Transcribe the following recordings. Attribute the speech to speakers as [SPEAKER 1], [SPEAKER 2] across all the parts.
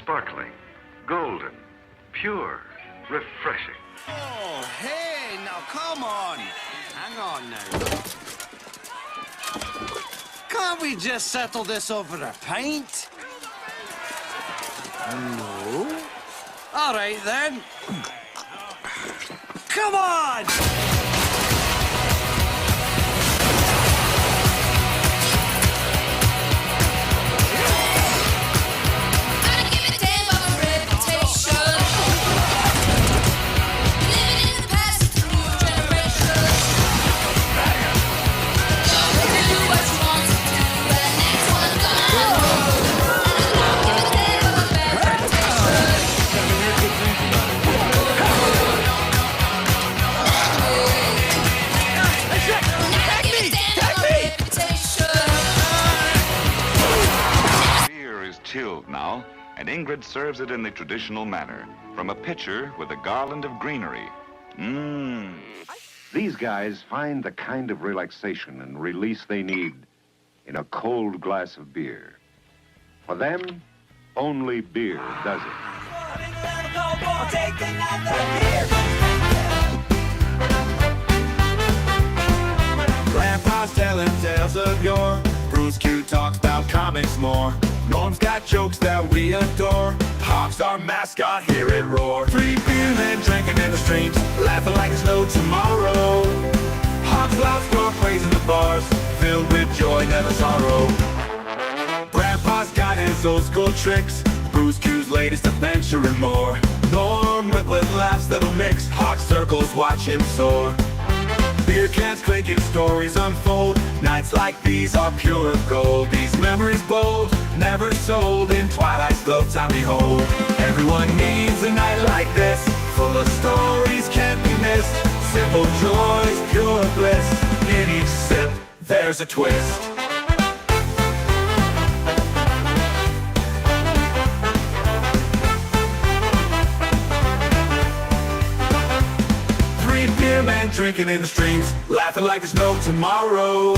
[SPEAKER 1] sparkling, golden, pure, refreshing.
[SPEAKER 2] Oh, hey, now come on. Hang on now. Can't we just settle this over a pint? No. All right, then. Come on!
[SPEAKER 3] Chilled now, and Ingrid serves it in the traditional manner, from a pitcher with a garland of greenery. Mmm.
[SPEAKER 1] These guys find the kind of relaxation and release they need in a cold glass of beer. For them, only beer does it.
[SPEAKER 4] Grandpa's telling tales of yore. Bruce Q talks about comics more. Norm's got jokes that we adore. Hawk's our mascot, hear it roar. 3BeerMen drinking in the streams, laughing like there's no tomorrow. Hawk's loud score praising the bars, filled with joy, never sorrow. Grandpa's got his old school tricks, Bruce Q's latest adventure and more. Norm Whiplet laughs that'll mix, Hawk circles watch him soar. Beer cans clinking, stories unfold. Nights like these are pure gold. These memories bold, never sold. In Twilight's glow time behold. Everyone needs a night like this, full of stories can't be missed. Simple joys, pure bliss. In each sip, there's a twist. Men drinking in the streams, laughing like there's no tomorrow.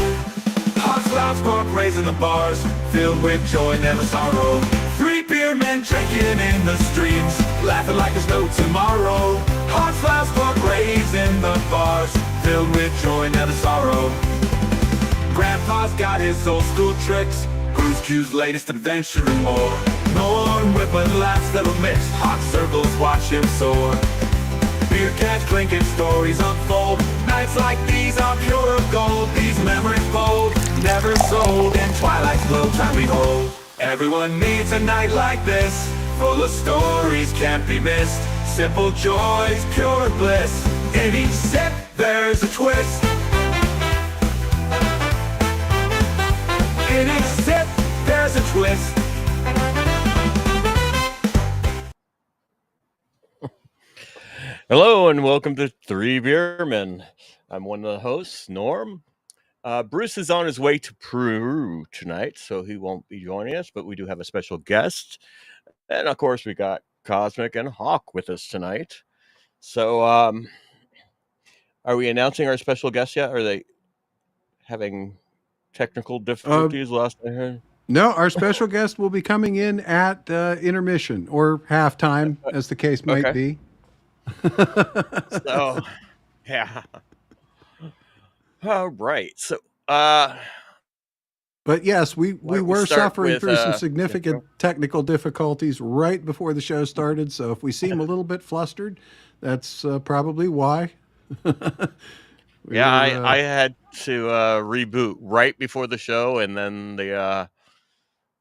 [SPEAKER 4] Hawks loud spark raising the bars, filled with joy, never sorrow. 3BeerMen drinking in the streams, laughing like there's no tomorrow. Hawks loud spark raising the bars, filled with joy, never sorrow. Grandpa's got his old school tricks, Bruce Q's latest adventure and more. Norm Whiplet laughs that'll mix, Hawk circles watch him soar. Beer cans clinking, stories unfold. Nights like these are pure gold. These memories bold, never sold. In Twilight's glow time behold. Everyone needs a night like this, full of stories can't be missed. Simple joys, pure bliss. In each sip, there's a twist. In each sip, there's a twist.
[SPEAKER 5] Hello and welcome to 3BeerMen. I'm one of the hosts, Norm. Bruce is on his way to Peru tonight, so he won't be joining us, but we do have a special guest. And of course, we got Cosmic and Hawk with us tonight. So, are we announcing our special guest yet? Are they having technical difficulties last I heard?
[SPEAKER 6] No, our special guest will be coming in at intermission or halftime, as the case might be.
[SPEAKER 5] So, yeah. All right. So,
[SPEAKER 6] but yes, we were suffering through some significant technical difficulties right before the show started. So if we seem a little bit flustered, that's probably why.
[SPEAKER 5] I had to reboot right before the show, and then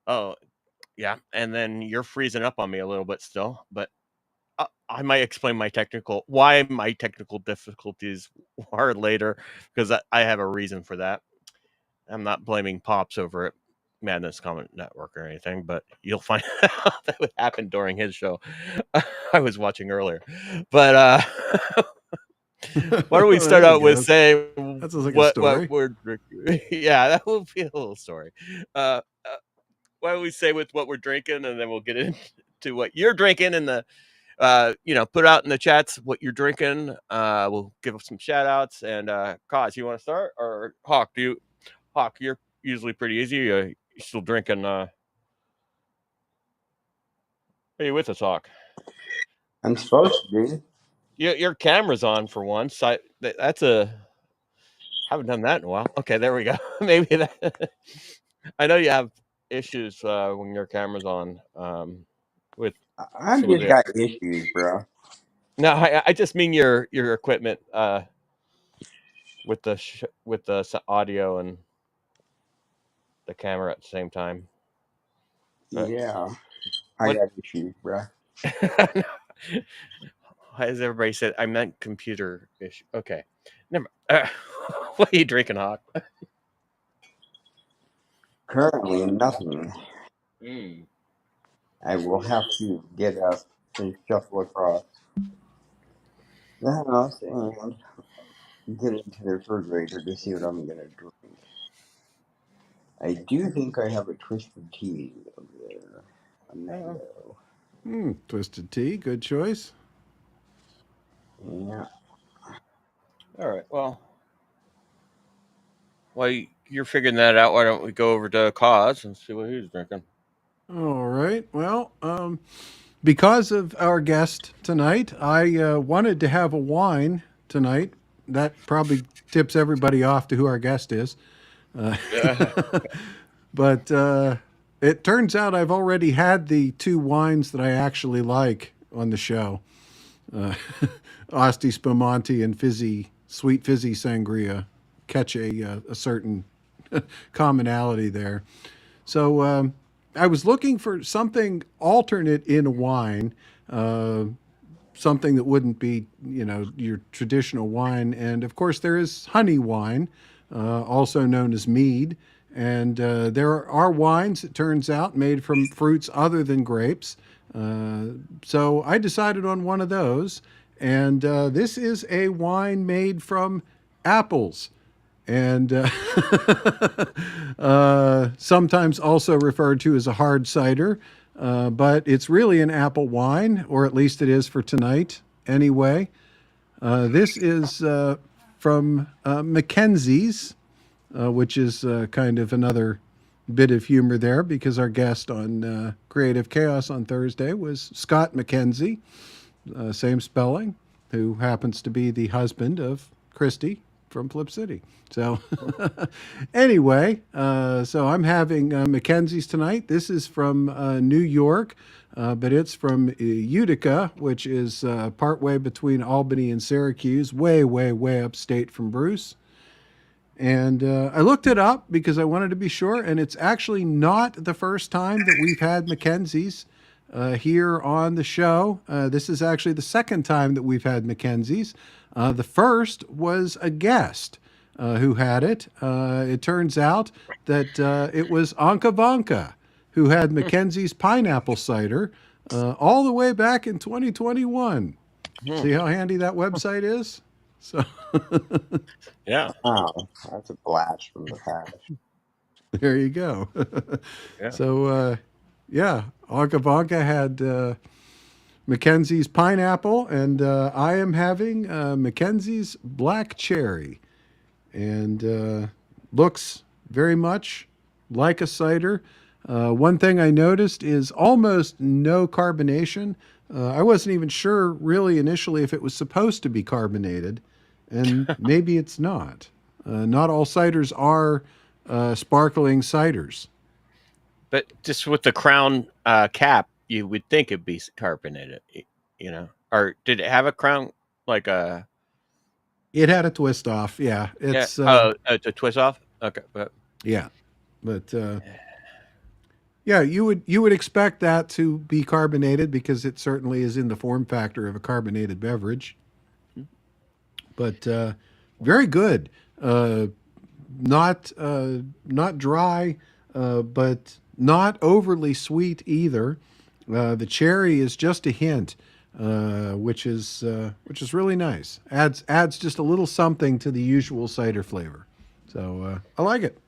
[SPEAKER 5] and then you're freezing up on me a little bit still, but I might explain why my technical difficulties are later, because I have a reason for that. I'm not blaming Pops over at Madness Comment Network or anything, but you'll find out that would happen during his show. I was watching earlier. But why don't we start out with saying what we're drinking? Yeah, that will be a little story. Why don't we say with what we're drinking, and then we'll get into what you're drinking in the put out in the chats what you're drinking. We'll give some shout outs. And Kaz, you want to start? Or Hawk, you're usually pretty easy. You're still drinking Are you with us, Hawk?
[SPEAKER 7] I'm supposed to be.
[SPEAKER 5] Your camera's on for once. That's a haven't done that in a while. Okay, there we go. Maybe that. I know you have issues when your camera's on. With
[SPEAKER 7] I've
[SPEAKER 5] some of
[SPEAKER 7] just
[SPEAKER 5] the.
[SPEAKER 7] got issues, bro.
[SPEAKER 5] No, I just mean your equipment with the audio and the camera at the same time. But
[SPEAKER 7] Yeah, I got issues, bro.
[SPEAKER 5] Why has everybody said I meant computer issue? Okay, never. What are you drinking, Hawk?
[SPEAKER 7] Currently, nothing.
[SPEAKER 5] Mm.
[SPEAKER 7] I will have to get up and shuffle across the house and get into the refrigerator to see what I'm gonna drink. I do think I have a twisted tea over there. A mango.
[SPEAKER 6] Twisted tea, good choice.
[SPEAKER 7] Yeah.
[SPEAKER 5] All right. Well, while you're figuring that out, why don't we go over to Cause and see what he's drinking?
[SPEAKER 6] All right. Well, because of our guest tonight, I wanted to have a wine tonight. That probably tips everybody off to who our guest is. But it turns out I've already had the two wines that I actually like on the show. Asti Spumante and sweet fizzy sangria catch a certain commonality there. So I was looking for something alternate in a wine, something that wouldn't be, your traditional wine. And of course, there is honey wine, also known as mead. And there are wines, it turns out, made from fruits other than grapes. So I decided on one of those. And this is a wine made from apples. And sometimes also referred to as a hard cider. But it's really an apple wine, or at least it is for tonight anyway. This is from Mackenzie's, which is kind of another bit of humor there, because our guest on Creative Chaos on Thursday was Scott Mackenzie, same spelling, who happens to be the husband of Christy from Flip City. So anyway, so I'm having Mackenzie's tonight. This is from New York, but it's from Utica, which is partway between Albany and Syracuse, way, way, way upstate from Bruce. And I looked it up because I wanted to be sure, and it's actually not the first time that we've had Mackenzie's here on the show. This is actually the second time that we've had Mackenzie's. The first was a guest who had it. It turns out that it was Anka Vanka who had Mackenzie's pineapple cider all the way back in 2021. See how handy that website is? So
[SPEAKER 5] yeah.
[SPEAKER 7] Wow, that's a blast from the past.
[SPEAKER 6] There you go.
[SPEAKER 5] Yeah.
[SPEAKER 6] So yeah, Anka Vanka had Mackenzie's pineapple, and I am having Mackenzie's black cherry, and looks very much like a cider. One thing I noticed is almost no carbonation. I wasn't even sure really initially if it was supposed to be carbonated, and maybe it's not. Not all ciders are sparkling ciders.
[SPEAKER 5] But just with the crown cap, you would think it'd be carbonated, Or did it have a crown, like a...
[SPEAKER 6] It had a twist off, yeah. It's
[SPEAKER 5] a twist off? Okay. But...
[SPEAKER 6] Yeah. But yeah, you would expect that to be carbonated because it certainly is in the form factor of a carbonated beverage. But very good. Not dry, but not overly sweet either. The cherry is just a hint, which is really nice. Adds just a little something to the usual cider flavor. So I like it.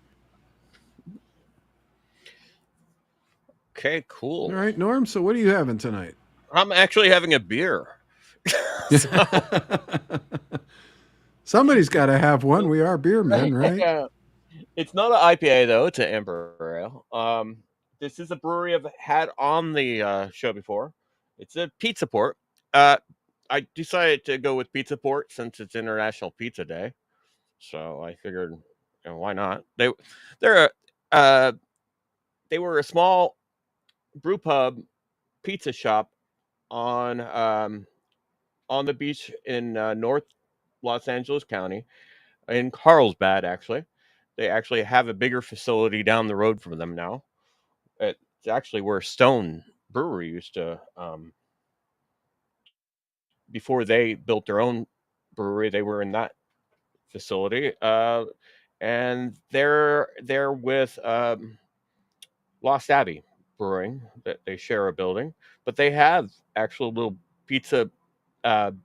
[SPEAKER 5] Okay, cool.
[SPEAKER 6] All right, Norm. So what are you having tonight?
[SPEAKER 5] I'm actually having a beer.
[SPEAKER 6] Somebody's got to have one. We are beer men, right?
[SPEAKER 5] Yeah. It's not an IPA though. It's an amber ale. This is a brewery I've had on the show before. It's a pizza port. I decided to go with pizza port since it's International Pizza Day, so I figured, why not? They're uh, they were a small brew pub pizza shop on the beach in North Los Angeles County in Carlsbad. Actually, they actually have a bigger facility down the road from them now. It's actually where Stone Brewery used to. Before they built their own brewery, they were in that facility, and they're with Lost Abbey Brewing. That they share a building, but they have actual little pizza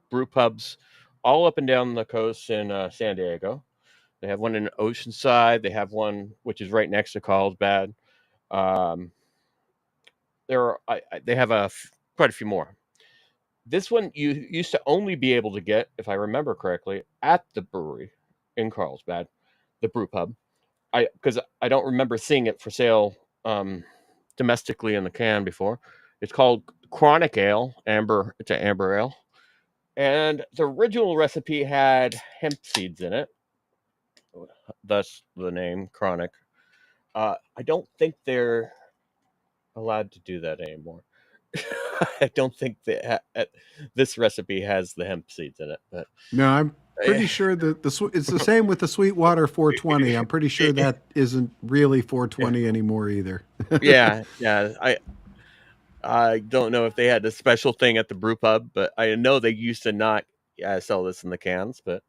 [SPEAKER 5] brew pubs all up and down the coast in San Diego. They have one in Oceanside. They have one which is right next to Carlsbad. Um, they have quite a few more. This one you used to only be able to get, if I remember correctly, at the brewery in Carlsbad, the brew pub. Because I don't remember seeing it for sale domestically in the can before. It's called Chronic Ale, amber. It's an amber ale, and the original recipe had hemp seeds in it, thus the name Chronic. I don't think they're allowed to do that anymore. I don't think that this recipe has the hemp seeds in it. But
[SPEAKER 6] no, I'm pretty sure that it's the same with the Sweetwater 420. I'm pretty sure that isn't really 420 anymore either.
[SPEAKER 5] yeah. I don't know if they had a special thing at the brew pub, but I know they used to not sell this in the cans. But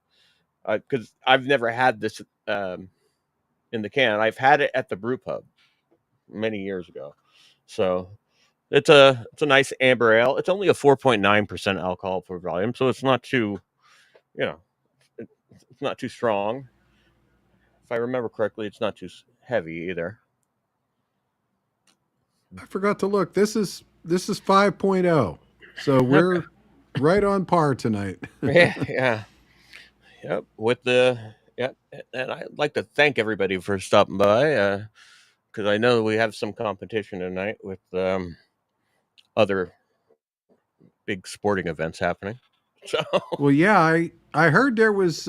[SPEAKER 5] because I've never had this in the can, I've had it at the brew pub many years ago. So it's a nice amber ale. It's only a 4.9% alcohol per volume, so it's not too, it's not too strong. If I remember correctly, it's not too heavy either.
[SPEAKER 6] I forgot to look. This is 5.0. So we're right on par tonight.
[SPEAKER 5] yeah. Yep. And I'd like to thank everybody for stopping by, because I know we have some competition tonight with other big sporting events happening. So
[SPEAKER 6] well, yeah, I heard there was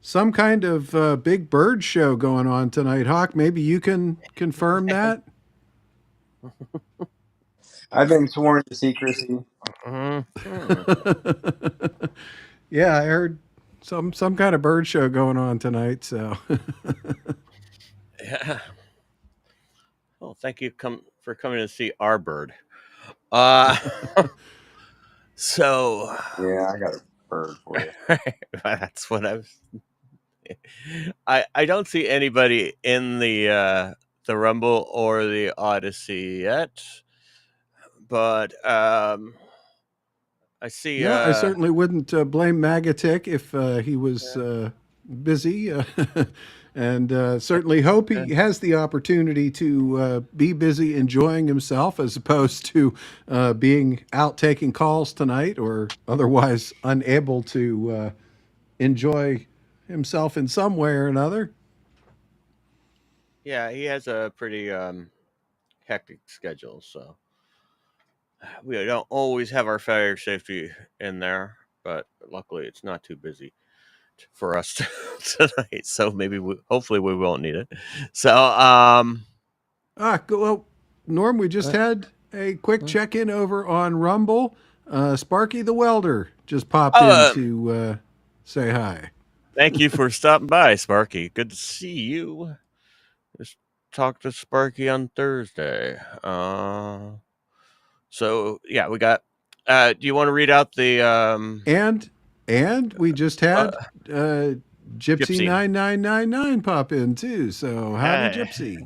[SPEAKER 6] some kind of big bird show going on tonight, Hawk. Maybe you can confirm that.
[SPEAKER 7] I've been sworn to secrecy.
[SPEAKER 6] Yeah, I heard some kind of bird show going on tonight. So
[SPEAKER 5] yeah. Well, thank you for coming to see our bird. So
[SPEAKER 7] yeah, I got a bird for you.
[SPEAKER 5] That's what I don't see anybody in the Rumble or the Odyssey yet, but I see.
[SPEAKER 6] Yeah, I certainly wouldn't blame Magatic if he was busy, and certainly hope he has the opportunity to be busy enjoying himself as opposed to being out taking calls tonight or otherwise unable to enjoy himself in some way or another.
[SPEAKER 5] Yeah, he has a pretty hectic schedule, so we don't always have our fire safety in there, but luckily it's not too busy for us tonight. So hopefully we won't need it. So,
[SPEAKER 6] well, Norm, we just had a quick check-in over on Rumble. Sparky the Welder just popped in to say hi.
[SPEAKER 5] Thank you for stopping by, Sparky. Good to see you. Just talked to Sparky on Thursday. So yeah, we got. Do you want to read out the
[SPEAKER 6] and we just had Gypsy 9999 pop in too. So howdy, Gypsy.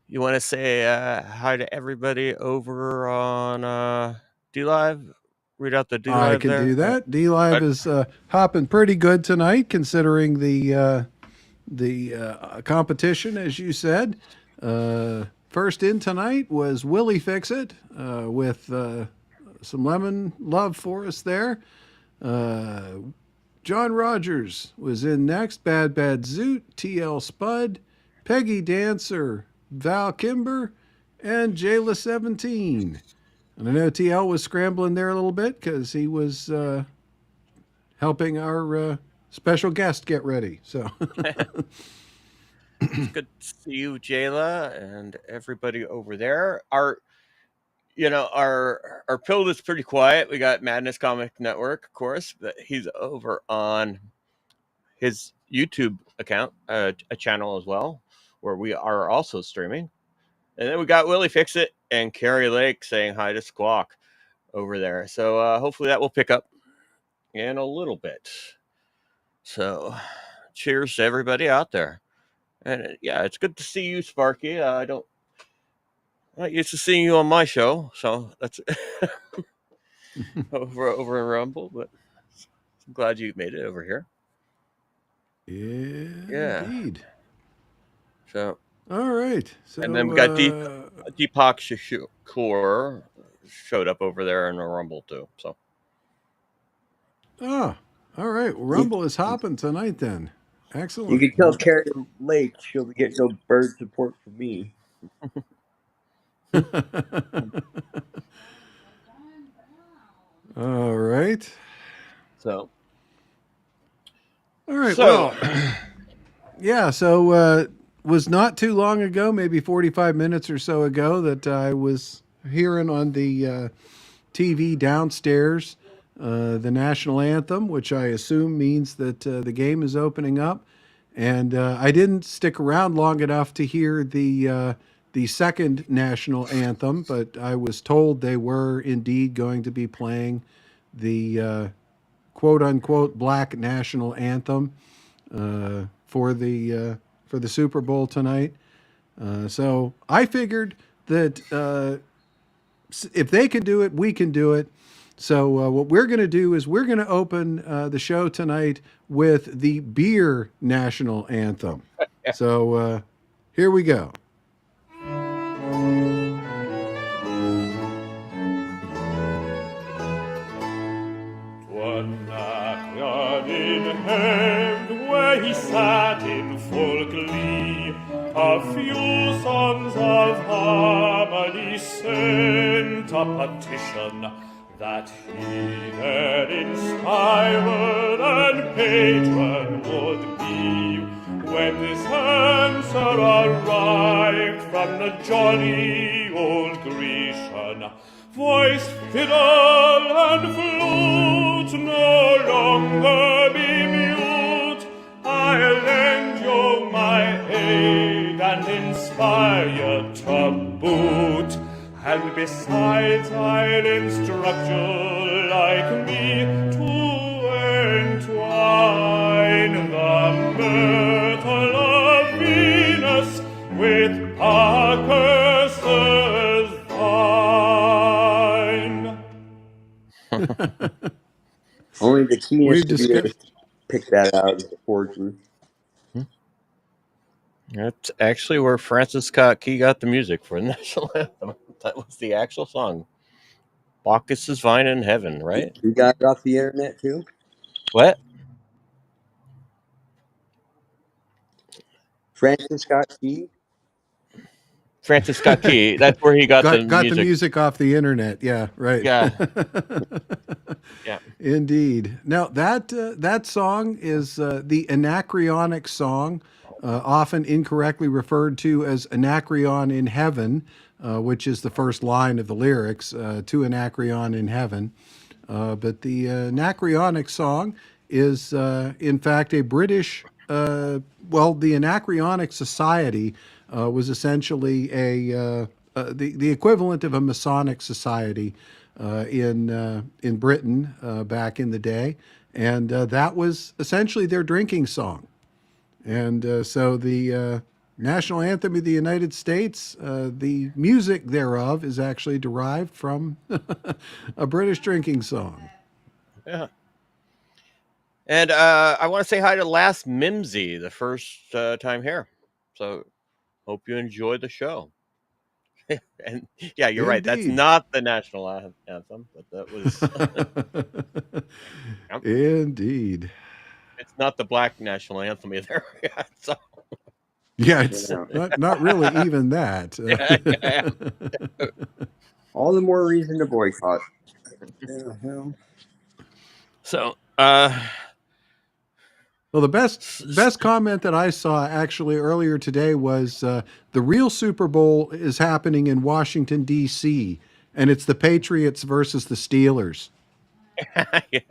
[SPEAKER 5] You want to say hi to everybody over on DLive? Read out the DLive.
[SPEAKER 6] I can do that. DLive is hopping pretty good tonight, considering the competition, as you said. First in tonight was Willie Fix It with some lemon love for us there. John Rogers was in next. Bad Zoot, TL Spud, Peggy Dancer, Val Kimber, and Jayla17. And I know TL was scrambling there a little bit because he was helping our special guest get ready. So
[SPEAKER 5] it's good to see you, Jayla, and everybody over there. Our Pill is pretty quiet. We got Madness Comic Network, of course, but he's over on his YouTube account, a channel as well, where we are also streaming. And then we got Willie Fix It and Carrie Lake saying hi to Squawk over there. So hopefully that will pick up in a little bit. So cheers to everybody out there. And yeah, it's good to see you, Sparky. I'm not used to seeing you on my show, so that's over in Rumble, but I'm glad you made it over here.
[SPEAKER 6] Yeah, indeed.
[SPEAKER 5] So
[SPEAKER 6] all right. So
[SPEAKER 5] and then we got Deepak Shakur showed up over there in a Rumble too. So
[SPEAKER 6] all right. Rumble is hopping tonight then. Excellent.
[SPEAKER 7] You can tell Carrie Lake she'll get no bird support from me.
[SPEAKER 6] All right.
[SPEAKER 5] So.
[SPEAKER 6] All right. Well, yeah. So was not too long ago, maybe 45 minutes or so ago, that I was hearing on the TV downstairs the national anthem, which I assume means that the game is opening up. And I didn't stick around long enough to hear the second national anthem, but I was told they were indeed going to be playing the quote unquote black national anthem for the Super Bowl tonight. So I figured that if they can do it, we can do it. So what we're going to do is we're going to open the show tonight with the beer national anthem. So here we go.
[SPEAKER 4] One night in heaven where he sat in full glee, a few sons of harmony sent a petition that he their inspirer and patron would be. When this answer arrived from the jolly old Grecian, voice, fiddle, and flute no longer be mute. I'll lend you my aid and inspire you to boot. And besides, I'll instruct you like me to entwine the myrtle of Venus with Bacchus's vine.
[SPEAKER 7] Only the keenest of ears pick that out of the forgery.
[SPEAKER 5] That's actually where Francis Scott Key got the music for the national anthem. That was the actual song. Bacchus's Vine in Heaven, right?
[SPEAKER 7] You got it off the internet too?
[SPEAKER 5] What?
[SPEAKER 7] Francis Scott Key?
[SPEAKER 5] Francis Scott Key. That's where he got the
[SPEAKER 6] music off the internet. Yeah, right.
[SPEAKER 5] Yeah. Yeah.
[SPEAKER 6] Indeed. Now that song is the Anacreonic song, often incorrectly referred to as Anacreon in Heaven, which is the first line of the lyrics, to Anacreon in Heaven. But the Anacreonic song is, in fact, a British, the Anacreonic Society was essentially the equivalent of a Masonic society in Britain back in the day, and that was essentially their drinking song. And so the national anthem of the United States, the music thereof is actually derived from a British drinking song.
[SPEAKER 5] Yeah. And I want to say hi to Last Mimsy, the first time here. So hope you enjoy the show. And yeah, you're right. That's not the national anthem, but that was
[SPEAKER 6] Indeed.
[SPEAKER 5] It's not the black national anthem either. Yeah, so.
[SPEAKER 6] Yeah, it's not really even that.
[SPEAKER 7] All the more reason to boycott. Yeah.
[SPEAKER 5] So,
[SPEAKER 6] well, the best comment that I saw actually earlier today was the real Super Bowl is happening in Washington, D.C., and it's the Patriots versus the Steelers.
[SPEAKER 5] yeah.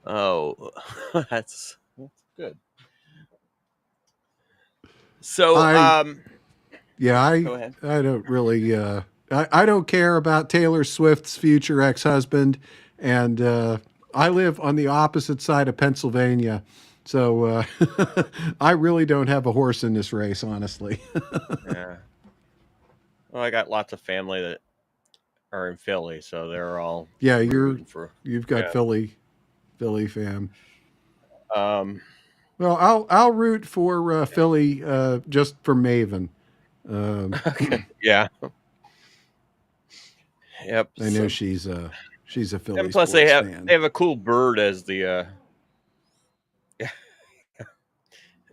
[SPEAKER 5] Oh, that's good. So,
[SPEAKER 6] go ahead. I don't really, I don't care about Taylor Swift's future ex-husband, and I live on the opposite side of Pennsylvania, so I really don't have a horse in this race, honestly.
[SPEAKER 5] Yeah. Well, I got lots of family that are in Philly, so they're all
[SPEAKER 6] you've got Philly fam. Well, I'll root for Philly just for Maven.
[SPEAKER 5] Yeah. Yep.
[SPEAKER 6] I know she's a Philly.
[SPEAKER 5] And plus, they have a cool bird as the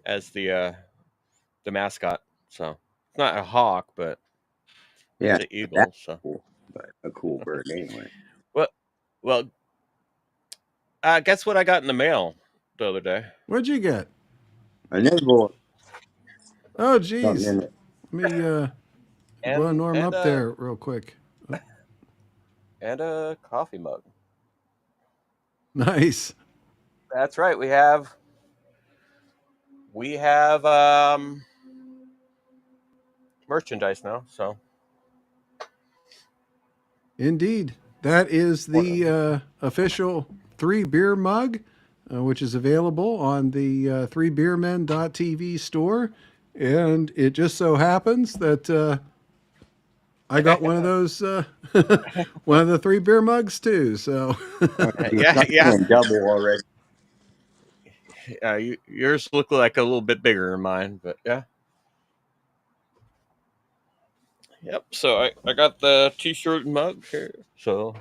[SPEAKER 5] the mascot. So it's not a hawk, but
[SPEAKER 7] yeah,
[SPEAKER 5] it's an eagle. So
[SPEAKER 7] cool, but a cool bird anyway.
[SPEAKER 5] Well, guess what I got in the mail the other day?
[SPEAKER 6] What'd you get?
[SPEAKER 7] An envelope.
[SPEAKER 6] Oh, geez. Let me blow Norm up there real quick. Oh.
[SPEAKER 5] And a coffee mug.
[SPEAKER 6] Nice.
[SPEAKER 5] That's right. We have merchandise now. So
[SPEAKER 6] indeed, that is the official 3Beer mug, which is available on the 3BeerMen.tv store. And it just so happens that I got one of those, one of the 3Beer mugs too. So
[SPEAKER 5] yeah,
[SPEAKER 7] double already.
[SPEAKER 5] Yours look like a little bit bigger than mine, but yeah. Yep. So I got the t-shirt and mug here. So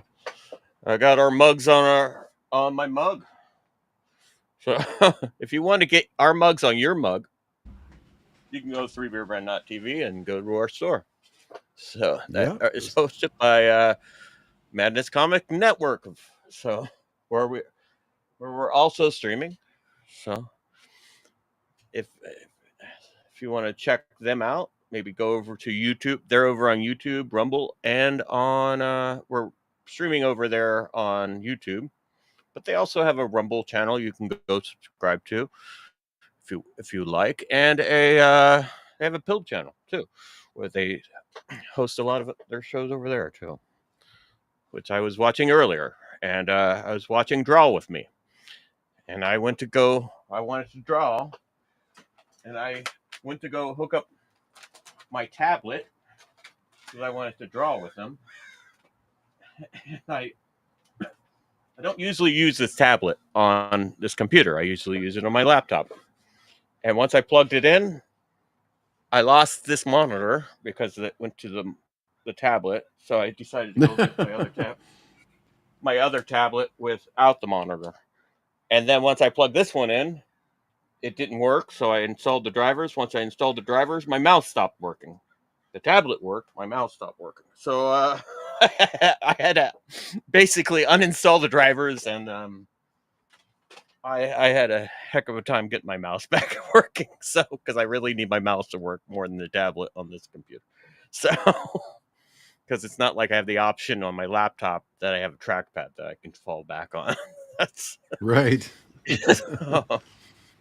[SPEAKER 5] I got our mugs on my mug. So if you want to get our mugs on your mug, you can go to 3BeerMen.tv and go to our store. So that is hosted by Madness Comic Network. So where we're also streaming. So if you want to check them out, maybe go over to YouTube. They're over on YouTube, Rumble, and on we're streaming over there on YouTube. But they also have a Rumble channel you can go subscribe to if you like, and they have a Pill channel too, where they host a lot of their shows over there too, which I was watching earlier. And I was watching Draw With Me, and I wanted to draw, and I went to go hook up my tablet because I wanted to draw with them. And I don't usually use this tablet on this computer. I usually use it on my laptop. And once I plugged it in, I lost this monitor because it went to the tablet. So I decided to go get my other tablet without the monitor. And then once I plugged this one in, it didn't work. So I installed the drivers. Once I installed the drivers, my mouse stopped working. The tablet worked. My mouse stopped working. So I had to basically uninstall the drivers, and I had a heck of a time getting my mouse back working. So because I really need my mouse to work more than the tablet on this computer. So because it's not like I have the option on my laptop that I have a trackpad that I can fall back on. That's
[SPEAKER 6] right.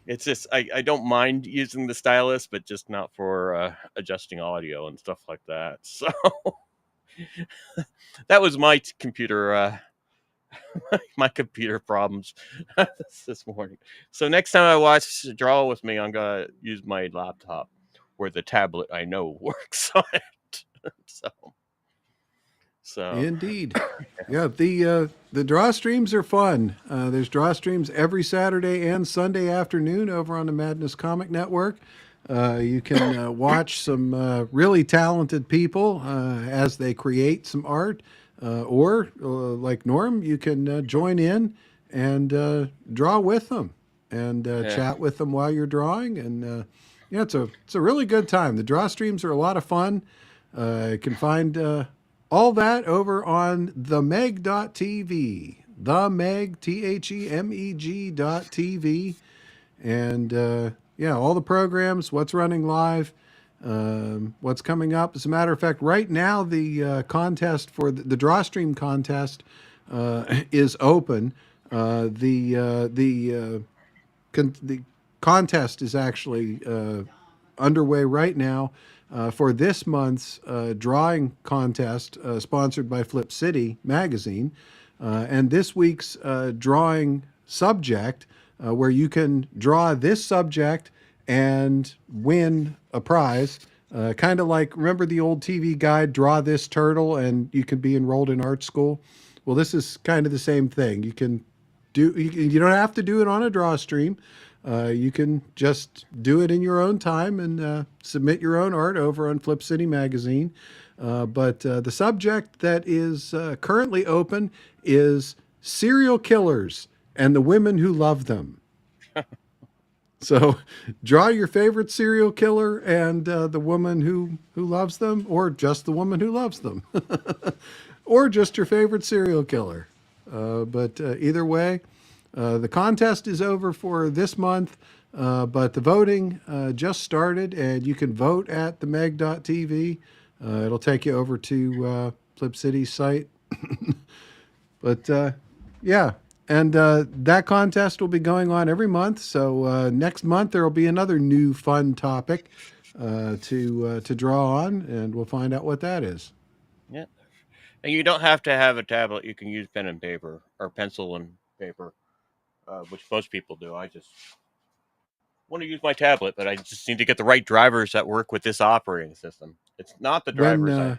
[SPEAKER 5] It's just I don't mind using the stylus, but just not for adjusting audio and stuff like that. So that was my computer my computer problems this morning. So next time I watch Draw With Me, I'm gonna use my laptop where the tablet I know works on it. So
[SPEAKER 6] indeed. Yeah, the draw streams are fun. There's draw streams every Saturday and Sunday afternoon over on the Madness Comic Network. You can watch some really talented people as they create some art, or like Norm, you can join in and draw with them. and chat with them while you're drawing. And yeah, it's a really good time. The draw streams are a lot of fun. You can find all that over on themeg.tv. Themeg, THEMEG.tv. And yeah, all the programs, what's running live, what's coming up. As a matter of fact, right now the contest for the draw stream contest is open. The contest is actually underway right now for this month's drawing contest sponsored by Flip City magazine. And this week's drawing subject, where you can draw this subject and win a prize, kind of like, remember the old TV guide, Draw This Turtle, and you can be enrolled in art school? Well, this is kind of the same thing. You can do, you don't have to do it on a draw stream. You can just do it in your own time and submit your own art over on Flip City magazine. But the subject that is currently open is serial killers and the women who love them. So draw your favorite serial killer and the woman who loves them, or just the woman who loves them, or just your favorite serial killer. But either way, the contest is over for this month, but the voting just started, and you can vote at themeg.tv. It'll take you over to Flip City's site. But yeah, and that contest will be going on every month. So next month there will be another new fun topic to draw on, and we'll find out what that is.
[SPEAKER 5] Yeah, and you don't have to have a tablet. You can use pen and paper or pencil and paper, which most people do. I just want to use my tablet, but I just need to get the right drivers that work with this operating system. It's not the drivers I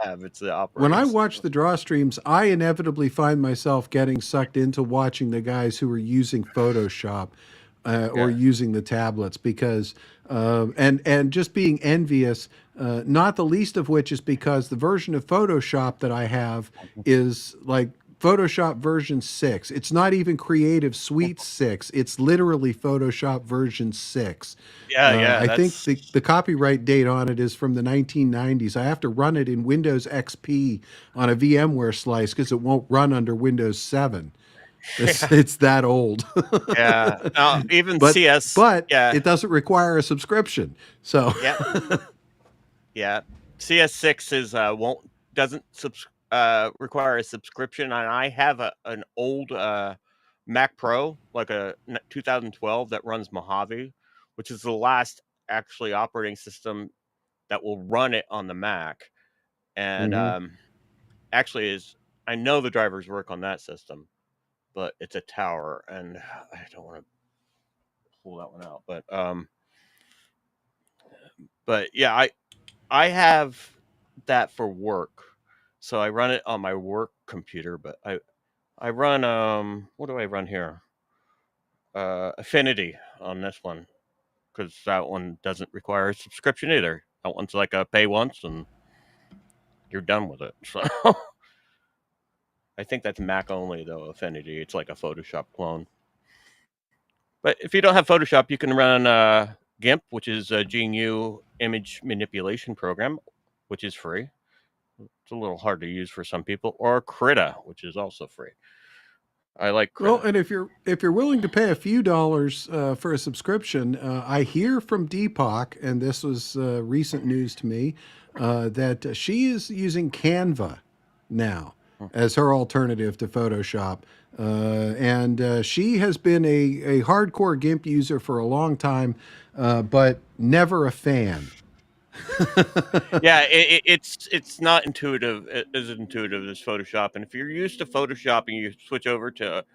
[SPEAKER 5] have, it's the operating
[SPEAKER 6] When I
[SPEAKER 5] system.
[SPEAKER 6] watch the draw streams, I inevitably find myself getting sucked into watching the guys who are using Photoshop or using the tablets, because and just being envious, not the least of which is because the version of Photoshop that I have is like Photoshop version 6. It's not even Creative Suite 6. It's literally Photoshop version 6.
[SPEAKER 5] Yeah,
[SPEAKER 6] I think the copyright date on it is from the 1990s. I have to run it in Windows XP on a VMware slice because it won't run under Windows 7. It's that old.
[SPEAKER 5] Yeah, even
[SPEAKER 6] but,
[SPEAKER 5] CS,
[SPEAKER 6] but it doesn't require a subscription. So
[SPEAKER 5] yeah, CS6 doesn't require a subscription, and I have an old Mac Pro, like a 2012, that runs Mojave, which is the last actually operating system that will run it on the Mac. And actually, I know the drivers work on that system, but it's a tower, and I don't want to pull that one out. But yeah, I have that for work, so I run it on my work computer. But I run what do I run here? Affinity on this one, because that one doesn't require a subscription either. That one's like a pay once and you're done with it. So I think that's Mac only though. Affinity, it's like a Photoshop clone. But if you don't have Photoshop, you can run GIMP, which is a GNU image manipulation program, which is free. It's a little hard to use for some people, or Krita, which is also free. I like Krita.
[SPEAKER 6] Well, and if you're willing to pay a few dollars for a subscription, I hear from Deepak, and this was recent news to me, that she is using Canva now as her alternative to Photoshop. And she has been a hardcore GIMP user for a long time, but never a fan.
[SPEAKER 5] Yeah, it's not intuitive as intuitive as Photoshop. And if you're used to Photoshop and you switch over to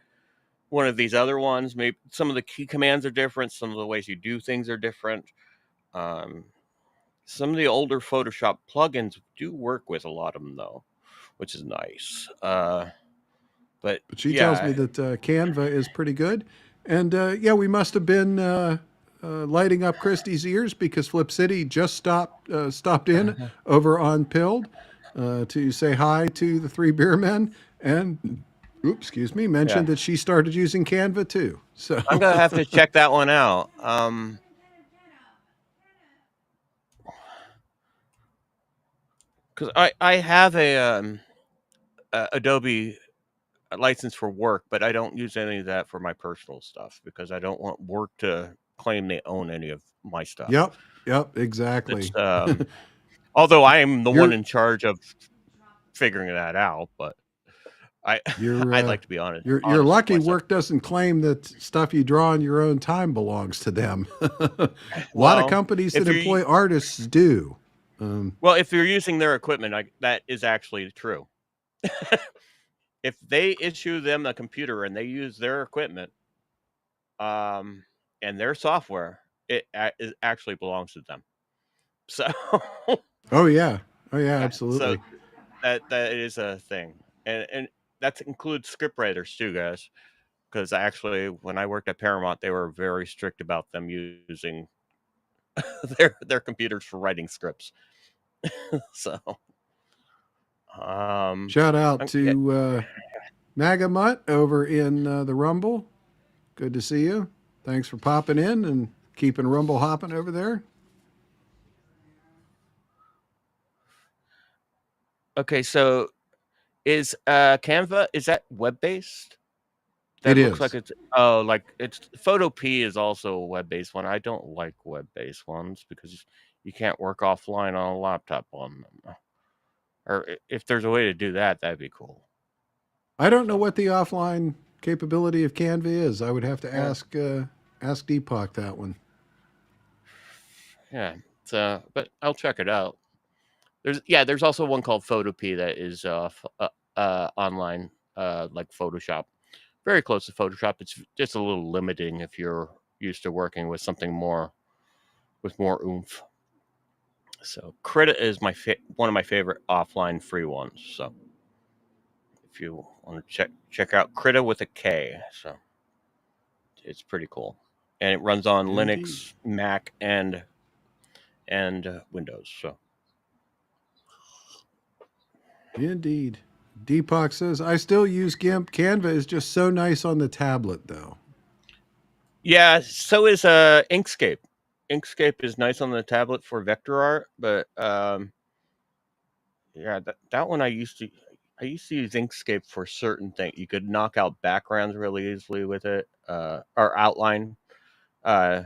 [SPEAKER 5] one of these other ones, maybe some of the key commands are different, some of the ways you do things are different. Some of the older Photoshop plugins do work with a lot of them though, which is nice. But
[SPEAKER 6] she tells me that Canva is pretty good. And yeah, we must have been lighting up Christie's ears, because Flip City just stopped in over on Pilled to say hi to the 3BeerMen. And Oops, excuse me, mentioned that she started using Canva too. So
[SPEAKER 5] I'm gonna have to check that one out. Because I have a Adobe license for work, but I don't use any of that for my personal stuff because I don't want work to claim they own any of my stuff.
[SPEAKER 6] Yep, exactly.
[SPEAKER 5] Although I am the one
[SPEAKER 6] You're
[SPEAKER 5] in charge of figuring that out, but I'd like to be honest
[SPEAKER 6] you're
[SPEAKER 5] with
[SPEAKER 6] lucky
[SPEAKER 5] myself.
[SPEAKER 6] work doesn't claim that stuff you draw in your own time belongs to them. A lot of
[SPEAKER 5] Well,
[SPEAKER 6] companies that
[SPEAKER 5] if you're
[SPEAKER 6] employ artists do.
[SPEAKER 5] well, if you're using their equipment, that is actually true. If they issue them a computer and they use their equipment, and their software, it actually belongs to them. So,
[SPEAKER 6] Oh yeah,
[SPEAKER 5] so
[SPEAKER 6] absolutely.
[SPEAKER 5] that is a thing, and that includes scriptwriters too, guys. Because actually, when I worked at Paramount, they were very strict about them using their computers for writing scripts. So,
[SPEAKER 6] Shout out to Magamut over in the Rumble. Good to see you. Thanks for popping in and keeping Rumble hopping over there.
[SPEAKER 5] Okay, so is Canva, is that web based? That
[SPEAKER 6] It
[SPEAKER 5] looks
[SPEAKER 6] is.
[SPEAKER 5] like it's Photo P is also a web based one. I don't like web based ones because you can't work offline on a laptop on them. Or if there's a way to do that, that'd be cool.
[SPEAKER 6] I don't know what the offline capability of Canva is. I would have to ask Deepak that one.
[SPEAKER 5] Yeah, but I'll check it out. There's also one called Photopea that is online, like Photoshop, very close to Photoshop. It's just a little limiting if you're used to working with something more with more oomph. So Krita is one of my favorite offline free ones. So if you want to check out Krita with a K, so it's pretty cool, and it runs on
[SPEAKER 6] Indeed.
[SPEAKER 5] Linux, Mac, and Windows. So.
[SPEAKER 6] Indeed. Deepak says, I still use GIMP. Canva is just so nice on the tablet, though.
[SPEAKER 5] Yeah, so is Inkscape. Inkscape is nice on the tablet for vector art, but that one I used to use Inkscape for certain things. You could knock out backgrounds really easily with it, or outline, not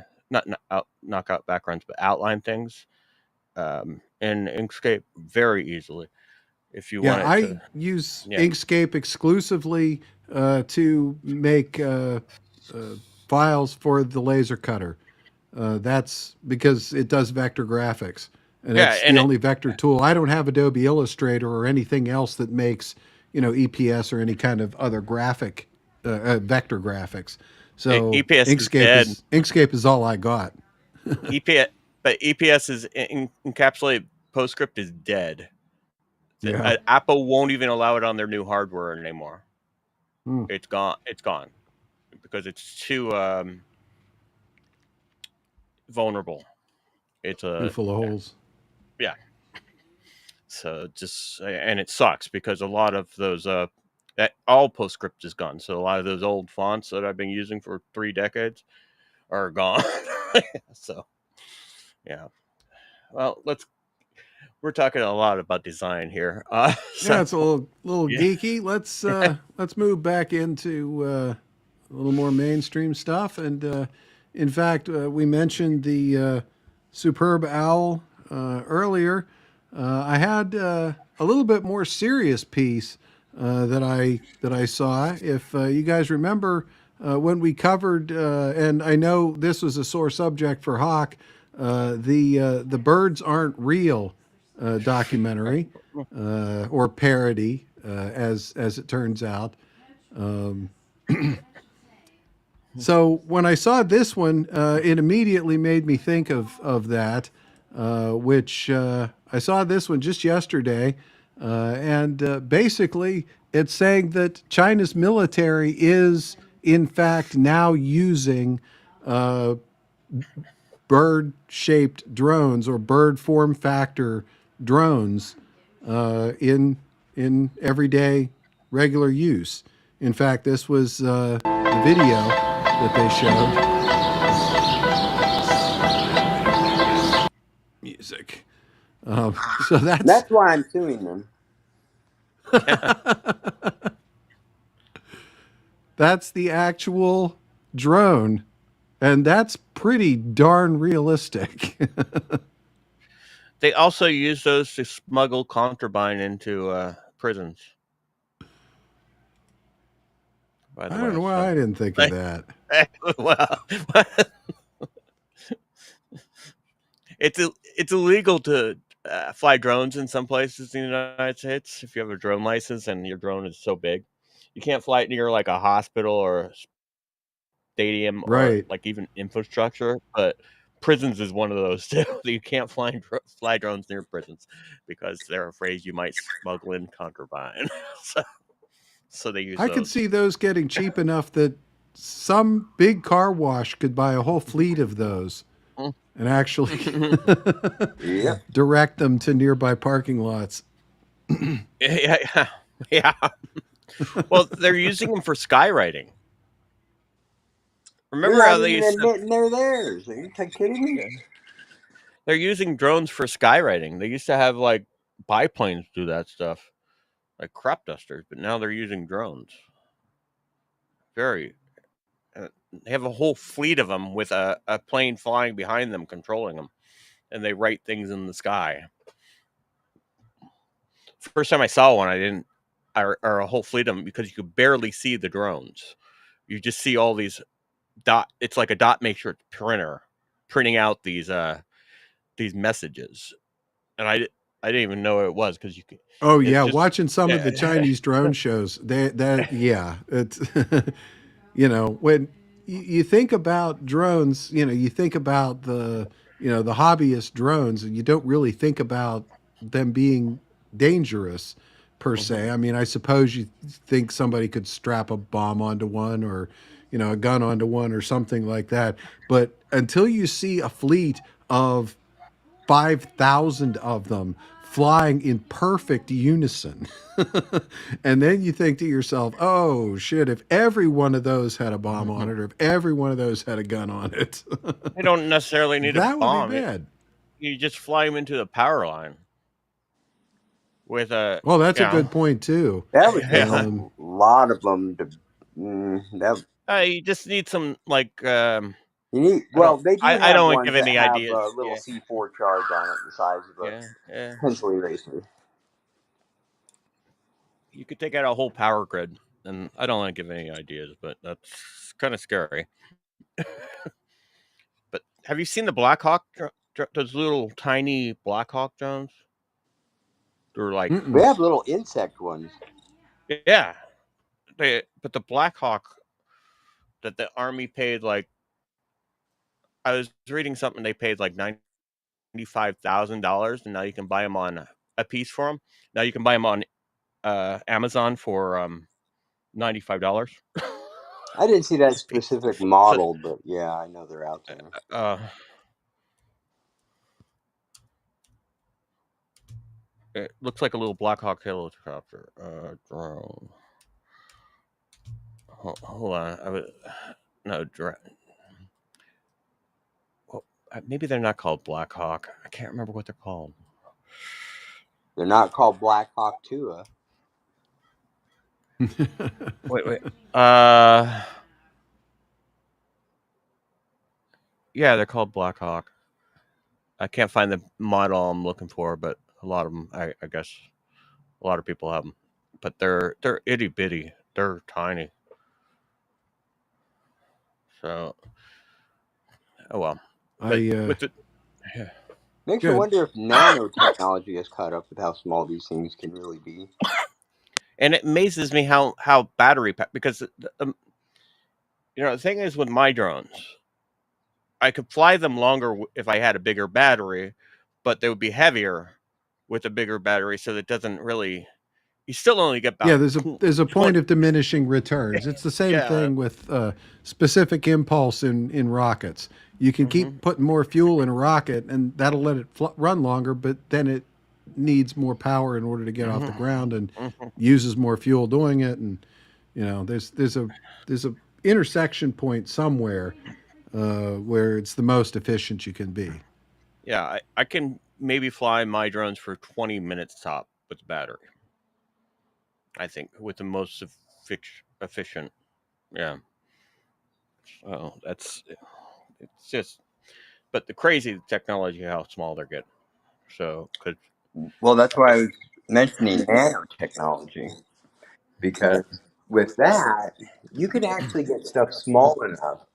[SPEAKER 5] knock out backgrounds, but outline things. In Inkscape very easily. If you want
[SPEAKER 6] I use Inkscape exclusively to make files for the laser cutter. That's because it does vector graphics, and it's the only vector tool. I don't have Adobe Illustrator or anything else that makes EPS or any kind of other graphic vector graphics. So Inkscape is all I got.
[SPEAKER 5] EPS, but EPS is encapsulated. PostScript is dead.
[SPEAKER 6] Yeah.
[SPEAKER 5] Apple won't even allow it on their new hardware anymore. It's gone. It's gone because it's too vulnerable. It's
[SPEAKER 6] too full of holes.
[SPEAKER 5] Yeah. So and it sucks because a lot of those all PostScript is gone. So a lot of those old fonts that I've been using for 3 decades are gone. So yeah. Well, we're talking a lot about design here.
[SPEAKER 6] Yeah, it's a little geeky. Let's move back into a little more mainstream stuff. And in fact, we mentioned the superb owl earlier. I had a little bit more serious piece that I saw. If you guys remember when we covered, and I know this was a sore subject for Hawk, the Birds Aren't Real documentary or parody, as it turns out. So when I saw this one, it immediately made me think of that, which I saw this one just yesterday, and basically it's saying that China's military is in fact now using bird-shaped drones or bird form factor drones in everyday regular use. In fact, this was the video that they showed. Music. So
[SPEAKER 7] that's why I'm suing them.
[SPEAKER 6] That's the actual drone, and that's pretty darn realistic.
[SPEAKER 5] They also use those to smuggle contraband into prisons.
[SPEAKER 6] I don't know why I didn't think of that.
[SPEAKER 5] Well, it's illegal to fly drones in some places in the United States. If you have a drone license and your drone is so big, you can't fly it near like a hospital or a stadium or like even infrastructure. But prisons is one of those too. You can't fly drones near prisons because they're afraid you might smuggle in contraband. So they use.
[SPEAKER 6] I could see those getting cheap enough that some big car wash could buy a whole fleet of those and actually direct them to nearby parking lots.
[SPEAKER 5] Yeah. Well, they're using them for skywriting. Remember how they used to...
[SPEAKER 7] they're theirs? Are you kidding me?
[SPEAKER 5] They're using drones for skywriting. They used to have like biplanes do that stuff, like crop dusters, but now they're using drones. They have a whole fleet of them with a plane flying behind them, controlling them, and they write things in the sky. First time I saw one, or a whole fleet of them, because you could barely see the drones. You just see all these it's like a dot matrix printer printing out these messages, and I didn't even know what it was because you could.
[SPEAKER 6] Oh yeah, watching some of the Chinese drone shows, it's when you think about drones, you think about the hobbyist drones, and you don't really think about them being dangerous per se. I mean, I suppose you think somebody could strap a bomb onto one or a gun onto one or something like that. But until you see a fleet of 5,000 of them flying in perfect unison, and then you think to yourself, oh shit, if every one of those had a bomb on it, or if every one of those had a gun on it.
[SPEAKER 5] They don't necessarily need a bomb.
[SPEAKER 6] That would be bad.
[SPEAKER 5] You just fly them into the power line. With a
[SPEAKER 6] that's a good point too.
[SPEAKER 7] That would take a lot of them to.
[SPEAKER 5] You just need some like.
[SPEAKER 7] You need, they do.
[SPEAKER 5] I don't give any ideas.
[SPEAKER 7] A little C4 charge on it, the size of a pencil eraser.
[SPEAKER 5] You could take out a whole power grid, and I don't want to give any ideas, but that's kind of scary. But have you seen the Black Hawk? Those little tiny Black Hawk drones? They're like
[SPEAKER 7] we have little insect ones.
[SPEAKER 5] Yeah, but the Black Hawk that the Army paid, like, I was reading something, they paid like $95,000, and now you can buy them on a piece for them. Now you can buy them on Amazon for $95.
[SPEAKER 7] I didn't see that specific model, but yeah, I know they're out there.
[SPEAKER 5] It looks like a little Black Hawk helicopter drone. Hold on, maybe they're not called Black Hawk. I can't remember what they're called.
[SPEAKER 7] They're not called Black Hawk Tua.
[SPEAKER 5] Wait. Yeah, they're called Black Hawk. I can't find the model I'm looking for, but a lot of them, I guess, a lot of people have them. But they're itty bitty. They're tiny. So, oh well.
[SPEAKER 7] Makes me wonder if nanotechnology has caught up with how small these things can really be.
[SPEAKER 5] And it amazes me how battery pack, because the thing is with my drones, I could fly them longer if I had a bigger battery, but they would be heavier with a bigger battery, so that doesn't really. You still only get about.
[SPEAKER 6] Yeah, there's a point of diminishing returns. It's the same thing with specific impulse in rockets. You can keep putting more fuel in a rocket, and that'll let it run longer, but then it needs more power in order to get off the ground, and uses more fuel doing it. And You know, there's a intersection point somewhere where it's the most efficient you can be.
[SPEAKER 5] Yeah, I can maybe fly my drones for 20 minutes top with the battery. I think with the most efficient. Yeah. Oh, it's just, but the crazy technology, how small they're getting. So could.
[SPEAKER 7] Well, that's why I was mentioning nanotechnology, because with that, you can actually get stuff small enough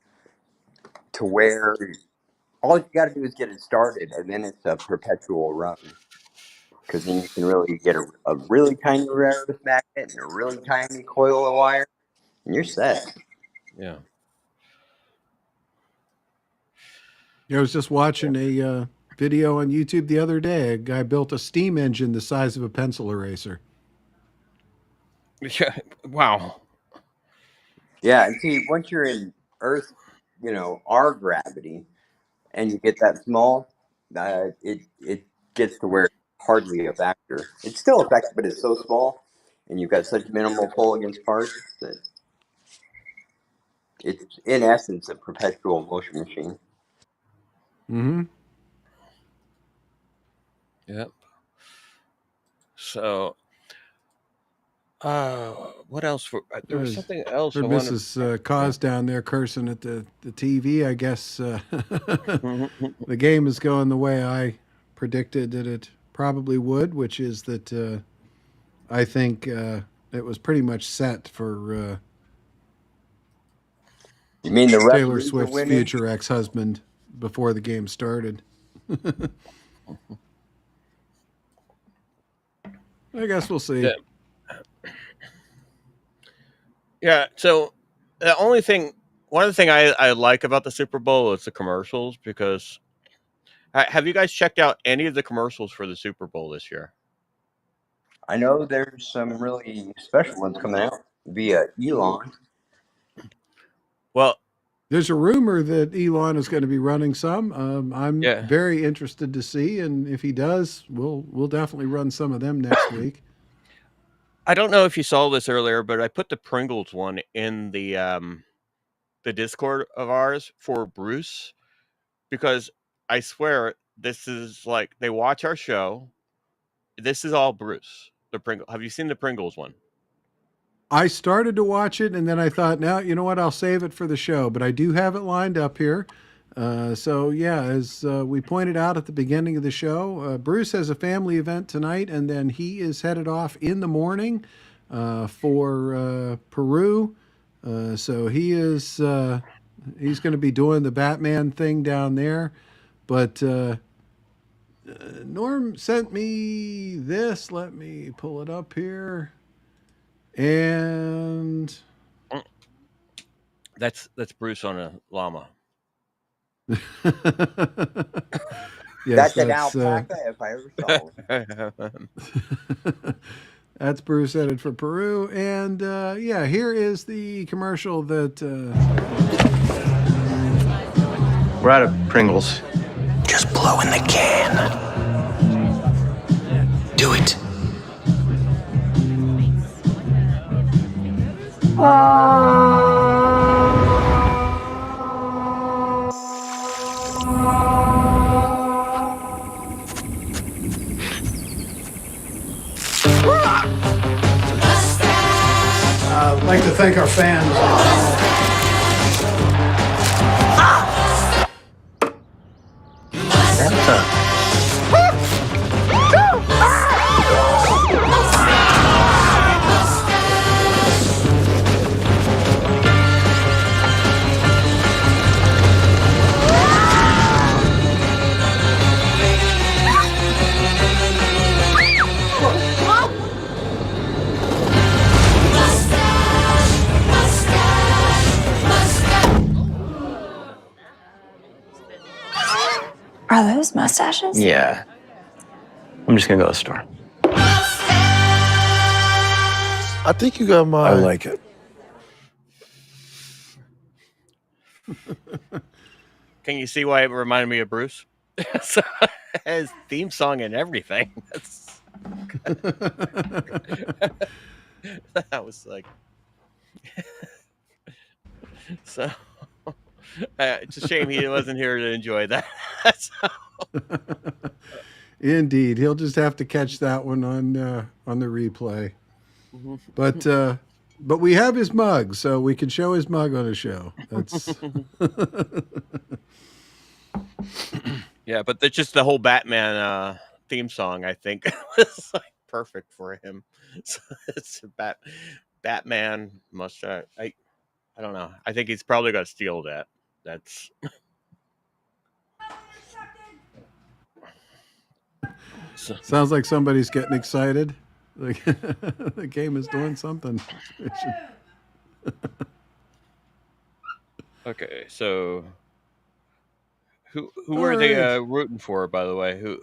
[SPEAKER 7] to where all you got to do is get it started, and then it's a perpetual run. Because then you can really get a really tiny rare earth magnet and a really tiny coil of wire, and you're set.
[SPEAKER 5] Yeah.
[SPEAKER 6] I was just watching a video on YouTube the other day. A guy built a steam engine the size of a pencil eraser.
[SPEAKER 5] Yeah. Wow.
[SPEAKER 7] Yeah, and see, once you're in Earth, our gravity, and you get that small, it gets to where it's hardly a factor. It's still a factor, but it's so small, and you've got such minimal pull against parts that it's, in essence, a perpetual motion machine.
[SPEAKER 6] Mm-hmm.
[SPEAKER 5] Yep. So, what else? There was something else.
[SPEAKER 6] Heard Mrs. Cause down there cursing at the TV. I guess the game is going the way I predicted that it probably would, which is that I think it was pretty much set for
[SPEAKER 7] you mean the
[SPEAKER 6] Taylor Swift's future ex-husband before the game started. I guess we'll see.
[SPEAKER 5] Yeah. So the only thing, one of the things I like about the Super Bowl is the commercials, because have you guys checked out any of the commercials for the Super Bowl this year?
[SPEAKER 7] I know there's some really special ones coming out via Elon.
[SPEAKER 5] Well,
[SPEAKER 6] there's a rumor that Elon is going to be running some. I'm very interested to see, and if he does, we'll definitely run some of them next week.
[SPEAKER 5] I don't know if you saw this earlier, but I put the Pringles one in the Discord of ours for Bruce, because I swear this is like, they watch our show. This is all Bruce. The Pringle. Have you seen the Pringles one?
[SPEAKER 6] I started to watch it, and then I thought, now, you know what? I'll save it for the show. But I do have it lined up here. So, yeah, as we pointed out at the beginning of the show, Bruce has a family event tonight, and then he is headed off in the morning for Peru. So he is he's going to be doing the Batman thing down there. But Norm sent me this. Let me pull it up here. And
[SPEAKER 5] that's Bruce on a llama.
[SPEAKER 7] Yes, that's an alpaca if I ever saw one.
[SPEAKER 6] That's Bruce headed for Peru. And yeah, here is the commercial that
[SPEAKER 8] we're out of Pringles.
[SPEAKER 2] Just blow in the can. Do it.
[SPEAKER 6] I'd like to thank our fans.
[SPEAKER 9] Are those mustaches?
[SPEAKER 8] Yeah. I'm just gonna go to the store.
[SPEAKER 10] I think you got my...
[SPEAKER 8] I like it.
[SPEAKER 5] Can you see why it reminded me of Bruce? His theme song and everything. That was like... So it's a shame he wasn't here to enjoy that. So.
[SPEAKER 6] Indeed, he'll just have to catch that one on the replay. But we have his mug, so we can show his mug on a show. That's
[SPEAKER 5] yeah, but that's just the whole Batman theme song. I think was like perfect for him. So it's a Batman mustache. I don't know. I think he's probably gonna steal that. That's.
[SPEAKER 6] Sounds like somebody's getting excited. Like the game is doing something.
[SPEAKER 5] Okay, so who are they rooting for? By the way, who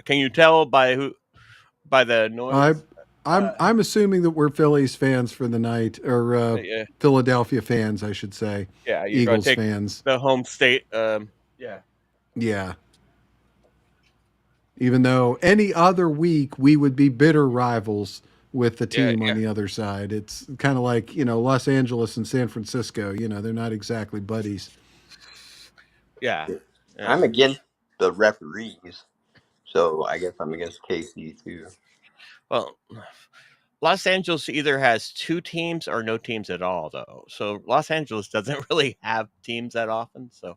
[SPEAKER 5] can you tell by the noise?
[SPEAKER 6] I'm assuming that we're Phillies fans for the night, or Philadelphia fans, I should say.
[SPEAKER 5] Yeah, you're
[SPEAKER 6] Eagles
[SPEAKER 5] take
[SPEAKER 6] fans.
[SPEAKER 5] The home state.
[SPEAKER 6] Yeah. Even though any other week we would be bitter rivals with the team on the other side. It's kind of like, Los Angeles and San Francisco, they're not exactly buddies.
[SPEAKER 5] Yeah.
[SPEAKER 7] I'm against the referees, so I guess I'm against KC too.
[SPEAKER 5] Well, Los Angeles either has two teams or no teams at all, though. So Los Angeles doesn't really have teams that often. So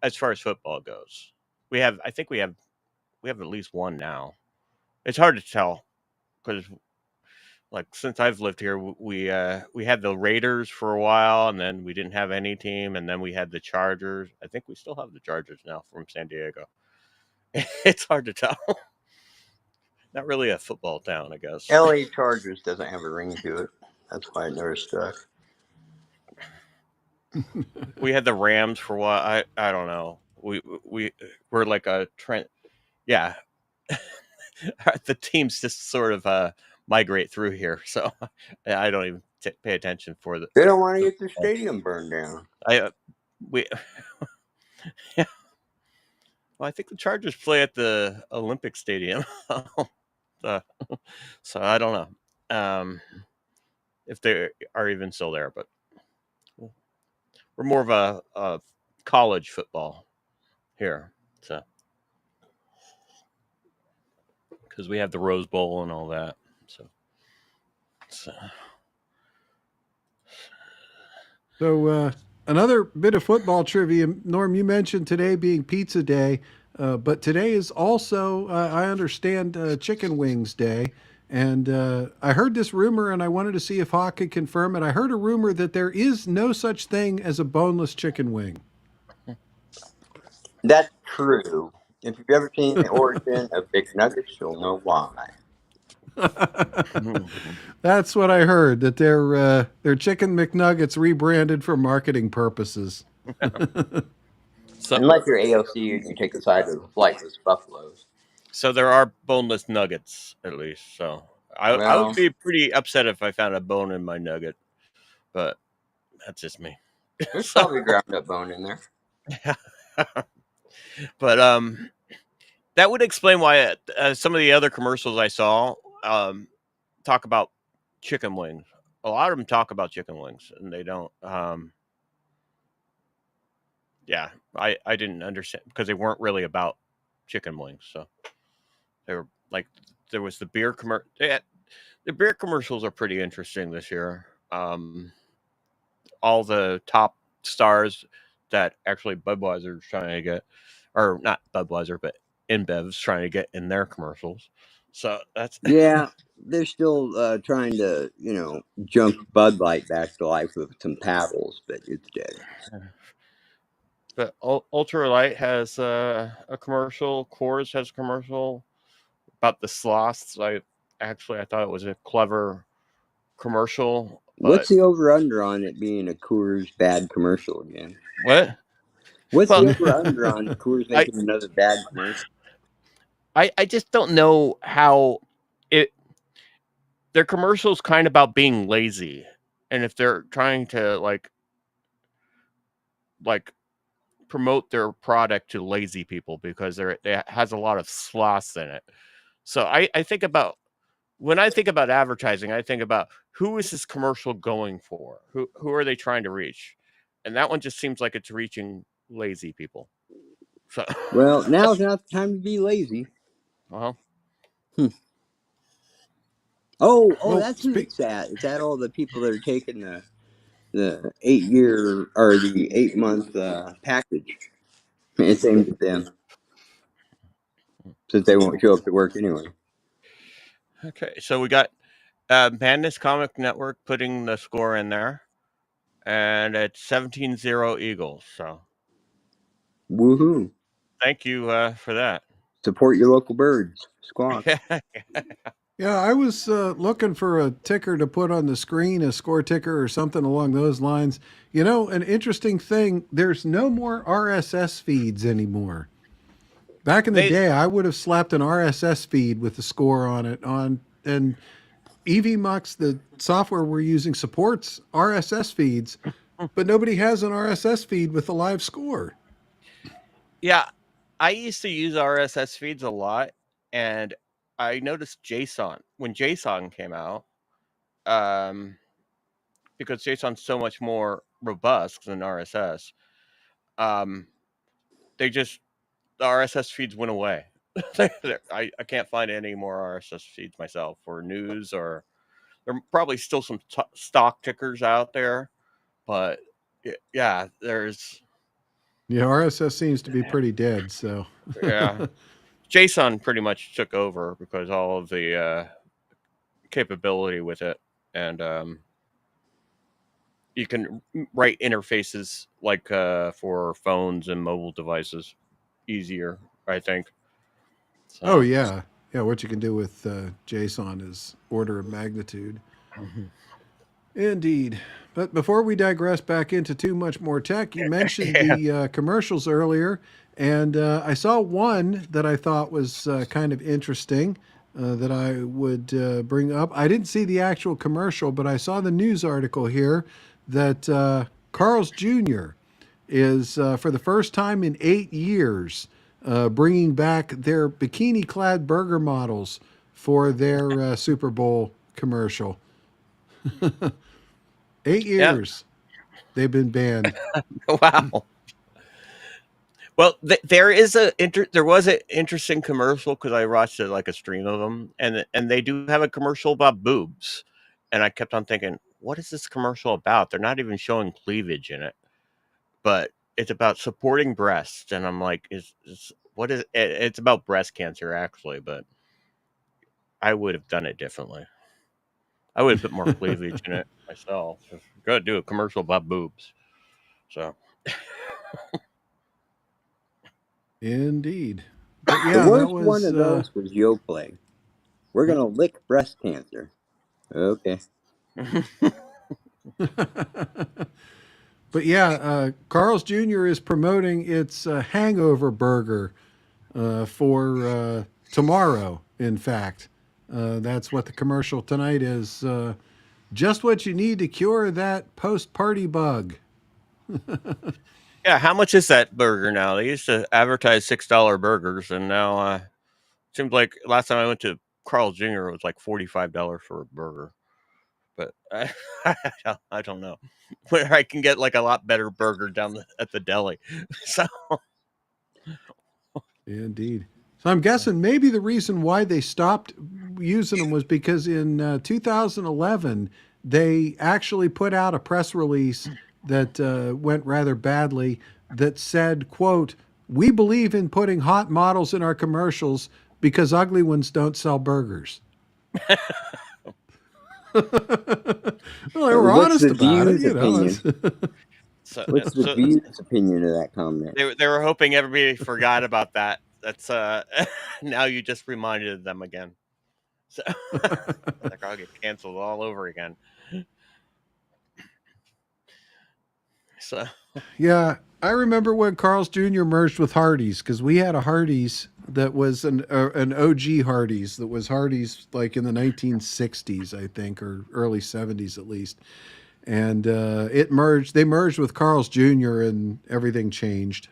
[SPEAKER 5] as far as football goes, I think we have at least one now. It's hard to tell because, like, since I've lived here, we had the Raiders for a while, and then we didn't have any team, and then we had the Chargers. I think we still have the Chargers now from San Diego. It's hard to tell. Not really a football town, I guess.
[SPEAKER 7] LA Chargers doesn't have a ring to it. That's why it never stuck.
[SPEAKER 5] We had the Rams for a while. I don't know. We're like a trend. Yeah. The teams just sort of migrate through here, so I don't even pay attention for the.
[SPEAKER 7] They don't want to get their stadium burned down.
[SPEAKER 5] Yeah. Well, I think the Chargers play at the Olympic Stadium, so I don't know if they are even still there, but we're more of a college football here, so. Because we have the Rose Bowl and all that.
[SPEAKER 6] So another bit of football trivia. Norm, you mentioned today being pizza day, but today is also, I understand, chicken wings day. And I heard this rumor, and I wanted to see if Hawk could confirm it. I heard a rumor that there is no such thing as a boneless chicken wing.
[SPEAKER 7] That's true. If you've ever seen the origin of Big Nuggets, you'll know why.
[SPEAKER 6] That's what I heard, that they're Chicken McNuggets rebranded for marketing purposes.
[SPEAKER 7] Unless you're AOC, you take the side of the flightless buffaloes.
[SPEAKER 5] So there are boneless nuggets, at least. So I would be pretty upset if I found a bone in my nugget, but that's just me.
[SPEAKER 7] There's probably ground up bone in there.
[SPEAKER 5] But that would explain why some of the other commercials I saw talk about chicken wings. A lot of them talk about chicken wings, and they don't. Yeah, I didn't understand because they weren't really about chicken wings. So they were like, there was the beer commercial. The beer commercials are pretty interesting this year. All the top stars that actually Budweiser is trying to get, or not Budweiser, but InBev's trying to get in their commercials. So that's
[SPEAKER 7] they're still trying to jump Bud Light back to life with some paddles, but it's dead.
[SPEAKER 5] But Ultra Light has a commercial. Coors has a commercial about the sloths. I thought it was a clever commercial.
[SPEAKER 7] What's the over-under on it being a Coors bad commercial again?
[SPEAKER 5] What?
[SPEAKER 7] What's the over-under on Coors making another bad commercial?
[SPEAKER 5] I just don't know how their commercial's kind of about being lazy, and if they're trying to like promote their product to lazy people because it has a lot of sloths in it. So I think about when I think about advertising, I think about who is this commercial going for? Who are they trying to reach? And that one just seems like it's reaching lazy people. So
[SPEAKER 7] Well, now's not the time to be lazy.
[SPEAKER 5] well,
[SPEAKER 7] Oh, that's who it's at. It's at all the people that are taking the 8-year or the 8-month package. It's aimed at them since they won't show up to work anyway.
[SPEAKER 5] okay, so we got Madness Comic Network putting the score in there, and it's 17-0 Eagles. So
[SPEAKER 7] Woohoo!
[SPEAKER 5] thank you for that.
[SPEAKER 7] Support your local birds. Squawk.
[SPEAKER 6] Yeah, I was looking for a ticker to put on the screen, a score ticker or something along those lines. You know, an interesting thing, there's no more RSS feeds anymore. Back in the day, I would have slapped an RSS feed with the score on it. And EVMux, the software we're using, supports RSS feeds, but nobody has an RSS feed with a live score.
[SPEAKER 5] Yeah, I used to use RSS feeds a lot, and I noticed JSON when JSON came out, because JSON's so much more robust than RSS. The RSS feeds went away. I can't find any more RSS feeds myself for news, or there are probably still some stock tickers out there, but yeah, there's.
[SPEAKER 6] Yeah, RSS seems to be pretty dead. So
[SPEAKER 5] yeah. JSON pretty much took over because all of the capability with it, and you can write interfaces like for phones and mobile devices easier, I think. So.
[SPEAKER 6] Oh yeah, what you can do with JSON is order of magnitude.
[SPEAKER 5] Mm-hmm.
[SPEAKER 6] Indeed. But before we digress back into too much more tech, you mentioned the commercials earlier, and I saw one that I thought was kind of interesting that I would bring up. I didn't see the actual commercial, but I saw the news article here that Carl's Jr. is, for the first time in 8 years, bringing back their bikini-clad burger models for their Super Bowl commercial. 8 years they've been banned.
[SPEAKER 5] Wow. Well, there was an interesting commercial because I watched like a stream of them, and they do have a commercial about boobs, and I kept on thinking, what is this commercial about? They're not even showing cleavage in it, but it's about supporting breasts, and I'm like, what is it? It's about breast cancer actually, but I would have done it differently. I would have put more cleavage in it myself. Gotta do a commercial about boobs. So.
[SPEAKER 6] Indeed.
[SPEAKER 7] But yeah, the worst one of those was Yoplait. We're gonna lick breast cancer. Okay.
[SPEAKER 6] But yeah, Carl's Jr. is promoting its hangover burger for tomorrow. In fact, that's what the commercial tonight is. Just what you need to cure that post-party bug.
[SPEAKER 5] Yeah, how much is that burger now? They used to advertise $6 burgers, and now it seems like last time I went to Carl's Jr. it was like $45 for a burger. But I don't know where I can get like a lot better burger down at the deli. So
[SPEAKER 6] indeed. So I'm guessing maybe the reason why they stopped using them was because in 2011 they actually put out a press release that went rather badly that said, quote, "We believe in putting hot models in our commercials because ugly ones don't sell burgers." Well, they were honest about it, you know.
[SPEAKER 7] What's the View's opinion of that comment?
[SPEAKER 5] They were hoping everybody forgot about that. That's now you just reminded them again. So like I'll get canceled all over again. So
[SPEAKER 6] yeah, I remember when Carl's Jr. merged with Hardee's, because we had a Hardee's that was an OG Hardee's that was Hardee's like in the 1960s, I think, or early 70s at least. And they merged with Carl's Jr. and everything changed.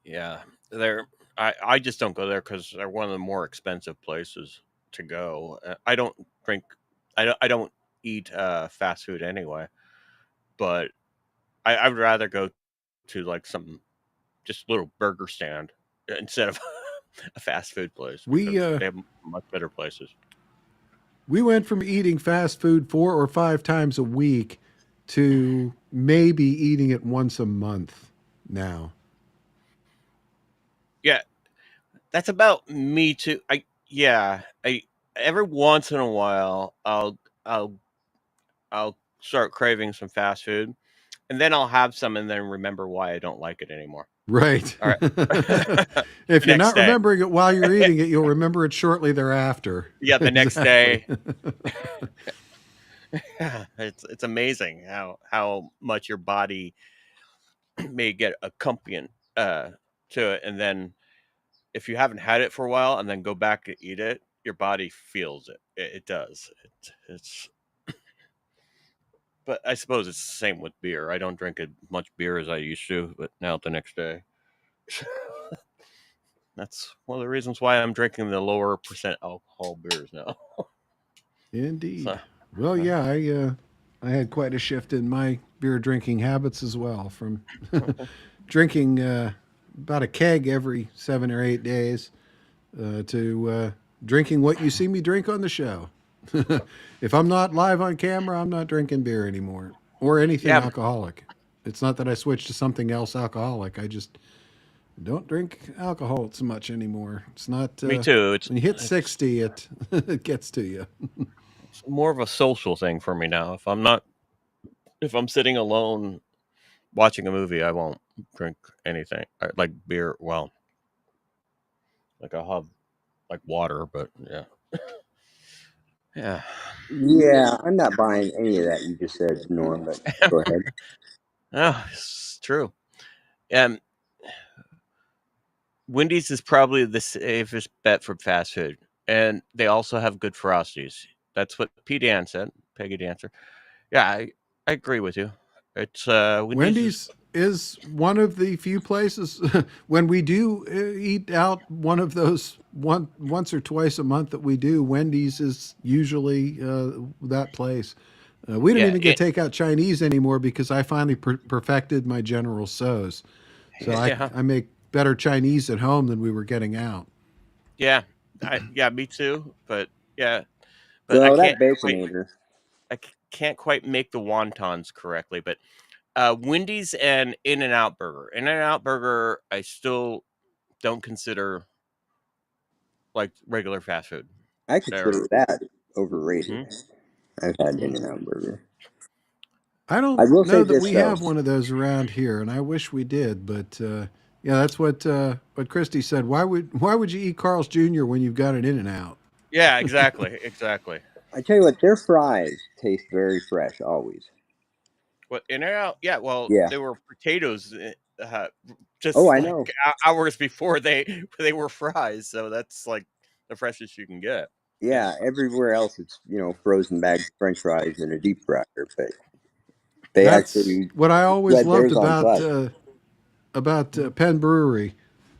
[SPEAKER 5] Yeah. I just don't go there because they're one of the more expensive places to go. I don't drink. I don't eat fast food anyway. But I would rather go to like some just little burger stand instead of a fast food place because they have much better places.
[SPEAKER 6] We went from eating fast food 4 or 5 times a week to maybe eating it once a month now.
[SPEAKER 5] Yeah, that's about me too. I every once in a while I'll start craving some fast food, and then I'll have some, and then remember why I don't like it anymore.
[SPEAKER 6] Right.
[SPEAKER 5] All right.
[SPEAKER 6] If you're not remembering it while you're eating it, you'll remember it shortly thereafter.
[SPEAKER 5] Yeah, the next day. It's amazing how much your body may get accustomed to it, and then if you haven't had it for a while and then go back to eat it, your body feels it. It does. It's. But I suppose it's the same with beer. I don't drink as much beer as I used to, but now the next day. That's one of the reasons why I'm drinking the lower percent alcohol beers now.
[SPEAKER 6] Indeed. So, well, yeah, I had quite a shift in my beer drinking habits as well, from drinking about a keg every 7 or 8 days to drinking what you see me drink on the show. If I'm not live on camera, I'm not drinking beer anymore or anything alcoholic. It's not that I switched to something else alcoholic. I just don't drink alcohol so much anymore. It's not.
[SPEAKER 5] Me too.
[SPEAKER 6] When you hit 60, it gets to you.
[SPEAKER 5] It's more of a social thing for me now. If I'm sitting alone watching a movie, I won't drink anything like beer. Well, like I'll have like water, but yeah.
[SPEAKER 7] Yeah, I'm not buying any of that you just said, Norm, but go ahead.
[SPEAKER 5] Oh, it's true. Wendy's is probably the safest bet for fast food, and they also have good Frosties. That's what Peggy Dancer. Yeah, I agree with you. It's
[SPEAKER 6] Wendy's is one of the few places when we do eat out. One of those once or twice a month that we do. Wendy's is usually that place. We don't even get takeout Chinese anymore because I finally perfected my General Tso's. So I make better Chinese at home than we were getting out.
[SPEAKER 5] Yeah, me too. But yeah,
[SPEAKER 7] but well, I
[SPEAKER 5] can't quite make the wontons correctly. But Wendy's and In-N-Out Burger. In-N-Out Burger, I still don't consider like regular fast food.
[SPEAKER 7] I consider that overrated. I've had In-N-Out Burger.
[SPEAKER 6] I don't know that we have one of those around here, and I wish we did. But yeah, that's what Christy said. Why would you eat Carl's Jr. when you've got an In-N-Out?
[SPEAKER 5] Yeah, exactly.
[SPEAKER 7] I tell you what, their fries taste very fresh always.
[SPEAKER 5] What, In-N-Out? Yeah, well, they were potatoes just
[SPEAKER 7] I know.
[SPEAKER 5] hours before they were fries, so that's like the freshest you can get.
[SPEAKER 7] Yeah, everywhere else it's frozen bagged French fries in a deep fryer, but
[SPEAKER 6] that's what I always loved about Penn Brewery.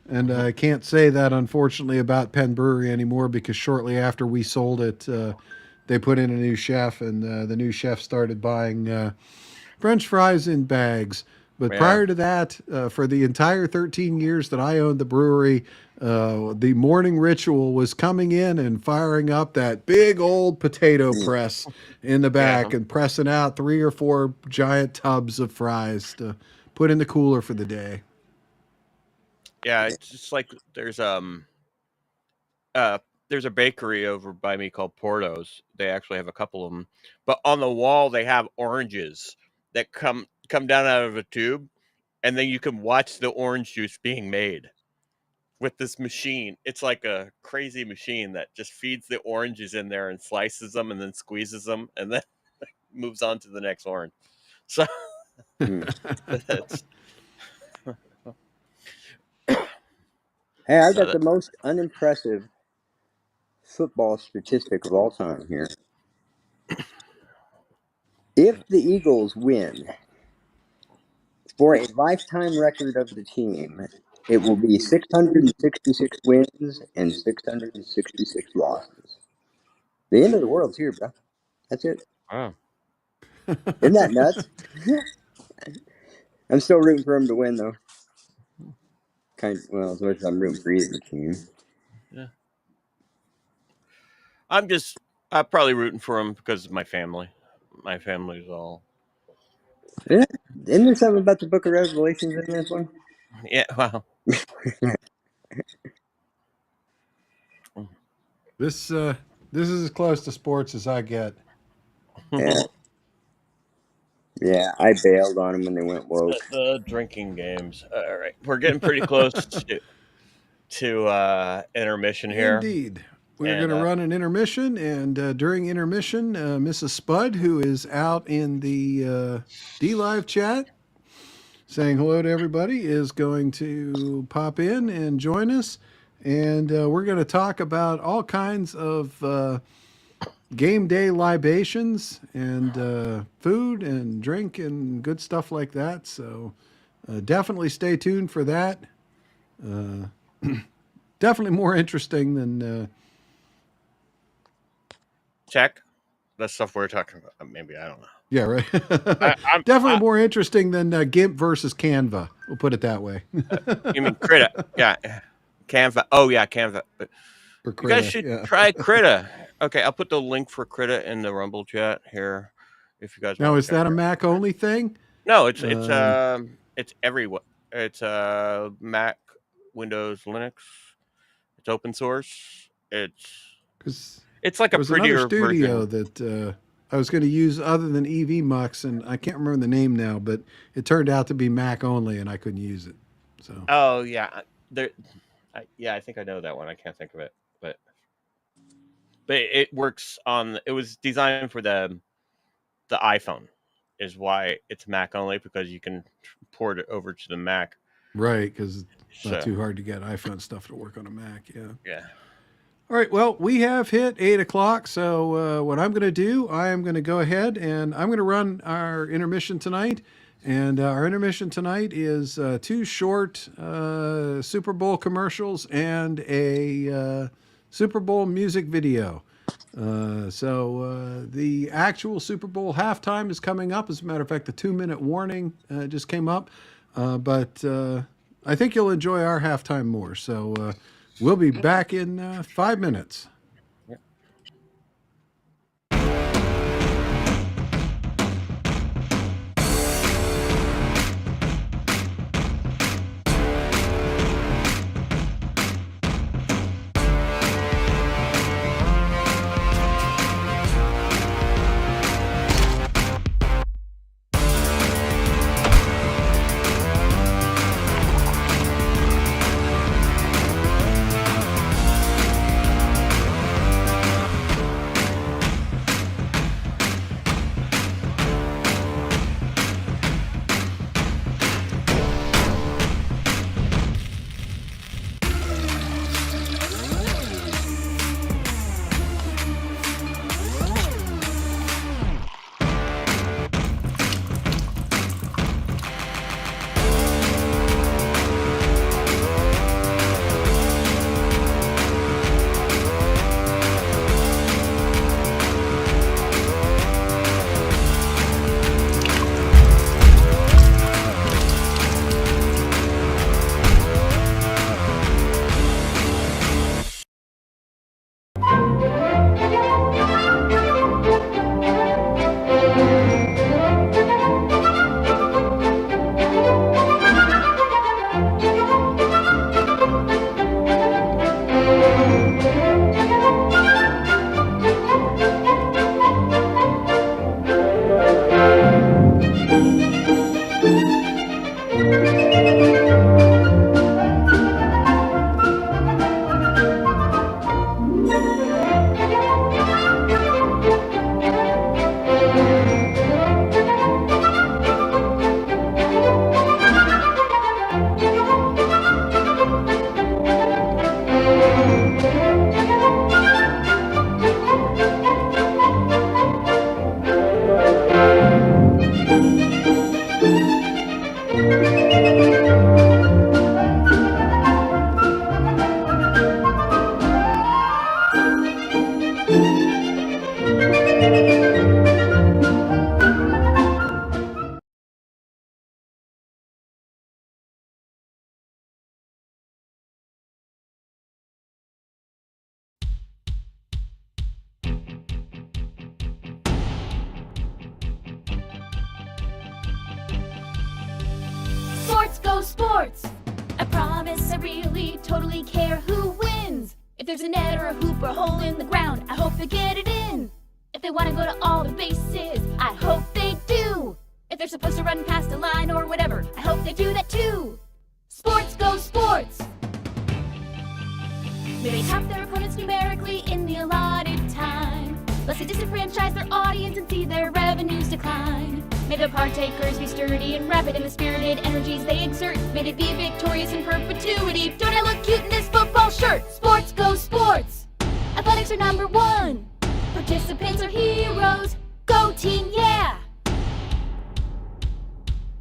[SPEAKER 6] And I can't say that, unfortunately, about Penn Brewery anymore because shortly after we sold it, they put in a new chef, and the new chef started buying French fries in bags. But prior to that, for the entire 13 years that I owned the brewery, the morning ritual was coming in and firing up that big old potato press in the back and pressing out 3 or 4 giant tubs of fries to put in the cooler for the day.
[SPEAKER 5] Yeah, it's just like there's a bakery over by me called Porto's. They actually have a couple of them, but on the wall they have oranges that come down out of a tube, and then you can watch the orange juice being made with this machine. It's like a crazy machine that just feeds the oranges in there and slices them and then squeezes them and then moves on to the next orange. So that's
[SPEAKER 7] Hey, I got the most unimpressive football statistic of all time here. If the Eagles win, for a lifetime record of the team, It will be 666 wins and 666 losses. The end of the world's here, bro. That's it.
[SPEAKER 5] Oh.
[SPEAKER 7] Isn't that nuts? I'm still rooting for him to win, though. Well, as much as I'm rooting for either team.
[SPEAKER 5] Yeah. I'm probably rooting for him because of my family. My family's all.
[SPEAKER 7] Isn't there something about the Book of Revelations in this one?
[SPEAKER 5] Yeah, wow.
[SPEAKER 6] This is as close to sports as I get.
[SPEAKER 7] Yeah. Yeah, I bailed on them when they went woke.
[SPEAKER 5] The drinking games. All right, we're getting pretty close to intermission here.
[SPEAKER 6] Indeed. We're going to run an intermission, and during intermission, Mrs. Spud, who is out in the D-Live chat saying hello to everybody, is going to pop in and join us, and we're going to talk about all kinds of game day libations and food and drink and good stuff like that. So definitely stay tuned for that. Definitely more interesting than...
[SPEAKER 5] Check. That's stuff we're talking about. Maybe, I don't know.
[SPEAKER 6] Yeah, right. I'm definitely more interesting than GIMP versus Canva. We'll put it that way.
[SPEAKER 5] You mean Krita? Yeah. Canva. Oh, yeah, Canva. You guys should try Krita. Okay, I'll put the link for Krita in the Rumble chat here. If you guys
[SPEAKER 6] now, is that a Mac only thing?
[SPEAKER 5] No, it's everywhere. It's Mac, Windows, Linux. It's open source. It's like a prettier
[SPEAKER 6] studio version that I was going to use other than EV Mux, and I can't remember the name now, but it turned out to be Mac only, and I couldn't use it. So.
[SPEAKER 5] Oh yeah, I think I know that one. I can't think of it, but it works on. It was designed for the iPhone, is why it's Mac only, because you can port it over to the Mac.
[SPEAKER 6] Right, because it's not too hard to get iPhone stuff to work on a Mac. Yeah.
[SPEAKER 5] Yeah.
[SPEAKER 6] All right, well, we have hit 8 o'clock, so what I'm going to do, I am going to go ahead and I'm going to run our intermission tonight. And our intermission tonight is 2 short Super Bowl commercials and a Super Bowl music video. So the actual Super Bowl halftime is coming up. As a matter of fact, the 2-minute warning just came up. But I think you'll enjoy our halftime more. So... we'll be back in 5 minutes.
[SPEAKER 11] go sports! I promise I really totally care who wins. If there's a net or a hoop or a hole in the ground, I hope they get it in. If they want to go to all the bases, I hope they do. If they're supposed to run past a line or whatever, I hope they do that too. Sports go sports! May they top their opponents numerically in the allotted time, lest they disenfranchise their audience and see their revenues decline. May the partakers be sturdy and rapid in the spirited energies they exert. May they be victorious in perpetuity. Don't I look cute in this football shirt? Sports go sports! Athletics are number one. Participants are heroes. Go team, yeah!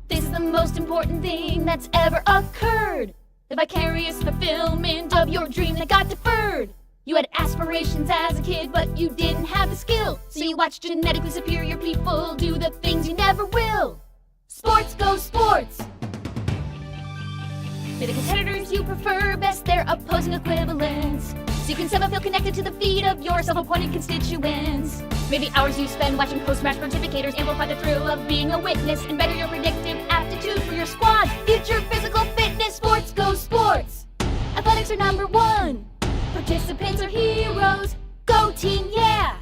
[SPEAKER 11] This is the most important thing that's ever occurred. The vicarious fulfillment of your dream that got deferred. You had aspirations as a kid, but you didn't have the skill. So you watched genetically superior people do the things you never will. Sports go sports! May the competitors you prefer best their opposing equivalents, so you can somehow feel connected to the feet of your self-appointed constituents. May the hours you spend watching post-match pontificators amplify the thrill of being a witness and better your predictive aptitude for your squad. Future physical fitness. Sports go sports! Athletics are number one. Participants are heroes. Go team, yeah!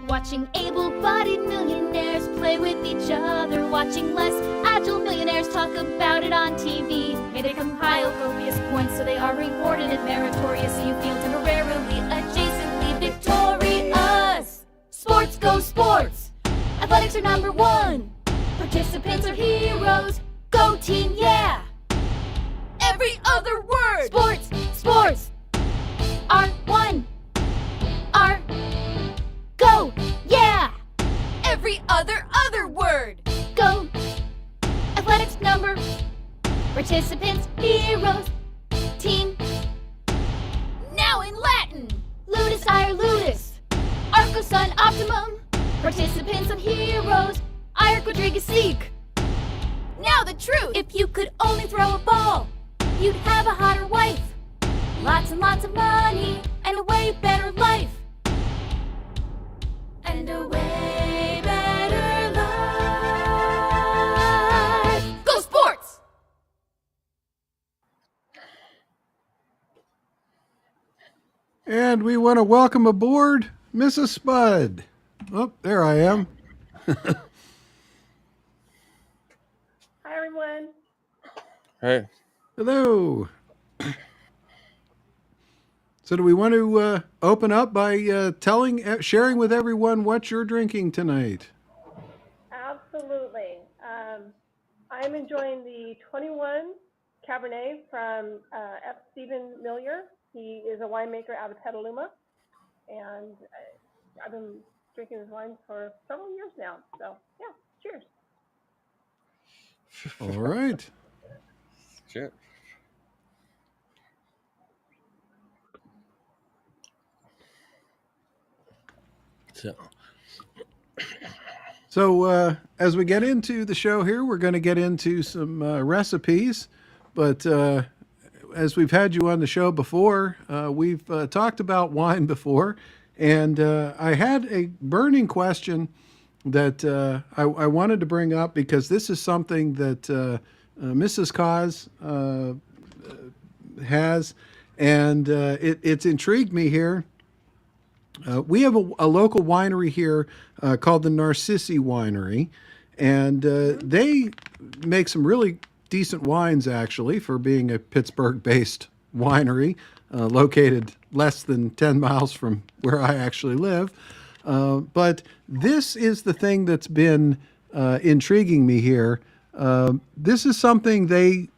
[SPEAKER 11] Watching able-bodied millionaires play with each other, watching less agile millionaires talk about it on TV. May they compile copious points so they are rewarded and meritorious, so you feel temporarily adjacently victorious. Sports go sports! Athletics are number one. Participants are heroes. Go team, yeah! Every other word! Sports, sports! R1, R, go, yeah! Every other word! Go! Athletics number, participants, heroes, team. Now in Latin! Ludus ire ludus, Arco sun optimum, participants and heroes, ire quadriga seek. Now the truth! If you could only throw a ball, you'd have a hotter wife, lots and lots of money, and a way better life. And a way better life. Go sports!
[SPEAKER 6] And we want to welcome aboard Mrs. Spud. Oh, there I am.
[SPEAKER 12] Hi, everyone.
[SPEAKER 5] Hey.
[SPEAKER 6] Hello. So do we want to open up by sharing with everyone what you're drinking tonight?
[SPEAKER 12] Absolutely. I'm enjoying the 21 Cabernet from F. Stephen Millier. He is a winemaker out of Petaluma, and I've been drinking his wine for several years now. So, yeah, cheers.
[SPEAKER 6] All right.
[SPEAKER 5] Cheers.
[SPEAKER 6] So as we get into the show here, we're going to get into some recipes. But as we've had you on the show before, we've talked about wine before. And I had a burning question that I wanted to bring up because this is something that Mrs. Cause has, and it's intrigued me here. We have a local winery here called the Narcissi Winery, and they make some really decent wines, actually, for being a Pittsburgh-based winery located less than 10 miles from where I actually live. But this is the thing that's been intriguing me here. This is something they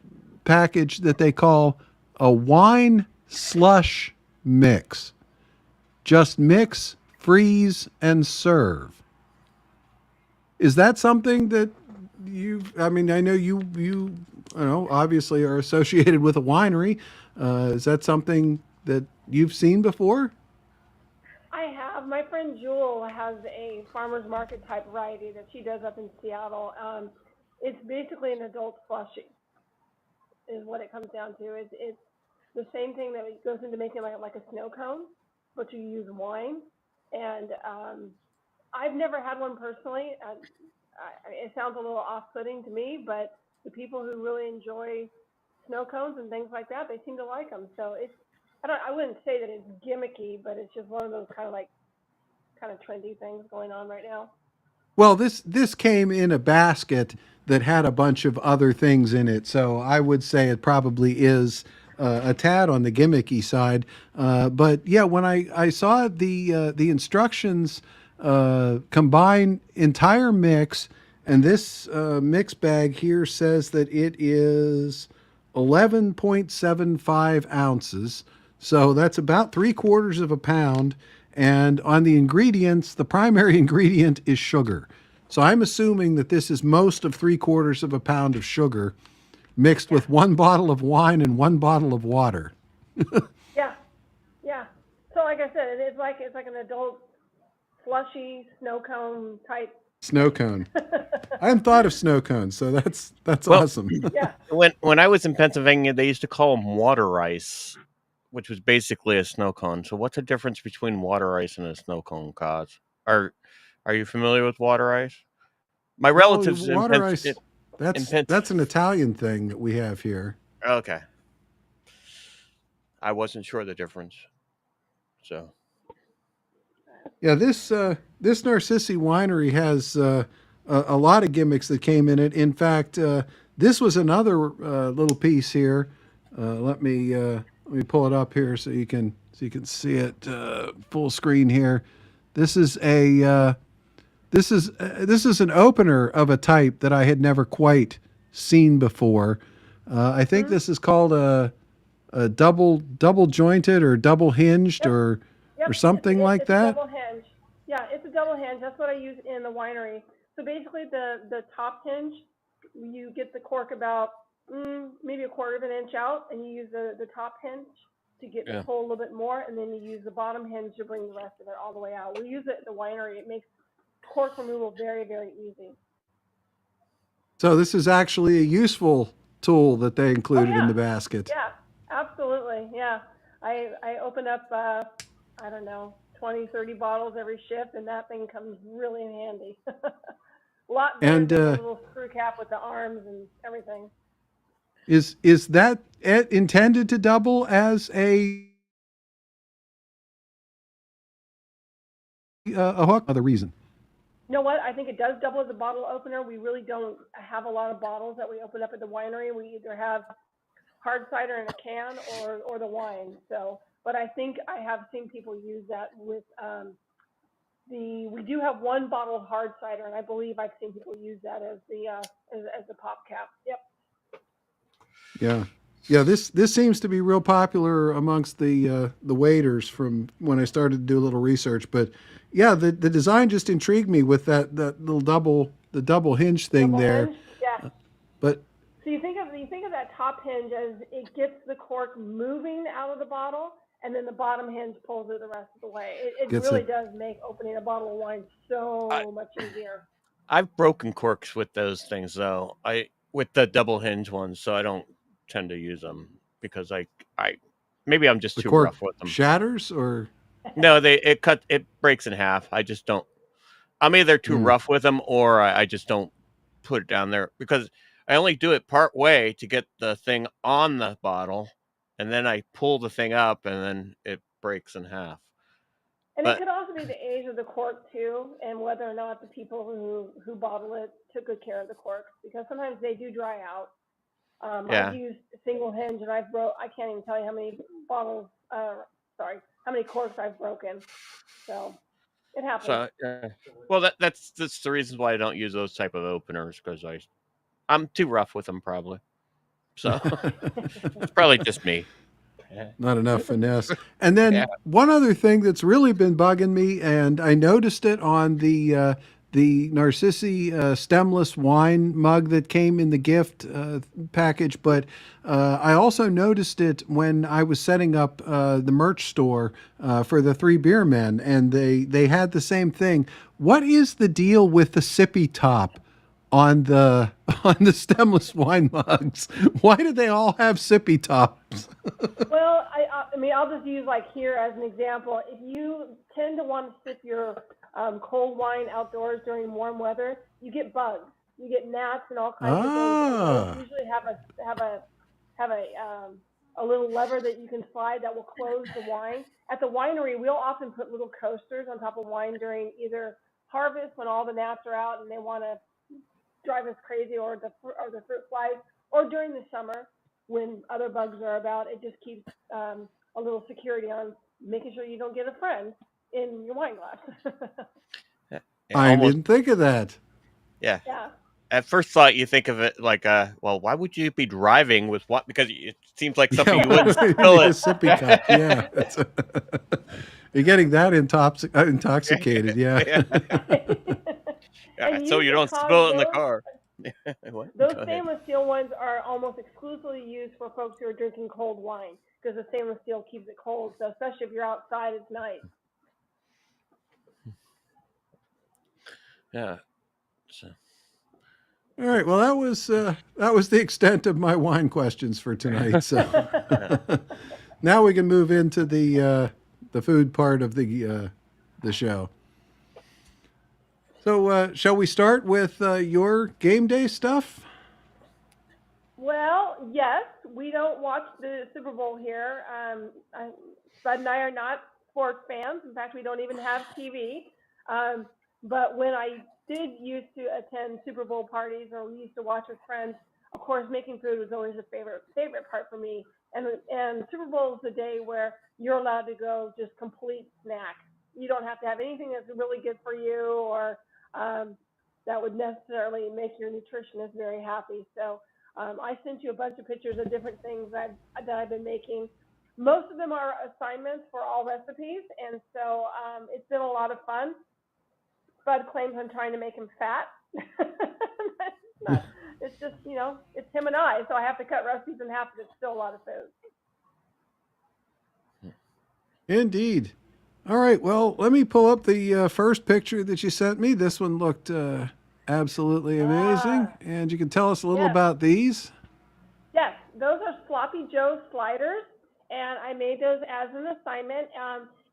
[SPEAKER 6] package that they call a wine slush mix. Just mix, freeze, and serve. Is that something that I know you obviously are associated with a winery. Is that something that you've seen before?
[SPEAKER 12] I have. My friend Jewel has a farmer's market type variety that she does up in Seattle. It's basically an adult slushie, is what it comes down to. It's the same thing that goes into making like a snow cone, but you use wine. And I've never had one personally. It sounds a little off-putting to me, but the people who really enjoy snow cones and things like that, they seem to like them. So I wouldn't say that it's gimmicky, but it's just one of those kind of trendy things going on right now.
[SPEAKER 6] Well, this came in a basket that had a bunch of other things in it, so I would say it probably is a tad on the gimmicky side. But yeah, when I saw the instructions combine entire mix, and this mix bag here says that it is 11.75 ounces, so that's about 3/4 of a pound. And on the ingredients, the primary ingredient is sugar. So I'm assuming that this is most of 3/4 of a pound of sugar mixed with 1 bottle of wine and 1 bottle of water.
[SPEAKER 12] Yeah. So like I said, it's like an adult slushy snow cone type.
[SPEAKER 6] Snow cone. I hadn't thought of snow cones, so that's
[SPEAKER 5] Well,
[SPEAKER 6] awesome.
[SPEAKER 12] Yeah.
[SPEAKER 5] When I was in Pennsylvania, they used to call them water ice, which was basically a snow cone. So what's the difference between water ice and a snow cone, Cause? Are you familiar with water ice? My relatives
[SPEAKER 6] No, water ice. That's an Italian thing that we have here.
[SPEAKER 5] Okay. I wasn't sure the difference. So.
[SPEAKER 6] Yeah, this Narcissi winery has a lot of gimmicks that came in it. In fact, this was another little piece here. Let me pull it up here so you can see it full screen here. This is an opener of a type that I had never quite seen before. I think this is called a double jointed or double hinged or something like that.
[SPEAKER 12] Double hinge. Yeah, it's a double hinge. That's what I use in the winery. So basically, the top hinge, you get the cork about maybe 1/4 of an inch out, and you use the top hinge to get the pull a little bit more, and then you use the bottom hinge to bring the rest of it all the way out. We use it at the winery. It makes cork removal very, very easy.
[SPEAKER 6] So this is actually a useful tool that they included in the basket.
[SPEAKER 12] Yeah, absolutely. Yeah, I open up I don't know, 20, 30 bottles every shift, and that thing comes really in handy. A lot better than a little screw cap with the arms and everything.
[SPEAKER 6] Is that intended to double as a hook? Other reason.
[SPEAKER 12] You know what? I think it does double as a bottle opener. We really don't have a lot of bottles that we open up at the winery. We either have hard cider in a can or the wine. So, but I think I have seen people use that with we do have 1 bottle of hard cider, and I believe I've seen people use that as the pop cap. Yep.
[SPEAKER 6] Yeah. This seems to be real popular amongst the waiters from when I started to do a little research. But yeah, the design just intrigued me with that little double hinge thing there.
[SPEAKER 12] Hinge? Yeah.
[SPEAKER 6] But
[SPEAKER 12] so you think of that top hinge as it gets the cork moving out of the bottle, and then the bottom hinge pulls it the rest of the way. It really does make opening a bottle of wine so much easier.
[SPEAKER 5] I've broken corks with those things though. With the double hinge ones, so I don't tend to use them because I maybe I'm just too rough with them.
[SPEAKER 6] Shatters or
[SPEAKER 5] no, it breaks in half. I just don't. I'm either too rough with them or I just don't put it down there because I only do it part way to get the thing on the bottle, and then I pull the thing up, and then it breaks in half.
[SPEAKER 12] And it could also be the age of the cork too, and whether or not the people who bottle it took good care of the corks, because sometimes they do dry out. I've used single hinge, and I can't even tell you how many how many corks I've broken. So it happens.
[SPEAKER 5] So well, that's the reasons why I don't use those type of openers, because I'm too rough with them probably. So it's probably just me.
[SPEAKER 6] Not enough finesse. And then one other thing that's really been bugging me, and I noticed it on the Narcissi stemless wine mug that came in the gift package, but I also noticed it when I was setting up the merch store for the 3BeerMen, and they had the same thing. What is the deal with the sippy top on the stemless wine mugs? Why do they all have sippy tops?
[SPEAKER 12] Well, I mean, I'll just use like here as an example. If you tend to want to sip your cold wine outdoors during warm weather, you get bugs. You get gnats and all kinds of things. And they usually have a little lever that you can slide that will close the wine. At the winery, we'll often put little coasters on top of wine during either harvest when all the gnats are out and they want to drive us crazy, or the fruit flies, or during the summer when other bugs are about. It just keeps a little security on making sure you don't get a friend in your wine glass.
[SPEAKER 6] I didn't think of that.
[SPEAKER 5] Yeah. At first thought, you think of it like, well, why would you be driving with what? Because it seems like something you wouldn't spill it.
[SPEAKER 6] A sippy cup, yeah. You're getting that intoxicated, yeah.
[SPEAKER 5] So you don't spill it in the car.
[SPEAKER 12] Those stainless steel ones are almost exclusively used for folks who are drinking cold wine, because the stainless steel keeps it cold. So especially if you're outside, it's nice.
[SPEAKER 5] Yeah.
[SPEAKER 6] All right. Well, that was the extent of my wine questions for tonight. So now we can move into the food part of the show. So shall we start with your game day stuff?
[SPEAKER 12] Well, yes. We don't watch the Super Bowl here. Spud and I are not sports fans. In fact, we don't even have TV. But when I did used to attend Super Bowl parties, or we used to watch with friends, of course, making food was always a favorite part for me. And Super Bowl is the day where you're allowed to go just complete snack. You don't have to have anything that's really good for you, or that would necessarily make your nutritionist very happy. So I sent you a bunch of pictures of different things that I've been making. Most of them are assignments for all recipes, and so it's been a lot of fun. Spud claims I'm trying to make him fat. It's just, it's him and I, so I have to cut recipes in half, but it's still a lot of food.
[SPEAKER 6] Indeed. All right, well, let me pull up the first picture that you sent me. This one looked absolutely amazing. And you can tell us a little about these.
[SPEAKER 12] Yes, those are Sloppy Joe sliders, and I made those as an assignment.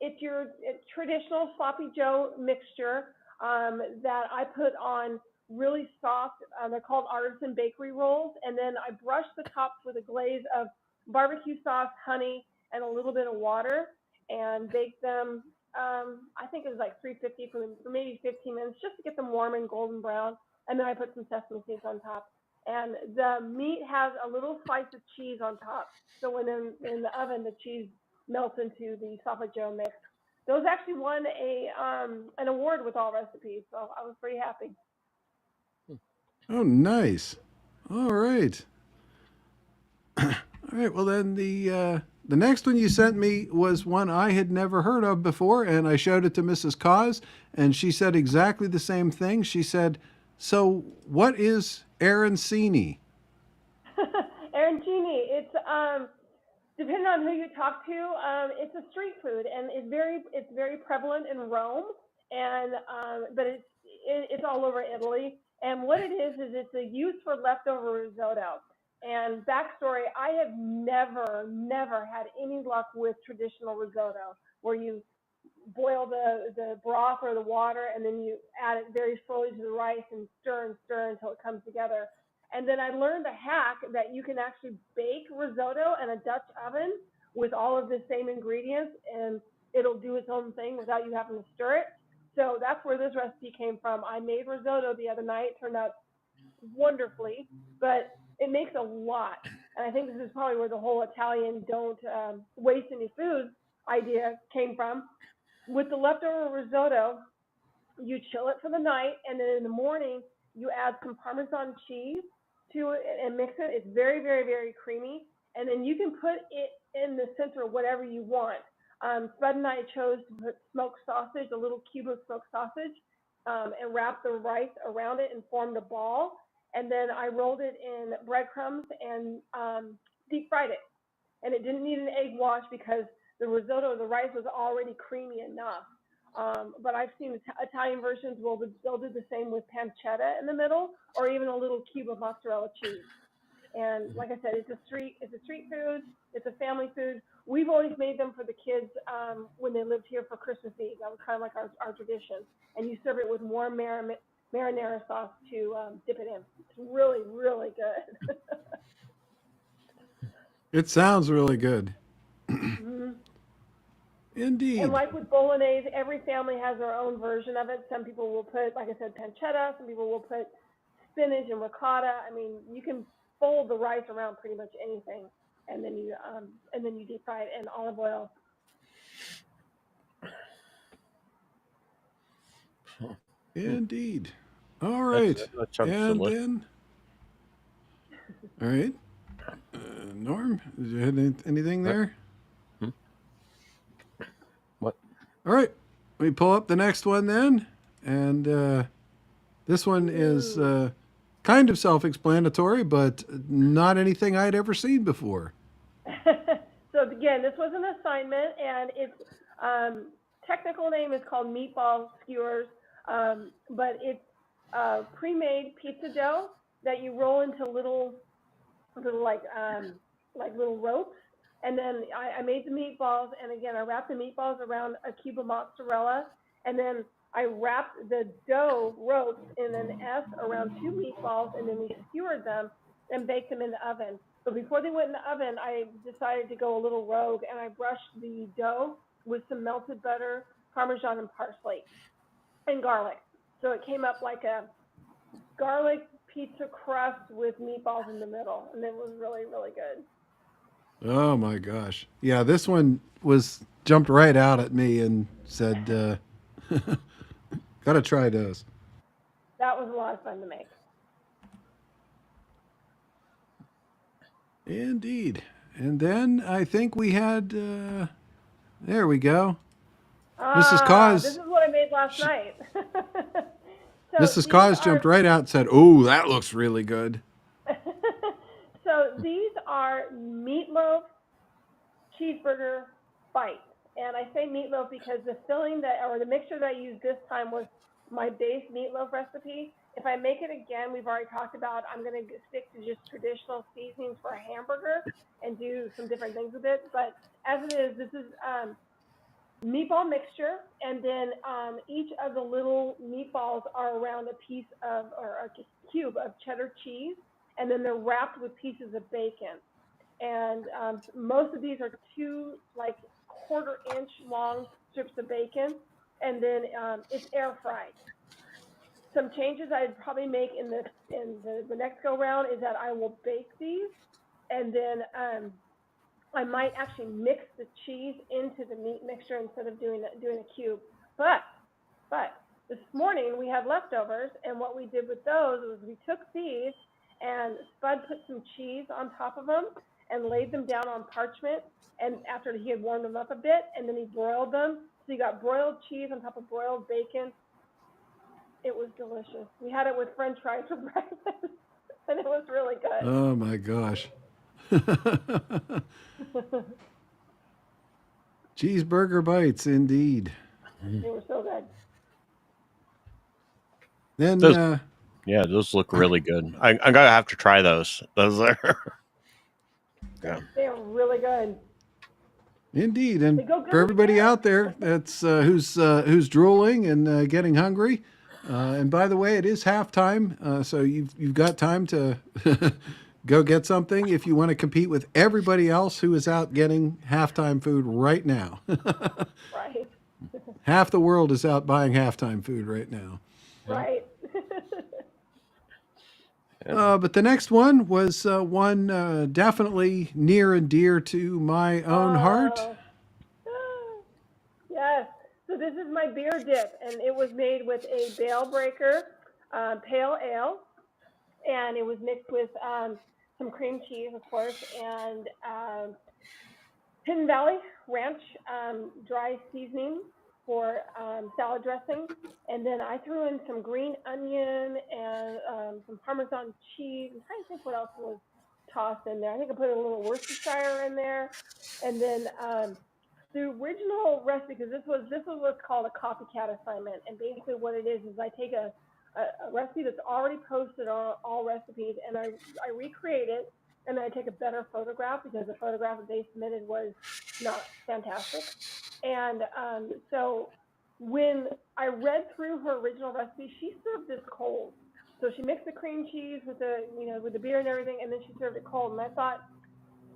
[SPEAKER 12] It's your traditional Sloppy Joe mixture that I put on really soft, they're called artisan bakery rolls, and then I brush the tops with a glaze of barbecue sauce, honey, and a little bit of water, and bake them, I think it was like 350 for maybe 15 minutes, just to get them warm and golden brown, and then I put some sesame seeds on top. And the meat has a little slice of cheese on top, so when in the oven, the cheese melts into the Sloppy Joe mix. Those actually won an award with All Recipes, so I was pretty happy.
[SPEAKER 6] Oh, nice. All right. All right. Well, then the next one you sent me was one I had never heard of before, and I showed it to Mrs. Cause, and she said exactly the same thing. She said, "So, what is arancini?"
[SPEAKER 12] Arancini, it's depending on who you talk to, it's a street food, and it's very prevalent in Rome, and but it's all over Italy. And what it is it's a use for leftover risotto. And backstory, I have never had any luck with traditional risotto, where you boil the broth or the water, and then you add it very slowly to the rice and stir until it comes together. And then I learned a hack that you can actually bake risotto in a Dutch oven with all of the same ingredients, and it'll do its own thing without you having to stir it. So that's where this recipe came from. I made risotto the other night. It turned out wonderfully, but it makes a lot. And I think this is probably where the whole Italian don't waste any food idea came from. With the leftover risotto, you chill it for the night, and then in the morning, you add some Parmesan cheese to it and mix it. It's very, very, very creamy. And then you can put it in the center of whatever you want. Spud and I chose to put smoked sausage, a little cube of smoked sausage, and wrap the rice around it and formed a ball. And then I rolled it in breadcrumbs and deep fried it. And it didn't need an egg wash because the risotto, the rice was already creamy enough. But I've seen Italian versions they'll do the same with pancetta in the middle, or even a little cube of mozzarella cheese. And like I said, it's a street food. It's a family food. We've always made them for the kids when they lived here for Christmas Eve. That was kind of like our tradition. And you serve it with warm marinara sauce to dip it in. It's really, really good.
[SPEAKER 6] It sounds really good.
[SPEAKER 12] Mm-hmm.
[SPEAKER 6] Indeed.
[SPEAKER 12] And like with bolognese, every family has their own version of it. Some people will put, like I said, pancetta. Some people will put spinach and ricotta. I mean, you can fold the rice around pretty much anything, and then you deep fry it in olive oil.
[SPEAKER 6] Indeed. All right. And then, all right. Norm, did you have anything there?
[SPEAKER 5] What?
[SPEAKER 6] All right. Let me pull up the next one then. And this one is kind of self-explanatory, but not anything I'd ever seen before.
[SPEAKER 12] So again, this was an assignment, and its technical name is called meatball skewers, but it's pre-made pizza dough that you roll into little like little ropes, and then I made the meatballs, and again I wrapped the meatballs around a cube of mozzarella, and then I wrapped the dough ropes in an S around 2 meatballs, and then we skewered them and baked them in the oven. But before they went in the oven, I decided to go a little rogue, and I brushed the dough with some melted butter, Parmesan, and parsley, and garlic. So it came up like a garlic pizza crust with meatballs in the middle, and it was really, really good.
[SPEAKER 6] Oh my gosh. Yeah, this one jumped right out at me and said, gotta try those.
[SPEAKER 12] That was a lot of fun to make.
[SPEAKER 6] Indeed. And then I think we had, there we go. Mrs. Cause.
[SPEAKER 12] This is what I made last night. So
[SPEAKER 6] Mrs. Cause jumped right out and said, "Oh, that looks really good."
[SPEAKER 12] So these are meatloaf cheeseburger bites. And I say meatloaf because the filling the mixture that I used this time was my base meatloaf recipe. If I make it again, we've already talked about, I'm going to stick to just traditional seasonings for a hamburger and do some different things with it. But as it is, this is meatball mixture, and then each of the little meatballs are around a piece of, or a cube of cheddar cheese, and then they're wrapped with pieces of bacon. And most of these are 2 like 1/4-inch long strips of bacon, and then it's air fried. Some changes I'd probably make in the next go round is that I will bake these, and then I might actually mix the cheese into the meat mixture instead of doing a cube. But this morning we had leftovers, and what we did with those was we took these, and Spud put some cheese on top of them and laid them down on parchment, and after he had warmed them up a bit, and then he broiled them. So you got broiled cheese on top of broiled bacon. It was delicious. We had it with French fries for breakfast, and it was really good.
[SPEAKER 6] Oh my gosh. Cheeseburger bites, indeed.
[SPEAKER 12] They were so good.
[SPEAKER 6] Then,
[SPEAKER 5] those look really good. I'm gonna have to try those. Those are,
[SPEAKER 12] yeah, they are really good.
[SPEAKER 6] Indeed, and for everybody out there that's who's drooling and getting hungry, and by the way, it is halftime, so you've got time to go get something if you want to compete with everybody else who is out getting halftime food right now.
[SPEAKER 12] Right.
[SPEAKER 6] Half the world is out buying halftime food right now.
[SPEAKER 12] Right.
[SPEAKER 6] But the next one was one definitely near and dear to my own heart.
[SPEAKER 12] Yes. So this is my beer dip, and it was made with a Bale Breaker pale ale, and it was mixed with some cream cheese, of course, and Hidden Valley Ranch dry seasoning for salad dressing, and then I threw in some green onion and some Parmesan cheese. I'm trying to think what else was tossed in there. I think I put a little Worcestershire in there, and then the original recipe, because this was what's called a copycat assignment, and basically what it is I take a recipe that's already posted on all recipes, and I recreate it, and then I take a better photograph because the photograph that they submitted was not fantastic. And so when I read through her original recipe, she served this cold. So she mixed the cream cheese with the beer and everything, and then she served it cold. And I thought,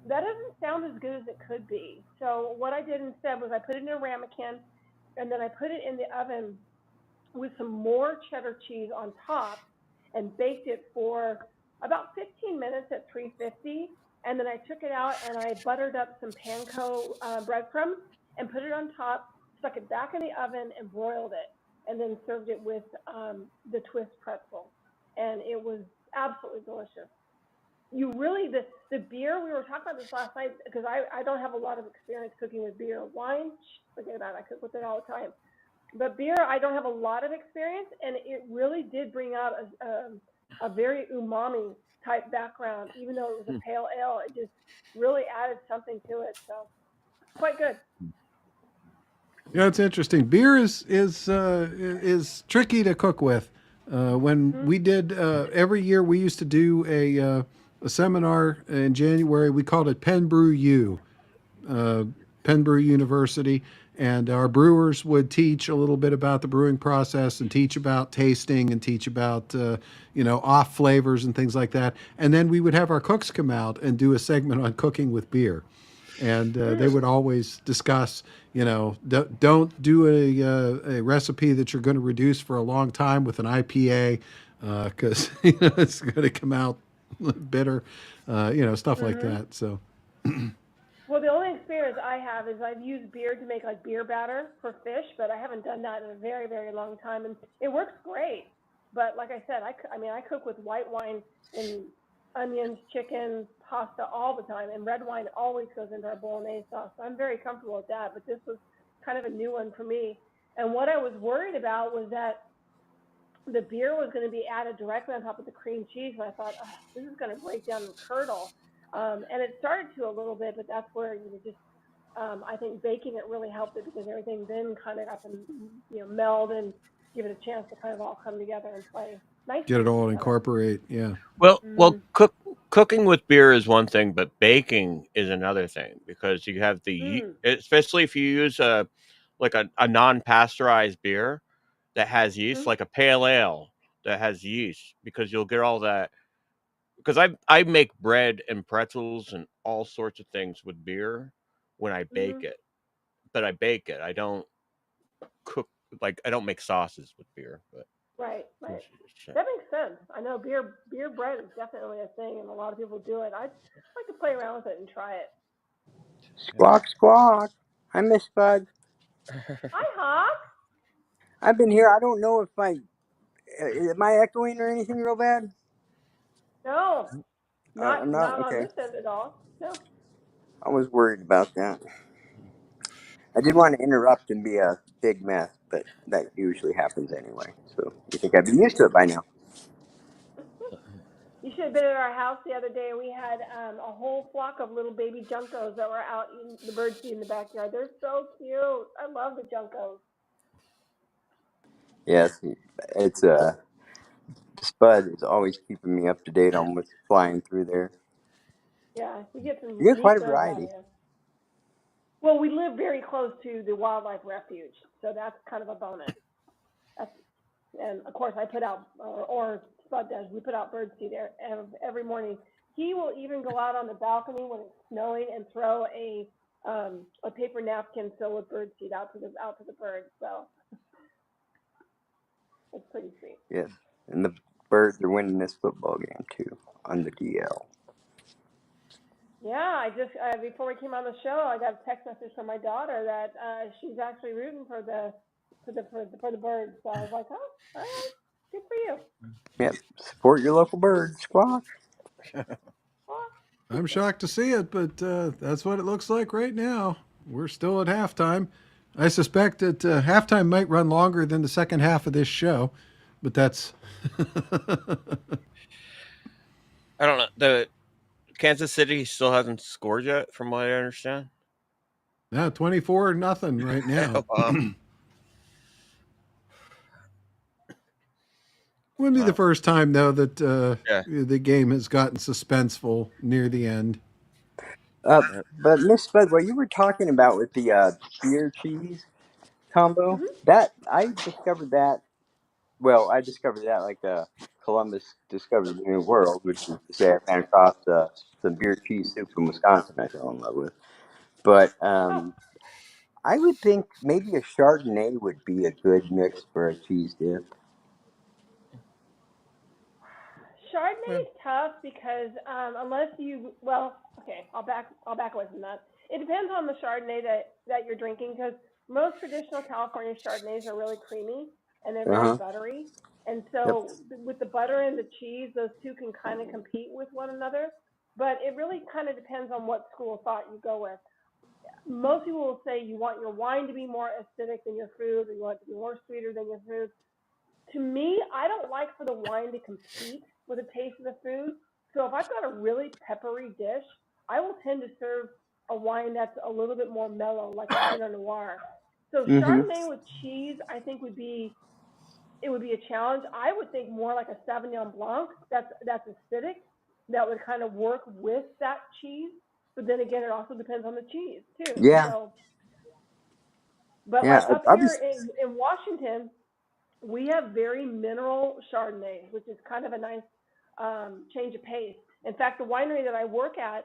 [SPEAKER 12] that doesn't sound as good as it could be. So what I did instead was I put it in a ramekin, and then I put it in the oven with some more cheddar cheese on top, and baked it for about 15 minutes at 350. And then I took it out and I buttered up some panko breadcrumbs and put it on top, stuck it back in the oven and broiled it, and then served it with the twist pretzel. And it was absolutely delicious. You really, the beer, we were talking about this last night, because I don't have a lot of experience cooking with beer. Wine, forget about it, I cook with it all the time. But beer, I don't have a lot of experience, and it really did bring out a very umami type background. Even though it was a pale ale, it just really added something to it. So quite good.
[SPEAKER 6] Yeah, it's interesting. Beer is tricky to cook with. When we did every year, we used to do a seminar in January. We called it Penn Brew U, Penn Brew University, and our brewers would teach a little bit about the brewing process and teach about tasting and teach about off flavors and things like that. And then we would have our cooks come out and do a segment on cooking with beer. And they would always discuss, don't do a recipe that you're going to reduce for a long time with an IPA, because it's going to come out bitter, stuff like that. So.
[SPEAKER 12] Well, the only experience I have is I've used beer to make like beer batter for fish, but I haven't done that in a very, very long time, and it works great. But like I said, I cook with white wine and onions, chicken, pasta all the time, and red wine always goes into our bolognese sauce. So I'm very comfortable with that, but this was kind of a new one for me. And what I was worried about was that the beer was going to be added directly on top of the cream cheese, and I thought, this is going to break down the curdle. And it started to a little bit, but that's where I think baking it really helped it, because everything then kind of got to meld and give it a chance to kind of all come together and play nice.
[SPEAKER 6] Get it all incorporate, yeah.
[SPEAKER 5] Well, cooking with beer is one thing, but baking is another thing, because you have especially if you use a non-pasteurized beer that has yeast, like a pale ale that has yeast, because you'll get all that. Because I make bread and pretzels and all sorts of things with beer when I bake it, but I bake it. I don't cook, I don't make sauces with beer. But
[SPEAKER 12] right. That makes sense. I know beer bread is definitely a thing, and a lot of people do it. I'd like to play around with it and try it.
[SPEAKER 7] Squawk, squawk. Hi, Miss Spud.
[SPEAKER 12] Hi, Hawk.
[SPEAKER 7] I've been here. I don't know if am I echoing or anything real bad?
[SPEAKER 12] No, not
[SPEAKER 7] okay.
[SPEAKER 12] on this end at all. No.
[SPEAKER 7] I was worried about that. I didn't want to interrupt and be a big mess, but that usually happens anyway. So you think I'd be used to it by now?
[SPEAKER 12] You should have been at our house the other day. We had a whole flock of little baby juncos that were out eating the birdseed in the backyard. They're so cute. I love the juncos.
[SPEAKER 7] Yes, it's Spud is always keeping me up to date on what's flying through there.
[SPEAKER 12] Yeah, you get
[SPEAKER 7] quite a variety.
[SPEAKER 12] Well, we live very close to the wildlife refuge, so that's kind of a bonus. And of course, I put out, or Spud does, we put out birdseed every morning. He will even go out on the balcony when it's snowing and throw a paper napkin filled with birdseed out to the birds. So it's pretty sweet.
[SPEAKER 7] Yes, and the birds are winning this football game too on the DL.
[SPEAKER 12] Yeah, I just before we came on the show, I got a text message from my daughter that she's actually rooting for the birds. So I was like, oh, all right, good for you.
[SPEAKER 7] Yep, support your local birds, squawk.
[SPEAKER 6] I'm shocked to see it, but that's what it looks like right now. We're still at halftime. I suspect that halftime might run longer than the second half of this show, but that's.
[SPEAKER 5] I don't know. The Kansas City still hasn't scored yet, from what I understand.
[SPEAKER 6] No, 24-0 right now. Wouldn't be the first time, though, that the game has gotten suspenseful near the end.
[SPEAKER 7] But Miss Spud, what you were talking about with the beer cheese, combo. That I discovered that. Well, I discovered that like Columbus discovered the New World, which is to say, I ran across some beer cheese soup from Wisconsin. I fell in love with, but I would think maybe a Chardonnay would be a good mix for a cheese dip.
[SPEAKER 12] Chardonnay is tough because unless I'll back away from that. It depends on the Chardonnay that you're drinking because most traditional California Chardonnays are really creamy and they're very buttery. And
[SPEAKER 7] Yep.
[SPEAKER 12] so with the butter and the cheese, those two can kind of compete with one another. But it really kind of depends on what school of thought you go with. Most people will say you want your wine to be more acidic than your food, or you want it to be more sweeter than your food. To me, I don't like for the wine to compete with the taste of the food. So if I've got a really peppery dish, I will tend to serve a wine that's a little bit more mellow, like a Pinot Noir. So Chardonnay with cheese, I think would be a challenge. I would think more like a Sauvignon Blanc that's acidic, that would kind of work with that cheese. But then again, it also depends on the cheese too.
[SPEAKER 7] Yeah.
[SPEAKER 12] So, but
[SPEAKER 7] Yeah.
[SPEAKER 12] like up
[SPEAKER 7] I
[SPEAKER 12] here
[SPEAKER 7] was.
[SPEAKER 12] in Washington, we have very mineral Chardonnays, which is kind of a nice change of pace. In fact, the winery that I work at,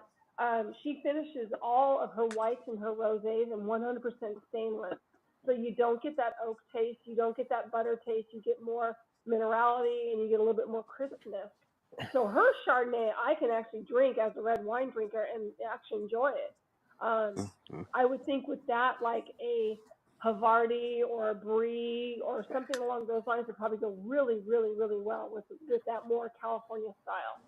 [SPEAKER 12] she finishes all of her whites and her rosés in 100% stainless. So you don't get that oak taste, you don't get that butter taste, you get more minerality and you get a little bit more crispness. So her Chardonnay, I can actually drink as a red wine drinker and actually enjoy it. I would think with that, like a Havarti or a Brie or something along those lines would probably go really, really, really well with that more California style.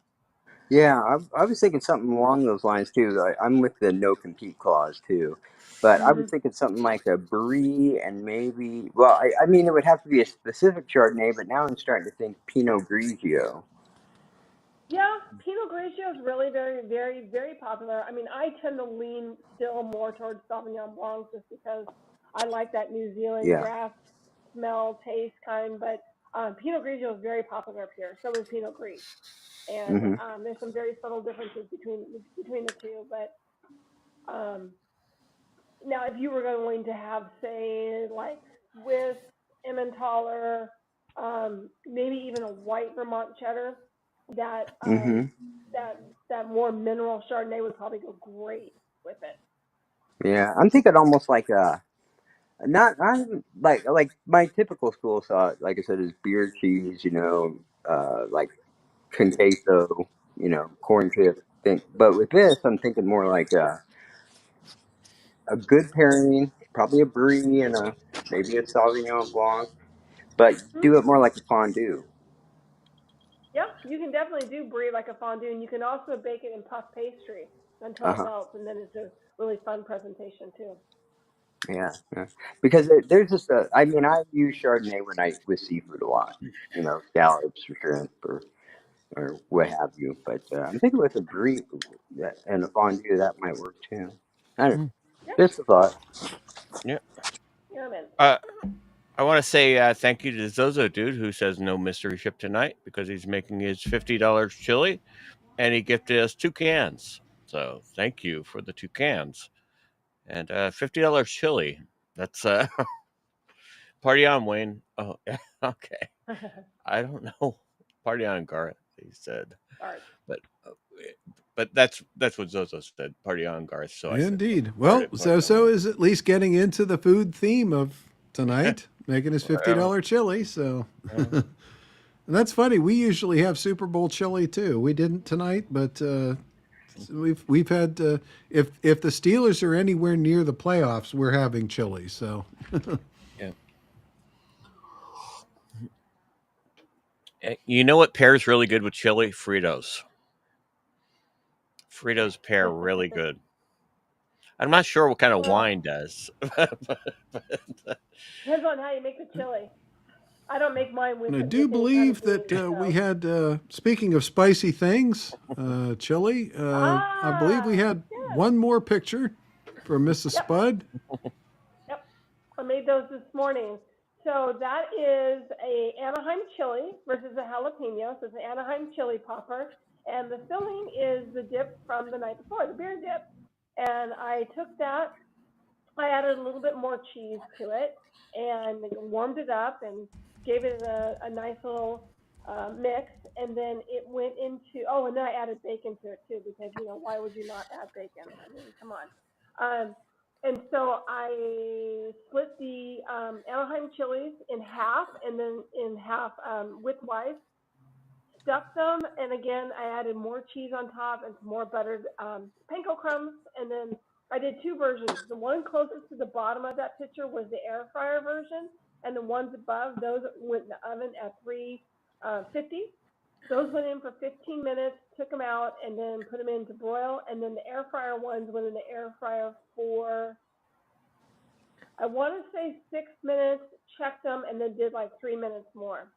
[SPEAKER 7] Yeah, I was thinking something along those lines too. I'm with the no compete clause too, but I was thinking something like a Brie and maybe. Well, I mean, it would have to be a specific Chardonnay, but now I'm starting to think Pinot Grigio.
[SPEAKER 12] Yeah, Pinot Grigio is really very, very, very popular. I mean, I tend to lean still more towards Sauvignon Blanc just because I like that New Zealand
[SPEAKER 7] Yeah.
[SPEAKER 12] grass smell, taste kind. But Pinot Grigio is very popular up here. So is Pinot Gris, and
[SPEAKER 7] Hmm.
[SPEAKER 12] there's some very subtle differences between the two. But um, now, if you were going to have, say, like Swiss Emmentaler, maybe even a white Vermont cheddar, that
[SPEAKER 7] Hmm.
[SPEAKER 12] that more mineral Chardonnay would probably go great with it.
[SPEAKER 7] Yeah, I'm thinking almost like a not I'm like my typical school thought, like I said, is beer cheese, like queso, corn chip thing. But with this, I'm thinking more like a good pairing, probably a brie and maybe a Sauvignon Blanc, but do it more like a fondue.
[SPEAKER 12] Yeah, you can definitely do brie like a fondue, and you can also bake it in puff pastry until
[SPEAKER 7] Uh
[SPEAKER 12] it
[SPEAKER 7] huh.
[SPEAKER 12] melts, and then it's a really fun presentation too.
[SPEAKER 7] Yeah, yeah. Because there's just I mean, I use Chardonnay when I with seafood a lot. Scallops or shrimp or what have you. But I'm thinking with a brie and a fondue that might work too. I don't know.
[SPEAKER 12] Yeah,
[SPEAKER 7] Just a thought.
[SPEAKER 5] Yeah.
[SPEAKER 12] spearmint.
[SPEAKER 5] I want to say thank you to Zozo Dude who says no mystery ship tonight because he's making his $50 chili and he gifted us 2 cans. So thank you for the 2 cans and $50 chili. That's party on, Wayne. Oh, yeah. Okay. I don't know. Party on, Garth. He said,
[SPEAKER 12] Art.
[SPEAKER 5] but uh, but that's what Zozo said. Party on, Garth. So I said,
[SPEAKER 6] Indeed. Well, so is at least getting into the food theme of tonight, making his $50 chili. So, and that's funny. We usually have Super Bowl chili too. We didn't tonight, but we've had if the Steelers are anywhere near the playoffs, we're having chili. So,
[SPEAKER 5] yeah. You know what pairs really good with chili? Fritos. Fritos pair really good. I'm not sure what kind of wine does.
[SPEAKER 12] Depends on how you make the chili. I don't make mine with
[SPEAKER 6] and I do
[SPEAKER 12] any kind of
[SPEAKER 6] believe
[SPEAKER 12] beans.
[SPEAKER 6] that we had, speaking of spicy things, chili. I believe we had one more picture from Mrs. Spud.
[SPEAKER 12] Yep, I made those this morning. So that is a Anaheim chili versus a jalapeno. So it's an Anaheim chili popper, and the filling is the dip from the night before, the beer dip. And I took that. I added a little bit more cheese to it and warmed it up and gave it a nice little mix. And then it went into, oh, and then I added bacon to it too, because, why would you not add bacon? I mean, come on. And so I split the Anaheim chilies in half, and then in half widthwise, stuffed them, and again, I added more cheese on top and some more buttered panko crumbs, and then I did two versions. The one closest to the bottom of that picture was the air fryer version, and the ones above, those went in the oven at 350. Those went in for 15 minutes, took them out, and then put them in to broil, and then the air fryer ones went in the air fryer for, I want to say 6 minutes, checked them, and then did like 3 minutes more.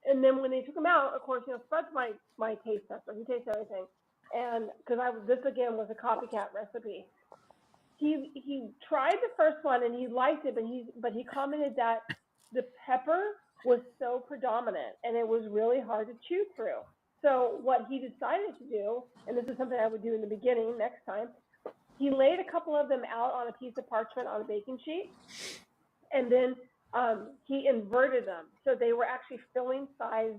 [SPEAKER 12] And then when they took them out, of course, Spud's my taste tester. He tastes everything. And because this again was a copycat recipe. He tried the first one and he liked it, but he commented that the pepper was so predominant and it was really hard to chew through. So what he decided to do, and this is something I would do in the beginning next time, he laid a couple of them out on a piece of parchment on a baking sheet, and then he inverted them so they were actually filling side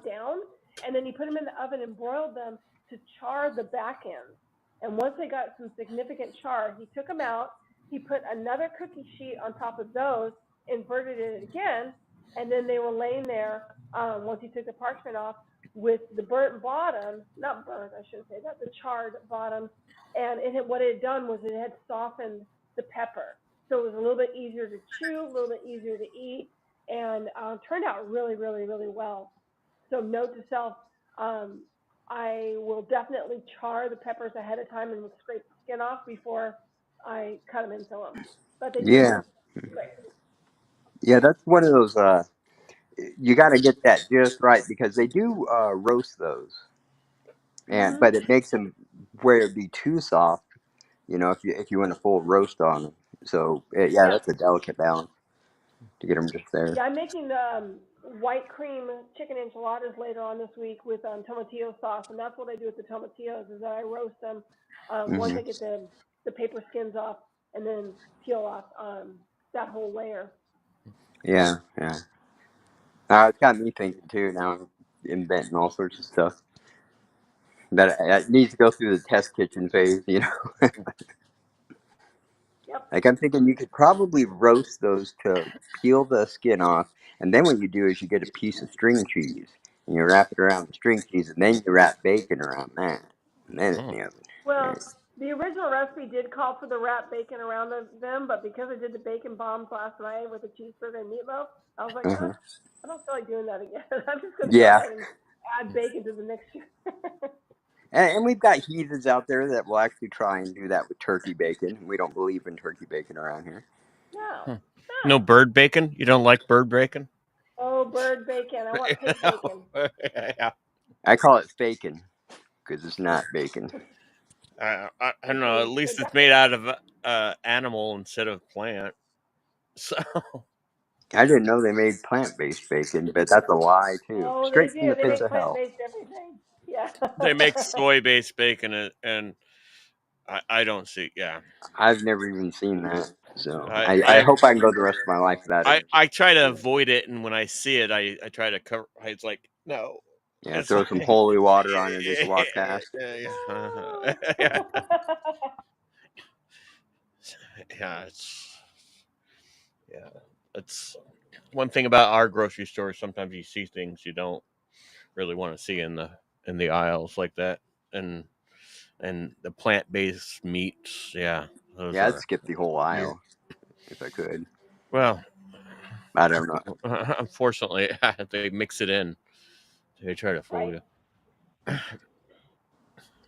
[SPEAKER 12] down, and then he put them in the oven and broiled them to char the back end. And once they got some significant char, he took them out, he put another cookie sheet on top of those, inverted it again, and then they were laying there once he took the parchment off with the burnt bottom, not burnt, I shouldn't say that, the charred bottom, and what it had done was it had softened the pepper. So it was a little bit easier to chew, a little bit easier to eat, and turned out really, really, really well. So note to self, I will definitely char the peppers ahead of time and scrape the skin off before I cut them into them. But they
[SPEAKER 7] Yeah.
[SPEAKER 12] great.
[SPEAKER 7] Yeah, that's one of those, you got to get that just right, because they do roast those. And but it makes them where it'd be too soft, if you want a full roast on them. So yeah, that's a delicate balance to get them just there.
[SPEAKER 12] Yeah, I'm making the white cream chicken enchiladas later on this week with tomatillo sauce, and that's what I do with the tomatillos is that I roast them once I get the paper skins off, and then peel off that whole layer.
[SPEAKER 7] Yeah. It's got me thinking too. Now I'm inventing all sorts of stuff that needs to go through the test kitchen phase.
[SPEAKER 12] Yep.
[SPEAKER 7] Like I'm thinking you could probably roast those to peel the skin off, and then what you do is you get a piece of string cheese and you wrap it around the string cheese, and then you wrap bacon around that, and then it's in the oven.
[SPEAKER 12] Well, the original recipe did call for the wrapped bacon around them, but because I did the bacon bombs last night with a cheeseburger and meatloaf, I was like, I don't feel like doing that again. I'm just going to go ahead and add bacon to the mixture.
[SPEAKER 7] And we've got heathens out there that will actually try and do that with turkey bacon. We don't believe in turkey bacon around here.
[SPEAKER 12] No.
[SPEAKER 5] No bird bacon? You don't like bird bacon?
[SPEAKER 12] Oh, bird bacon. I want pig bacon.
[SPEAKER 5] Yeah.
[SPEAKER 7] I call it bacon because it's not bacon.
[SPEAKER 5] I don't know. At least it's made out of animal instead of plant. So
[SPEAKER 7] I didn't know they made plant-based bacon, but that's a lie too.
[SPEAKER 12] Oh,
[SPEAKER 7] Straight
[SPEAKER 12] they
[SPEAKER 7] from
[SPEAKER 12] do.
[SPEAKER 7] the
[SPEAKER 12] They
[SPEAKER 7] pits
[SPEAKER 12] make
[SPEAKER 7] of hell.
[SPEAKER 12] plant-based everything. Yeah.
[SPEAKER 5] They make soy-based bacon, and I don't see. Yeah.
[SPEAKER 7] I've never even seen that, so I hope I can go the rest of my life without it.
[SPEAKER 5] I try to avoid it, and when I see it, I try to cover. It's like no.
[SPEAKER 7] Yeah, throw some holy water on it, just walk past.
[SPEAKER 5] Yeah. It's one thing about our grocery store. Sometimes you see things you don't really want to see in the aisles like that, and the plant-based meats. Yeah.
[SPEAKER 7] I'd skip the whole aisle if I could.
[SPEAKER 5] Well,
[SPEAKER 7] I don't know.
[SPEAKER 5] Unfortunately, they mix it in. They try to fool you.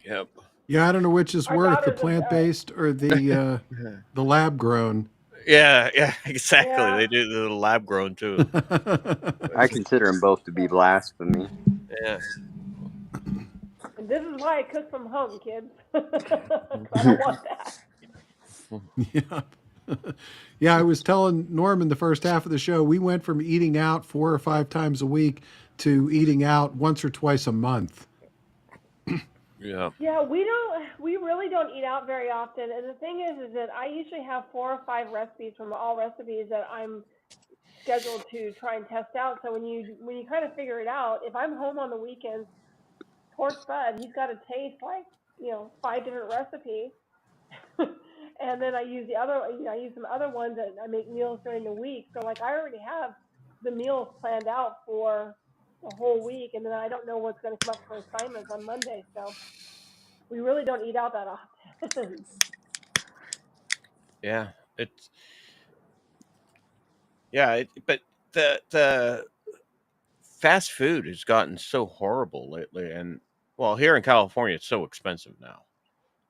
[SPEAKER 5] Yep.
[SPEAKER 6] Yeah, I don't know which is worse, the plant-based or the lab-grown.
[SPEAKER 5] Yeah, exactly. Yeah. They do the lab-grown too.
[SPEAKER 7] I consider them both to be blasphemy.
[SPEAKER 5] Yeah.
[SPEAKER 12] And this is why I cook from home, kids. I don't want that.
[SPEAKER 6] Yeah. Yeah, I was telling Norman the first half of the show, we went from eating out 4 or 5 times a week to eating out once or twice a month.
[SPEAKER 5] Yeah.
[SPEAKER 12] Yeah, we really don't eat out very often. And the thing is that I usually have 4 or 5 recipes from All Recipes that I'm scheduled to try and test out. So when you kind of figure it out, if I'm home on the weekends, poor Spud, he's got to taste like 5 different recipes, and then I use I use some other ones that I make meals during the week. So like I already have the meals planned out for the whole week, and then I don't know what's going to come up for assignments on Monday. So we really don't eat out that often.
[SPEAKER 5] Yeah. It's but the fast food has gotten so horrible lately, and well, here in California, it's so expensive now.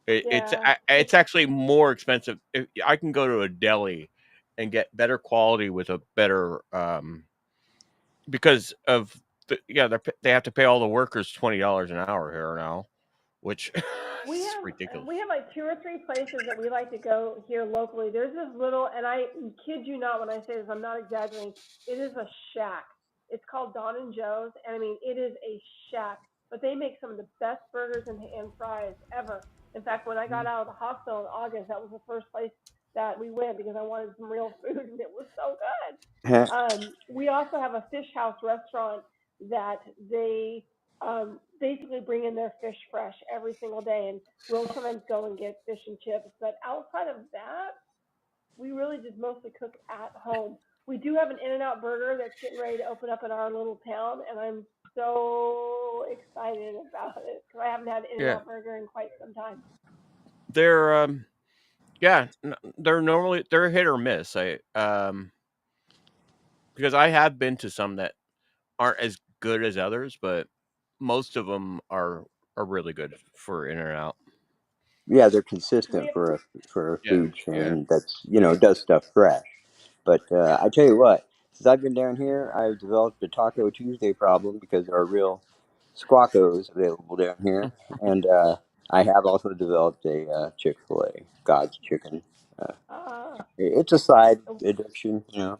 [SPEAKER 12] Yeah.
[SPEAKER 5] It's actually more expensive. I can go to a deli and get better quality with a better because of they have to pay all the workers $20 an hour here now, which
[SPEAKER 12] We
[SPEAKER 5] is
[SPEAKER 12] have
[SPEAKER 5] ridiculous.
[SPEAKER 12] we have like 2 or 3 places that we like to go here locally. There's this little, and I kid you not when I say this, I'm not exaggerating. It is a shack. It's called Don and Joe's, and I mean it is a shack. But they make some of the best burgers and fries ever. In fact, when I got out of the hospital in August, that was the first place that we went because I wanted some real food, and it was so good. We also have a fish house restaurant that they basically bring in their fish fresh every single day, and we'll sometimes go and get fish and chips. But outside of that, we really just mostly cook at home. We do have an In-N-Out burger that's getting ready to open up in our little town, and I'm so excited about it because I haven't had an
[SPEAKER 5] Yeah,
[SPEAKER 12] In-N-Out burger in quite some time.
[SPEAKER 5] they're they're hit or miss. Because I have been to some that aren't as good as others, but most of them are really good for in and out.
[SPEAKER 7] Yeah, they're consistent
[SPEAKER 12] We
[SPEAKER 7] for a
[SPEAKER 5] Yeah,
[SPEAKER 7] food
[SPEAKER 5] yeah.
[SPEAKER 7] chain that's does stuff fresh. But I tell you what, since I've been down here, I've developed a Taco Tuesday problem because there are real squackos available down here, and I have also developed a Chick-fil-A God's Chicken. Uh,
[SPEAKER 12] uh,
[SPEAKER 7] it's a side addiction.
[SPEAKER 5] Hmm.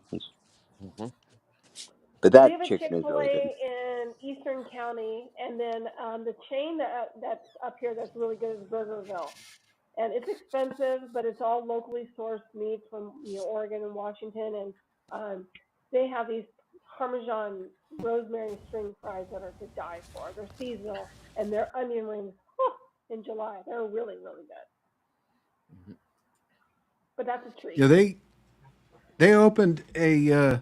[SPEAKER 7] But
[SPEAKER 12] we
[SPEAKER 7] that
[SPEAKER 12] have a
[SPEAKER 7] chicken is really good.
[SPEAKER 12] Chick-fil-A in Eastern County, and then the chain that's up here that's really good is Burgerville. And it's expensive, but it's all locally sourced meats from Oregon and Washington, and they have these Parmesan rosemary string fries that are to die for. They're seasonal, and their onion rings in July. They're really really good. But that's a treat.
[SPEAKER 6] Yeah, they opened a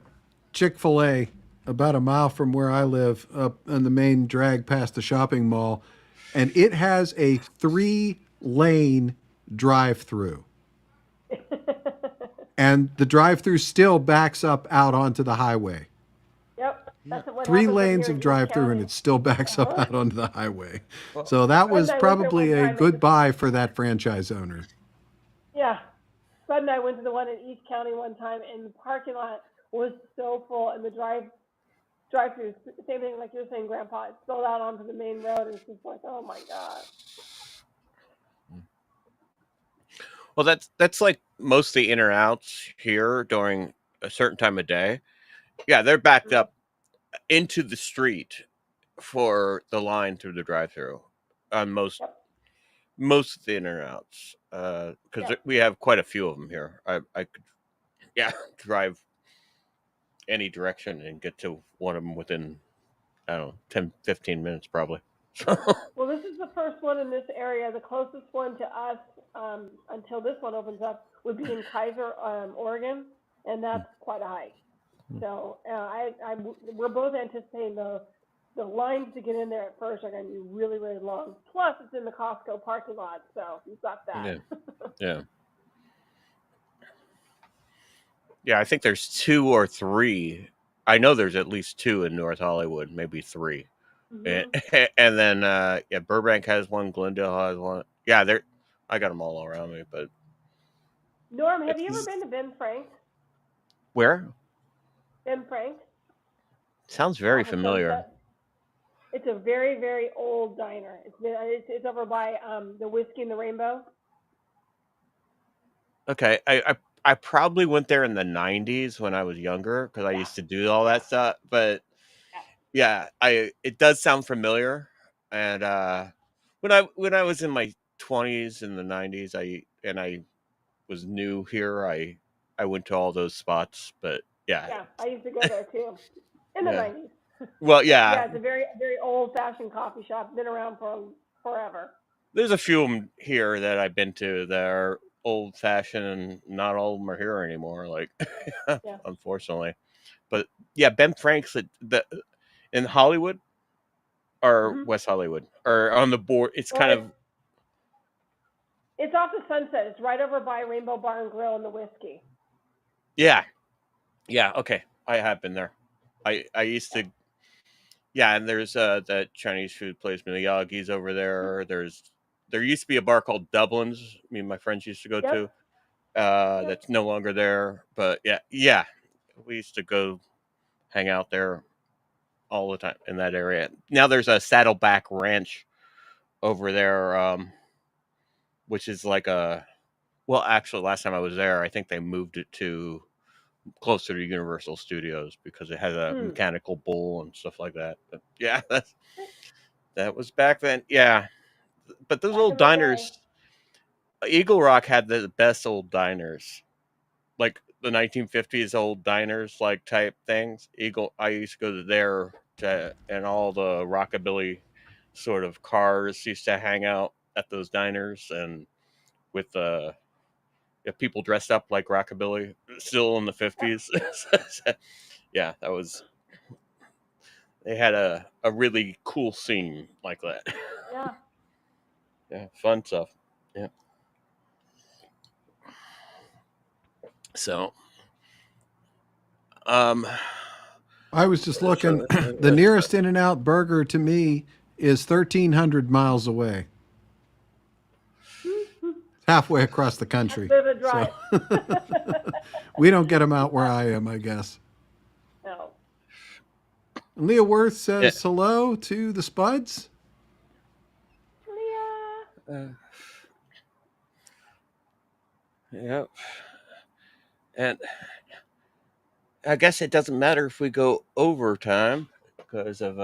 [SPEAKER 6] Chick-fil-A about a mile from where I live, up on the main drag past the shopping mall, and it has a 3-lane drive-through. And the drive-through still backs up out onto the highway.
[SPEAKER 12] Yep, that's what
[SPEAKER 6] 3
[SPEAKER 12] happens up
[SPEAKER 6] lanes
[SPEAKER 12] here
[SPEAKER 6] of
[SPEAKER 12] in East
[SPEAKER 6] drive-through, and
[SPEAKER 12] County.
[SPEAKER 6] it still backs up
[SPEAKER 12] Uh-huh.
[SPEAKER 6] out onto the highway.
[SPEAKER 5] Well,
[SPEAKER 6] So that
[SPEAKER 12] Fred
[SPEAKER 6] was
[SPEAKER 12] and I went there one
[SPEAKER 6] probably a
[SPEAKER 12] time.
[SPEAKER 6] good buy for that franchise owner.
[SPEAKER 12] Yeah, Fred and I went to the one in East County one time, and the parking lot was so full, and the drive-through, same thing like you're saying, Grandpa. It spilled out onto the main road, and it's just like, oh my god.
[SPEAKER 5] well, that's like most of the in or outs here during a certain time of day. Yeah, they're backed
[SPEAKER 12] Mm-hmm.
[SPEAKER 5] up into the street for the line through the drive-through on
[SPEAKER 12] Yep.
[SPEAKER 5] most of the in or outs because
[SPEAKER 12] Yep.
[SPEAKER 5] we have quite a few of them here. I could drive any direction and get to one of them within I don't know 10-15 minutes probably.
[SPEAKER 12] Well, this is the first one in this area. The closest one to us, until this one opens up, would be in Kaiser, Oregon, and that's quite a hike. So we're both anticipating the lines to get in there at first are going to be really, really long. Plus, it's in the Costco parking lot, so you've got that.
[SPEAKER 5] Yeah. Yeah, I think there's 2 or 3. I know there's at least 2 in North Hollywood, maybe 3.
[SPEAKER 12] Mm-hmm.
[SPEAKER 5] And then Burbank has one, Glendale has one. Yeah, I got them all around me, but
[SPEAKER 12] Norm, have you ever been to Ben Frank's?
[SPEAKER 5] where?
[SPEAKER 12] Ben Frank's
[SPEAKER 5] Sounds very
[SPEAKER 12] off of
[SPEAKER 5] familiar.
[SPEAKER 12] Sunset. It's a very, very old diner. It's over by the Whiskey and the Rainbow.
[SPEAKER 5] Okay, I probably went there in the 90s when I was younger because I used to do all that stuff. But yeah, it does sound familiar, and when I was in my 20s in the 90s, I was new here. I went to all those spots, but yeah,
[SPEAKER 12] Yeah, I used to go there too in the
[SPEAKER 5] yeah.
[SPEAKER 12] 90s.
[SPEAKER 5] Well, yeah,
[SPEAKER 12] Yeah, it's a very, very old-fashioned coffee shop. Been around for forever.
[SPEAKER 5] there's a few of them here that I've been to that are old fashioned, and not all of them are here anymore. Like,
[SPEAKER 12] Yeah.
[SPEAKER 5] unfortunately, but yeah, Ben Frank's in Hollywood or
[SPEAKER 12] hmm
[SPEAKER 5] West Hollywood or on the board. It's
[SPEAKER 12] Well,
[SPEAKER 5] kind of
[SPEAKER 12] it's off the Sunset. It's right over by Rainbow Bar and Grill and the Whiskey.
[SPEAKER 5] yeah, yeah. Okay, I have been there. I used to. Yeah, and there's that Chinese food place, Miyagi's over there. There used to be a bar called Dublin's. Me and my friends used to go
[SPEAKER 12] Yep.
[SPEAKER 5] to. That's no longer there. But yeah, we used to go hang out there all the time in that area. Now there's a Saddleback Ranch over there, which is like well, actually, last time I was there, I think they moved it to closer to Universal Studios because it has a mechanical bull and stuff like that. But yeah, that was back then. Yeah, but those old diners, Eagle Rock had the best old diners, like the 1950s old diners, like type things. I used to go to there and all the rockabilly sort of cars used to hang out at those diners, and with people dressed up like rockabilly, still in the 50s. Yeah, they had a really cool scene like that.
[SPEAKER 12] Yeah.
[SPEAKER 5] Yeah, fun stuff. Yeah. So,
[SPEAKER 6] I was just looking. The nearest In-N-Out Burger to me is 1,300 miles away. Halfway across the country.
[SPEAKER 12] That's a bit of a drive.
[SPEAKER 6] So, we don't get them out where I am, I guess.
[SPEAKER 12] No.
[SPEAKER 6] Leah Worth says hello to the Spuds.
[SPEAKER 12] Leah.
[SPEAKER 5] Yep. And I guess it doesn't matter if we go overtime because of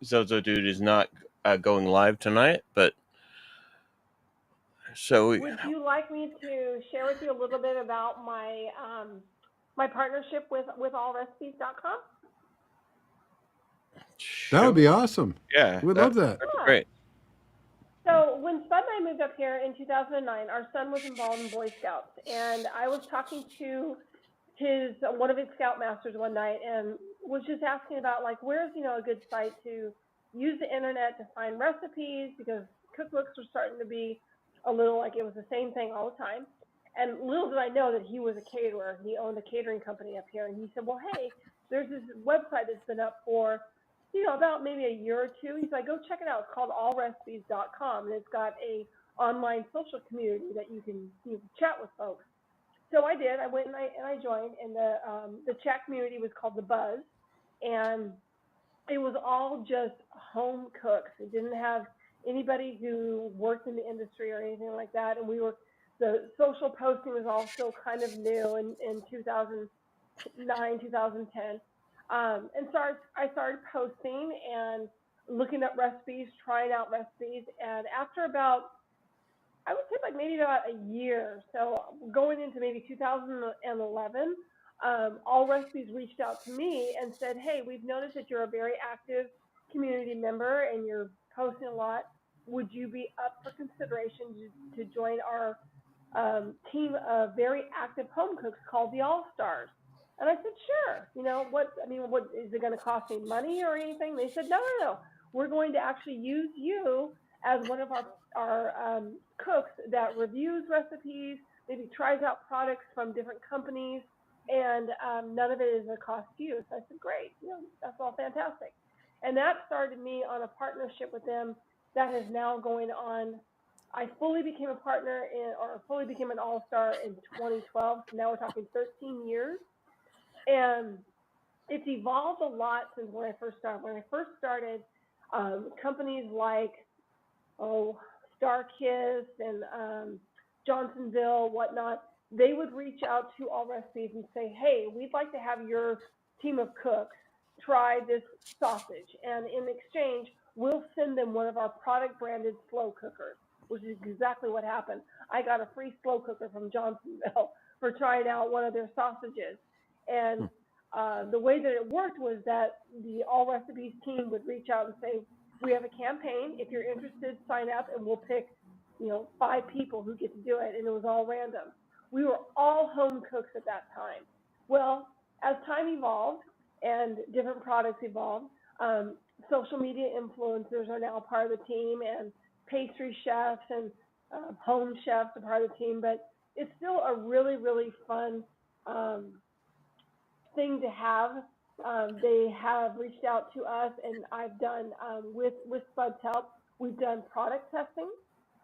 [SPEAKER 5] Zozo Dude is not going live tonight, but so
[SPEAKER 12] would you like me to share with you a little bit about my my partnership with allrecipes.com?
[SPEAKER 6] That would be awesome.
[SPEAKER 5] Yeah,
[SPEAKER 6] we'd love that.
[SPEAKER 5] That'd be great.
[SPEAKER 12] So when Spud and I moved up here in 2009, our son was involved in Boy Scouts, and I was talking to one of his scoutmasters one night, and was just asking about like where's a good site to use the internet to find recipes, because cookbooks were starting to be a little like it was the same thing all the time. And little did I know that he was a caterer. He owned a catering company up here, and he said, well, hey, there's this website that's been up for about maybe a year or two. He's like, go check it out. It's called allrecipes.com, and it's got a online social community that you can chat with folks. So I did. I went and I joined, and the chat community was called The Buzz, and it was all just home cooks. It didn't have anybody who worked in the industry or anything like that, and the social posting was also kind of new in 2009, 2010. And so I started posting and looking up recipes, trying out recipes, and after about, I would say like maybe about a year, so going into maybe 2011, All Recipes reached out to me and said, hey, we've noticed that you're a very active community member and you're posting a lot. Would you be up for consideration to join our team of very active home cooks called the All-Stars? And I said, sure. What is it going to cost me money or anything? They said, no. We're going to actually use you as one of our cooks that reviews recipes, maybe tries out products from different companies, and none of it is a cost to you. So I said, great. That's all fantastic. And that started me on a partnership with them that is now going on. I fully became a partner fully became an all-star in 2012. So now we're talking 13 years. And it's evolved a lot since when I first started. When I first started, companies like StarKiss and Johnsonville, whatnot, they would reach out to All Recipes and say, hey, we'd like to have your team of cooks try this sausage, and in exchange, we'll send them one of our product-branded slow cookers, which is exactly what happened. I got a free slow cooker from Johnsonville for trying out one of their sausages. And the way that it worked was that the All Recipes team would reach out and say, we have a campaign. If you're interested, sign up, and we'll pick, 5 people who get to do it. And it was all random. We were all home cooks at that time. Well, as time evolved and different products evolved, social media influencers are now part of the team, and pastry chefs and home chefs are part of the team. But it's still a really, really fun thing to have. They have reached out to us, and I've done, with Spud's help, we've done product testing,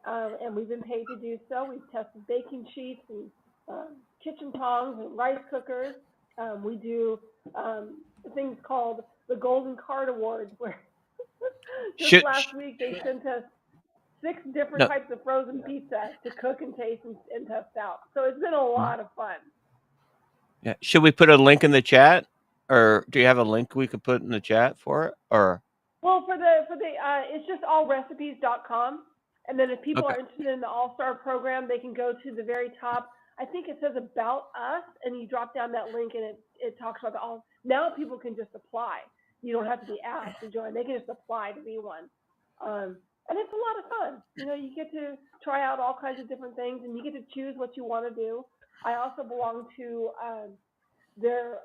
[SPEAKER 12] and we've been paid to do so. We've tested baking sheets and kitchen tongs and rice cookers. We do things called the Golden Card Awards, where just last week they sent us 6 different types of frozen pizza to cook and taste and test out. So it's been a lot of fun.
[SPEAKER 5] Yeah. Should we put a link in the chat, or do you have a link we could put in the chat for it, or?
[SPEAKER 12] Well, for the it's just allrecipes.com, and then if people are interested in the All-Star program, they can go to the very top. I think it says About Us, and you drop down that link, and it talks about the all. Now people can just apply. You don't have to be asked to join. They can just apply to be one. And it's a lot of fun. You get to try out all kinds of different things, and you get to choose what you want to do. I also belong to their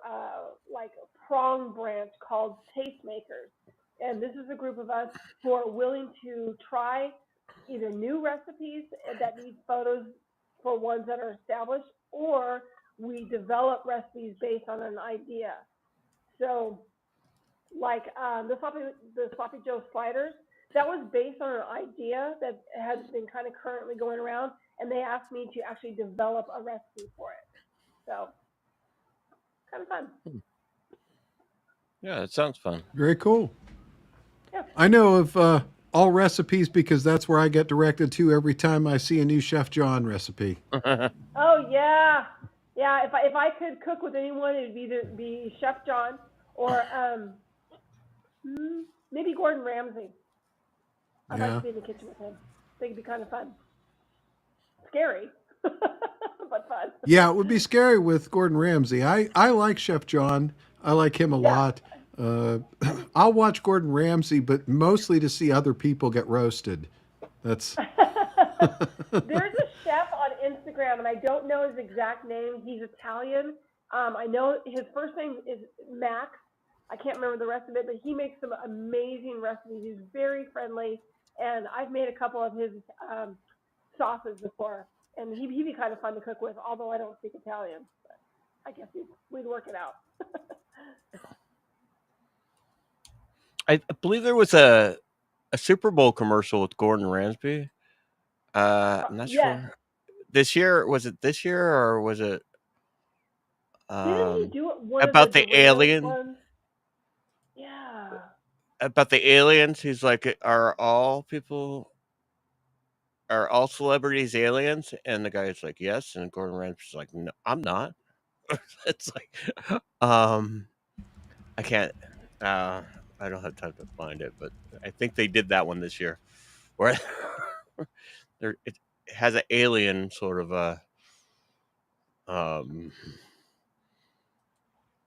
[SPEAKER 12] prong branch called Tastemakers. And this is a group of us who are willing to try either new recipes that need photos for ones that are established, or we develop recipes based on an idea. So like the Sloppy Joe sliders, that was based on an idea that has been kind of currently going around, and they asked me to actually develop a recipe for it. So kind of fun.
[SPEAKER 5] Yeah, it sounds fun.
[SPEAKER 6] Very cool.
[SPEAKER 12] Yeah.
[SPEAKER 6] I know of All Recipes because that's where I get directed to every time I see a new Chef John recipe.
[SPEAKER 12] Oh yeah, yeah. If I could cook with anyone, it'd either be Chef John or maybe Gordon Ramsay. I'd like to be in the kitchen with him. I think it'd be kind of fun. Scary, but fun.
[SPEAKER 6] Yeah, it would be scary with Gordon Ramsay. I like Chef John. I like him a lot. I'll watch Gordon Ramsay, but mostly to see other people get roasted. That's.
[SPEAKER 12] There's a chef on Instagram, and I don't know his exact name. He's Italian. I know his first name is Max. I can't remember the rest of it, but he makes some amazing recipes. He's very friendly, and I've made a couple of his sauces before, and he'd be kind of fun to cook with, although I don't speak Italian. But I guess we'd work it out.
[SPEAKER 5] I believe there was a Super Bowl commercial with Gordon Ramsay. I'm not sure. This year, was it this year, or was it
[SPEAKER 12] didn't he do it
[SPEAKER 5] about the alien?
[SPEAKER 12] Ones? Yeah.
[SPEAKER 5] About the aliens. He's like, are all celebrities aliens? And the guy's like, yes. And Gordon Ramsay's like, no, I'm not. It's like, I can't. I don't have time to find it, but I think they did that one this year, where it has an alien sort of a.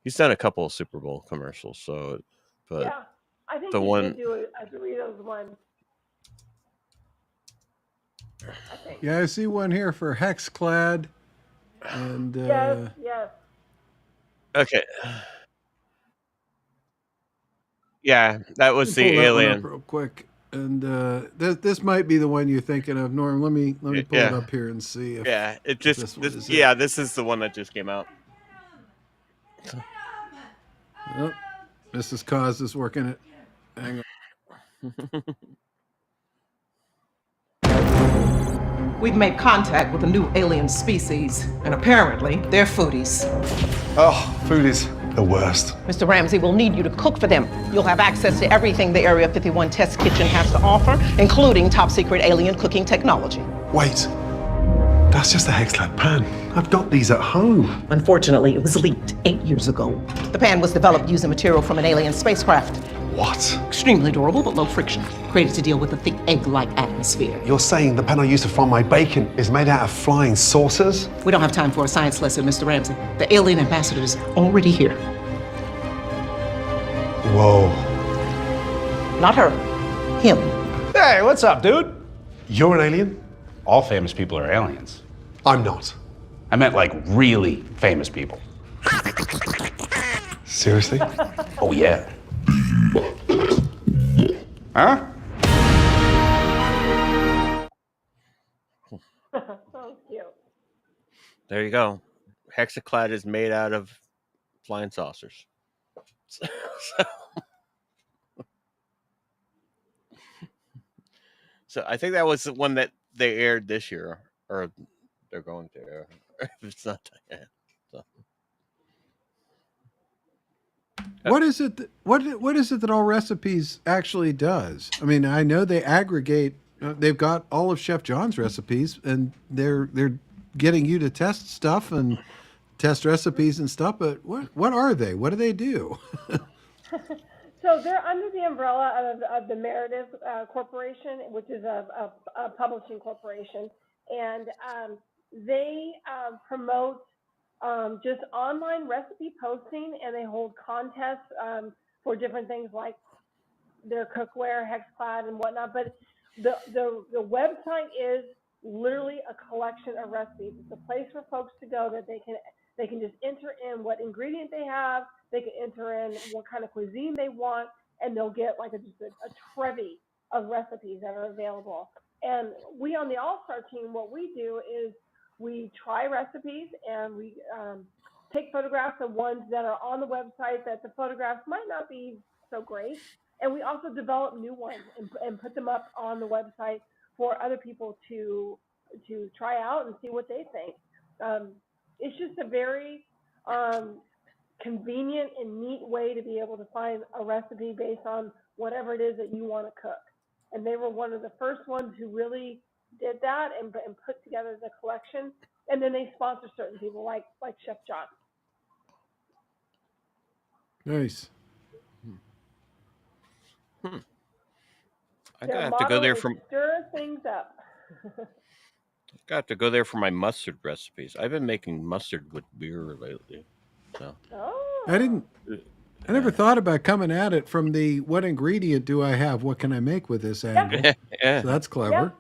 [SPEAKER 5] He's done a couple of Super Bowl commercials, but
[SPEAKER 12] yeah, I think
[SPEAKER 5] the
[SPEAKER 12] he
[SPEAKER 5] one
[SPEAKER 12] did do a Doritos one. I think.
[SPEAKER 6] Yeah, I see one here for Hexclad, and
[SPEAKER 12] yes.
[SPEAKER 5] Okay. Yeah, that was the alien.
[SPEAKER 6] Real quick, and this might be the one you're thinking of, Norm. Let me pull it up here and see. If,
[SPEAKER 5] this is the one that just came out.
[SPEAKER 6] Oh, Mrs. Cause is working it. Hang
[SPEAKER 13] on. We've made contact with a new alien species, and apparently they're foodies.
[SPEAKER 10] Oh, foodies. The worst.
[SPEAKER 13] Mr. Ramsay will need you to cook for them. You'll have access to everything the Area 51 test kitchen has to offer, including top secret alien cooking technology.
[SPEAKER 10] Wait, that's just a Hexclad pan. I've got these at home.
[SPEAKER 13] Unfortunately, it was leaked 8 years ago. The pan was developed using material from an alien spacecraft.
[SPEAKER 10] What?
[SPEAKER 13] Extremely durable, but low friction. Created to deal with the thick egg-like atmosphere.
[SPEAKER 10] You're saying the pan I used to fry my bacon is made out of flying saucers?
[SPEAKER 13] We don't have time for a science lesson, Mr. Ramsey. The alien ambassador is already here.
[SPEAKER 10] Whoa.
[SPEAKER 13] Not her. Him.
[SPEAKER 14] Hey, what's up, dude?
[SPEAKER 10] You're an alien?
[SPEAKER 14] All famous people are aliens.
[SPEAKER 10] I'm not.
[SPEAKER 14] I meant like really famous people.
[SPEAKER 10] Seriously?
[SPEAKER 14] Oh, yeah. Huh?
[SPEAKER 12] So cute.
[SPEAKER 5] There you go. Hexaclad is made out of flying saucers. So I think that was the one that they aired this year, or they're going to air. If it's not yet. So.
[SPEAKER 6] What is it? What is it that All Recipes actually does? I mean, I know they aggregate. They've got all of Chef John's recipes, and they're getting you to test stuff and test recipes and stuff. But what are they? What do they do?
[SPEAKER 12] So they're under the umbrella of the Meredith Corporation, which is a publishing corporation, and they promote just online recipe posting, and they hold contests for different things like their cookware, Hexclad, and whatnot. But the website is literally a collection of recipes. It's a place for folks to go that they can just enter in what ingredient they have. They can enter in what kind of cuisine they want, and they'll get like just a trevy of recipes that are available. And we on the All-Star team, what we do is we try recipes, and we take photographs of ones that are on the website that the photographs might not be so great. And we also develop new ones and put them up on the website for other people to try out and see what they think. It's just a very convenient and neat way to be able to find a recipe based on whatever it is that you want to cook. And they were one of the first ones who really did that and put together the collection. And then they sponsor certain people like Chef John.
[SPEAKER 6] Nice.
[SPEAKER 5] I have to go there for
[SPEAKER 12] stir things up.
[SPEAKER 5] I have to go there for my mustard recipes. I've been making mustard with beer lately. So.
[SPEAKER 12] Oh.
[SPEAKER 6] I never thought about coming at it from the what ingredient do I have? What can I make with this angle?
[SPEAKER 5] Yeah.
[SPEAKER 6] So that's clever.
[SPEAKER 12] Yeah.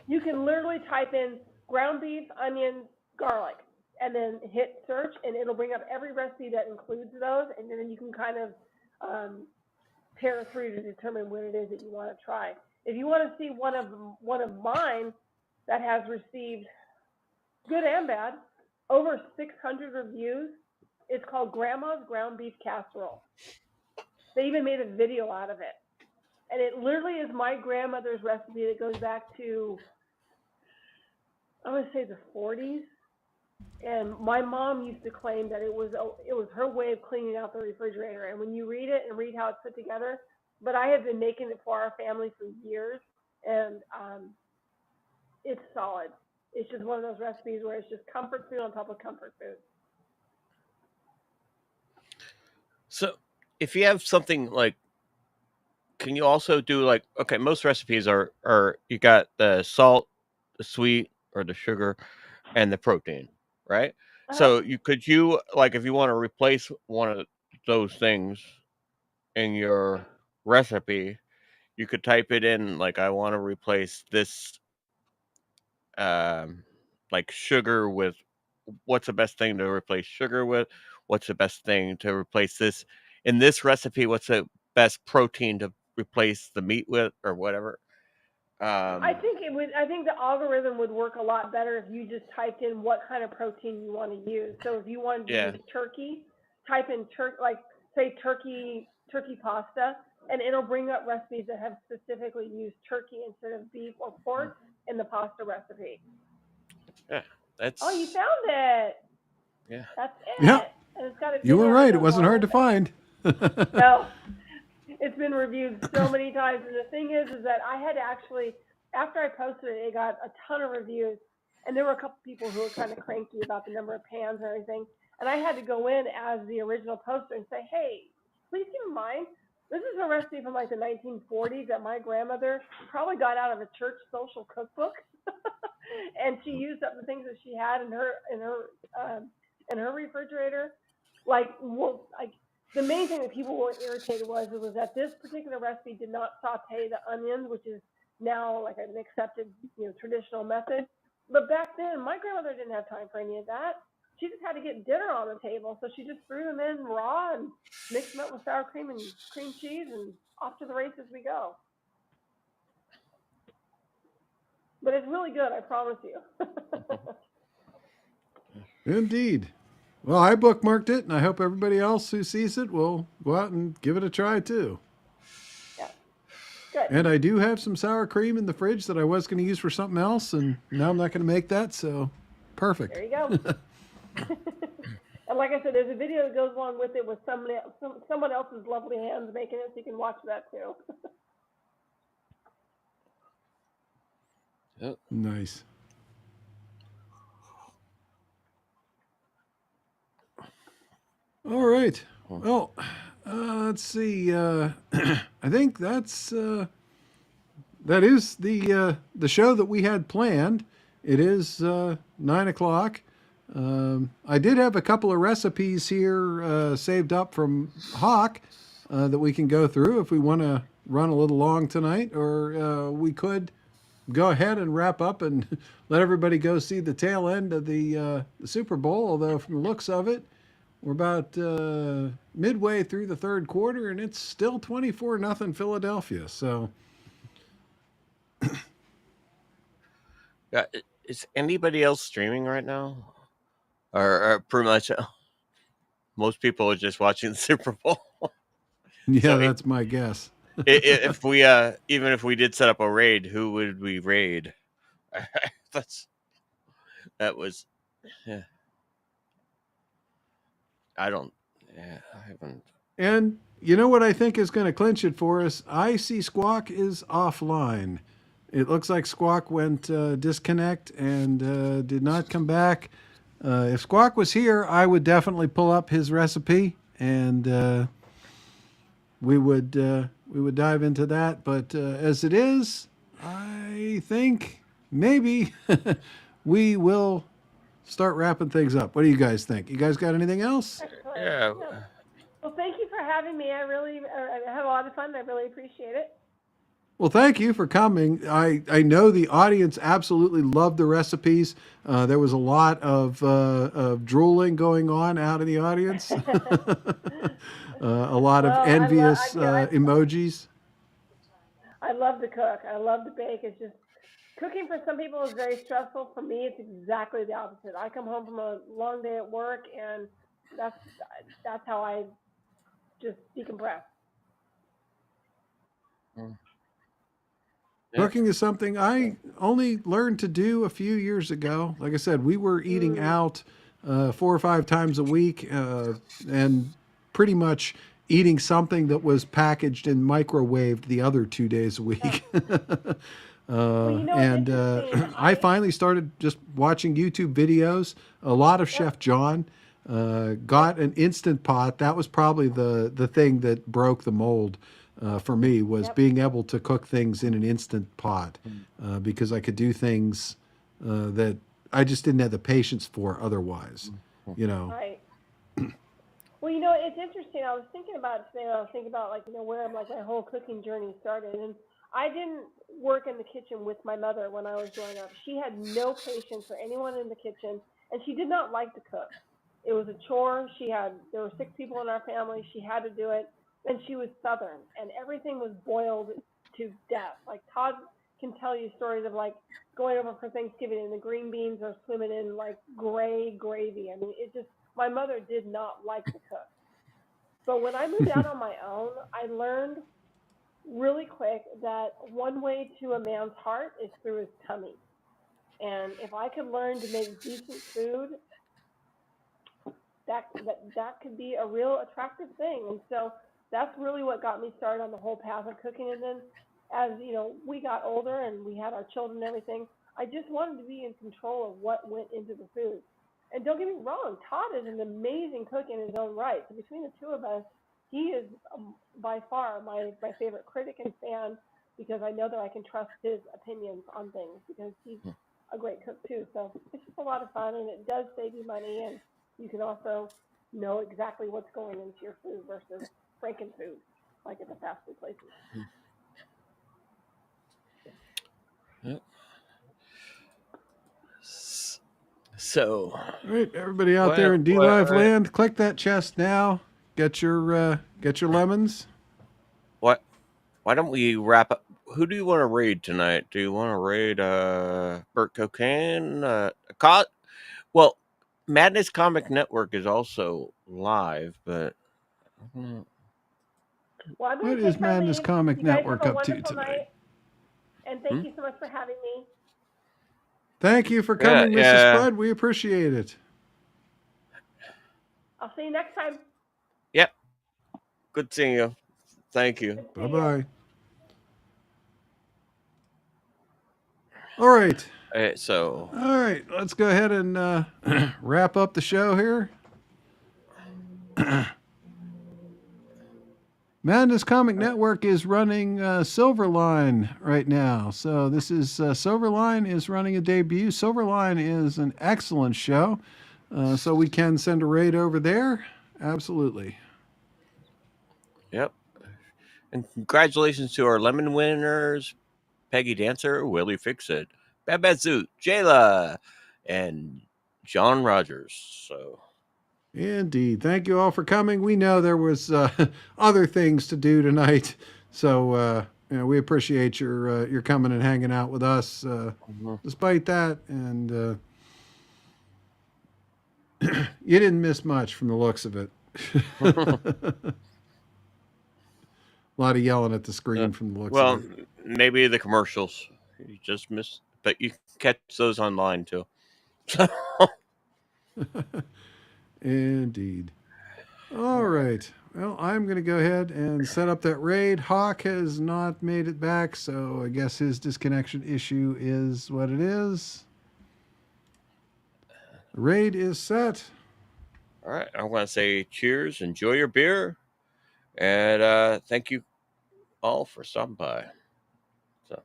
[SPEAKER 12] You can literally type in ground beef, onions, garlic, and then hit search, and it'll bring up every recipe that includes those, and then you can kind of tear through to determine what it is that you want to try. If you want to see one of mine that has received good and bad over 600 reviews, it's called Grandma's Ground Beef Casserole. They even made a video out of it. And it literally is my grandmother's recipe that goes back to, I would say, the 40s. And my mom used to claim that it was her way of cleaning out the refrigerator. And when you read it and read how it's put together, but I have been making it for our family for years, and it's solid. It's just one of those recipes where it's just comfort food on top of comfort food.
[SPEAKER 5] So if you have something like, can you also do like, okay, most recipes are you got the salt, the sweet, or the sugar, and the protein, right? So if you want to replace one of those things in your recipe, you could type it in like, I want to replace this like sugar with, what's the best thing to replace sugar with? What's the best thing to replace this in this recipe? What's the best protein to replace the meat with, or whatever?
[SPEAKER 12] I think the algorithm would work a lot better if you just typed in what kind of protein you want to use. So if you wanted to use turkey, type in turkey pasta, and it'll bring up recipes that have specifically used turkey instead of beef or pork in the pasta recipe.
[SPEAKER 5] Yeah, that's.
[SPEAKER 12] Oh, you found it.
[SPEAKER 5] Yeah.
[SPEAKER 12] That's it.
[SPEAKER 6] Yeah.
[SPEAKER 12] And it's got
[SPEAKER 6] You were right. It wasn't hard to find.
[SPEAKER 12] No, it's been reviewed so many times. And the thing is that I had actually, after I posted it, it got a ton of reviews. And there were a couple people who were kind of cranky about the number of pans and everything. And I had to go in as the original poster and say, hey, please keep in mind, this is a recipe from like the 1940s that my grandmother probably got out of a church social cookbook. And she used up the things that she had in her refrigerator. Like the main thing that people were irritated was that this particular recipe did not saute the onions, which is now like an accepted, traditional method. But back then, my grandmother didn't have time for any of that. She just had to get dinner on the table, so she just threw them in raw and mixed them up with sour cream and cream cheese, and off to the races we go. But it's really good, I promise you.
[SPEAKER 6] Indeed. Well, I bookmarked it, and I hope everybody else who sees it will go out and give it a try, too.
[SPEAKER 12] Yeah. Good.
[SPEAKER 6] And I do have some sour cream in the fridge that I was going to use for something else, and now I'm not going to make that, so perfect.
[SPEAKER 12] There you go. And like I said, there's a video that goes along with it with someone else's lovely hands making it, so you can watch that, too.
[SPEAKER 5] Yep.
[SPEAKER 6] Nice. All right. Well, let's see. I think that is the show that we had planned. It is 9 o'clock. I did have a couple of recipes here saved up from Hawk that we can go through if we want to run a little long tonight, or we could go ahead and wrap up and let everybody go see the tail end of the Super Bowl, although from the looks of it, we're about midway through the third quarter, and it's still 24-0 Philadelphia. So,
[SPEAKER 5] yeah, is anybody else streaming right now, or pretty much most people are just watching the Super Bowl?
[SPEAKER 6] Yeah,
[SPEAKER 5] so
[SPEAKER 6] that's my guess.
[SPEAKER 5] If we even if we did set up a raid, who would we raid? that was. Yeah. I haven't.
[SPEAKER 6] And you know what I think is going to clinch it for us? I see Squawk is offline. It looks like Squawk went disconnect and did not come back. If Squawk was here, I would definitely pull up his recipe and we would dive into that. But as it is, I think maybe we will start wrapping things up. What do you guys think? You guys got anything else?
[SPEAKER 5] Yeah.
[SPEAKER 12] Well, thank you for having me. I had a lot of fun. I really appreciate it.
[SPEAKER 6] Well, thank you for coming. I know the audience absolutely loved the recipes. There was a lot of drooling going on out in the audience. A lot of envious emojis.
[SPEAKER 12] I love to cook. I love to bake. It's just cooking for some people is very stressful. For me, it's exactly the opposite. I come home from a long day at work, and that's how I just decompress.
[SPEAKER 6] Cooking is something I only learned to do a few years ago. Like I said, we were eating out 4 or 5 times a week and pretty much eating something that was packaged and microwaved the other 2 days a week. I finally started just watching YouTube videos. A lot of Chef John. Got an Instant Pot. That was probably the thing that broke the mold for me, was being able to cook things in an Instant Pot because I could do things that I just didn't have the patience for otherwise,
[SPEAKER 12] Right. Well, it's interesting. I was thinking about it today. I was thinking about where my whole cooking journey started, and I didn't work in the kitchen with my mother when I was growing up. She had no patience for anyone in the kitchen, and she did not like to cook. It was a chore. There were 6 people in our family. She had to do it, and she was Southern, and everything was boiled to death. Like Todd can tell you stories of going over for Thanksgiving and the green beans are swimming in gray gravy. I mean, my mother did not like to cook. But when I moved out on my own, I learned really quick that one way to a man's heart is through his tummy. And if I could learn to make decent food, that could be a real attractive thing. And so that's really what got me started on the whole path of cooking. And then as we got older and we had our children and everything, I just wanted to be in control of what went into the food. And don't get me wrong, Todd is an amazing cook in his own right. So between the two of us, he is by far my favorite critic and fan, because I know that I can trust his opinions on things, because he's a great cook too. So it's just a lot of fun, and it does save you money, and you can also know exactly what's going into your food versus Frankenfood, like at the fast food places.
[SPEAKER 5] Yep. So,
[SPEAKER 6] all right, everybody out there in D-Live land, click that chest now. Get your lemons.
[SPEAKER 5] What? Why don't we wrap up? Who do you want to raid tonight? Do you want to raid Burt Cocaine? Well, Madness Comic Network is also live, but
[SPEAKER 12] well,
[SPEAKER 6] what is Madness Comic Network up to tonight?
[SPEAKER 12] Night, and thank you so much for having me.
[SPEAKER 6] Thank you for coming, Mrs. Spud. We appreciate it.
[SPEAKER 12] I'll see you next time.
[SPEAKER 5] Yep. Good seeing you. Thank you.
[SPEAKER 6] Bye-bye. All right.
[SPEAKER 5] So.
[SPEAKER 6] All right. Let's go ahead and wrap up the show here. Madness Comic Network is running Silverline right now. So this is Silverline is running a debut. Silverline is an excellent show. So we can send a raid over there. Absolutely.
[SPEAKER 5] Yep. And congratulations to our lemon winners, Peggy Dancer, Willie Fixit, Babazoo, Jayla, and John Rogers. So.
[SPEAKER 6] Indeed. Thank you all for coming. We know there was other things to do tonight, so we appreciate your coming and hanging out with us despite that. And you didn't miss much from the looks of it. A lot of yelling at the screen from the looks of it.
[SPEAKER 5] Well, maybe the commercials. You just missed, but you can catch those online too.
[SPEAKER 6] Indeed. All right. Well, I'm going to go ahead and set up that raid. Hawk has not made it back, so I guess his disconnection issue is what it is. The raid is set.
[SPEAKER 5] All right. I want to say cheers. Enjoy your beer. And thank you all for stopping by. So.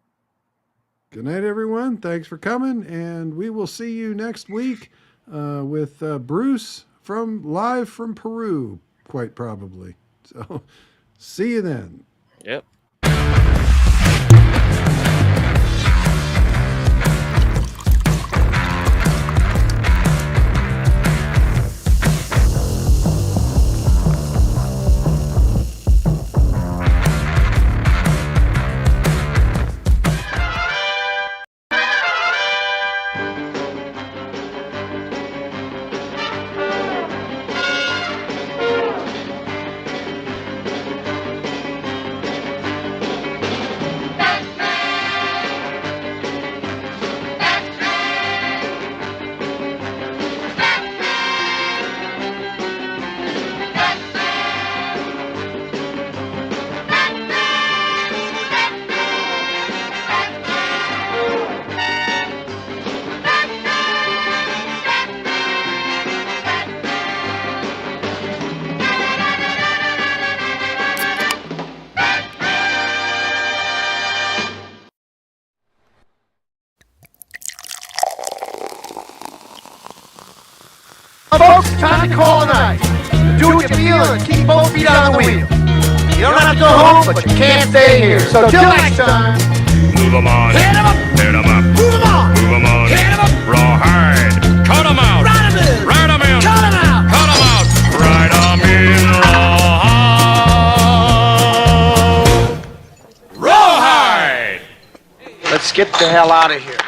[SPEAKER 6] Good night, everyone. Thanks for coming, and we will see you next week with Bruce live from Peru, quite probably. So, see you then.
[SPEAKER 5] Yep.
[SPEAKER 15] Folks, time to call a night. Do what you feel and keep both feet on the wheel. You don't have to go home, but you can't stay here. So till next time.
[SPEAKER 16] Move 'em on. Hit 'em up. Hit 'em up.
[SPEAKER 15] Move 'em on.
[SPEAKER 16] Move 'em on.
[SPEAKER 15] Hit 'em up.
[SPEAKER 16] Rawhide. Cut 'em out.
[SPEAKER 15] Ride 'em in.
[SPEAKER 16] Ride 'em in.
[SPEAKER 15] Cut 'em out.
[SPEAKER 16] Cut 'em out. Ride 'em in. Rawhide.
[SPEAKER 15] Let's get the hell out of here.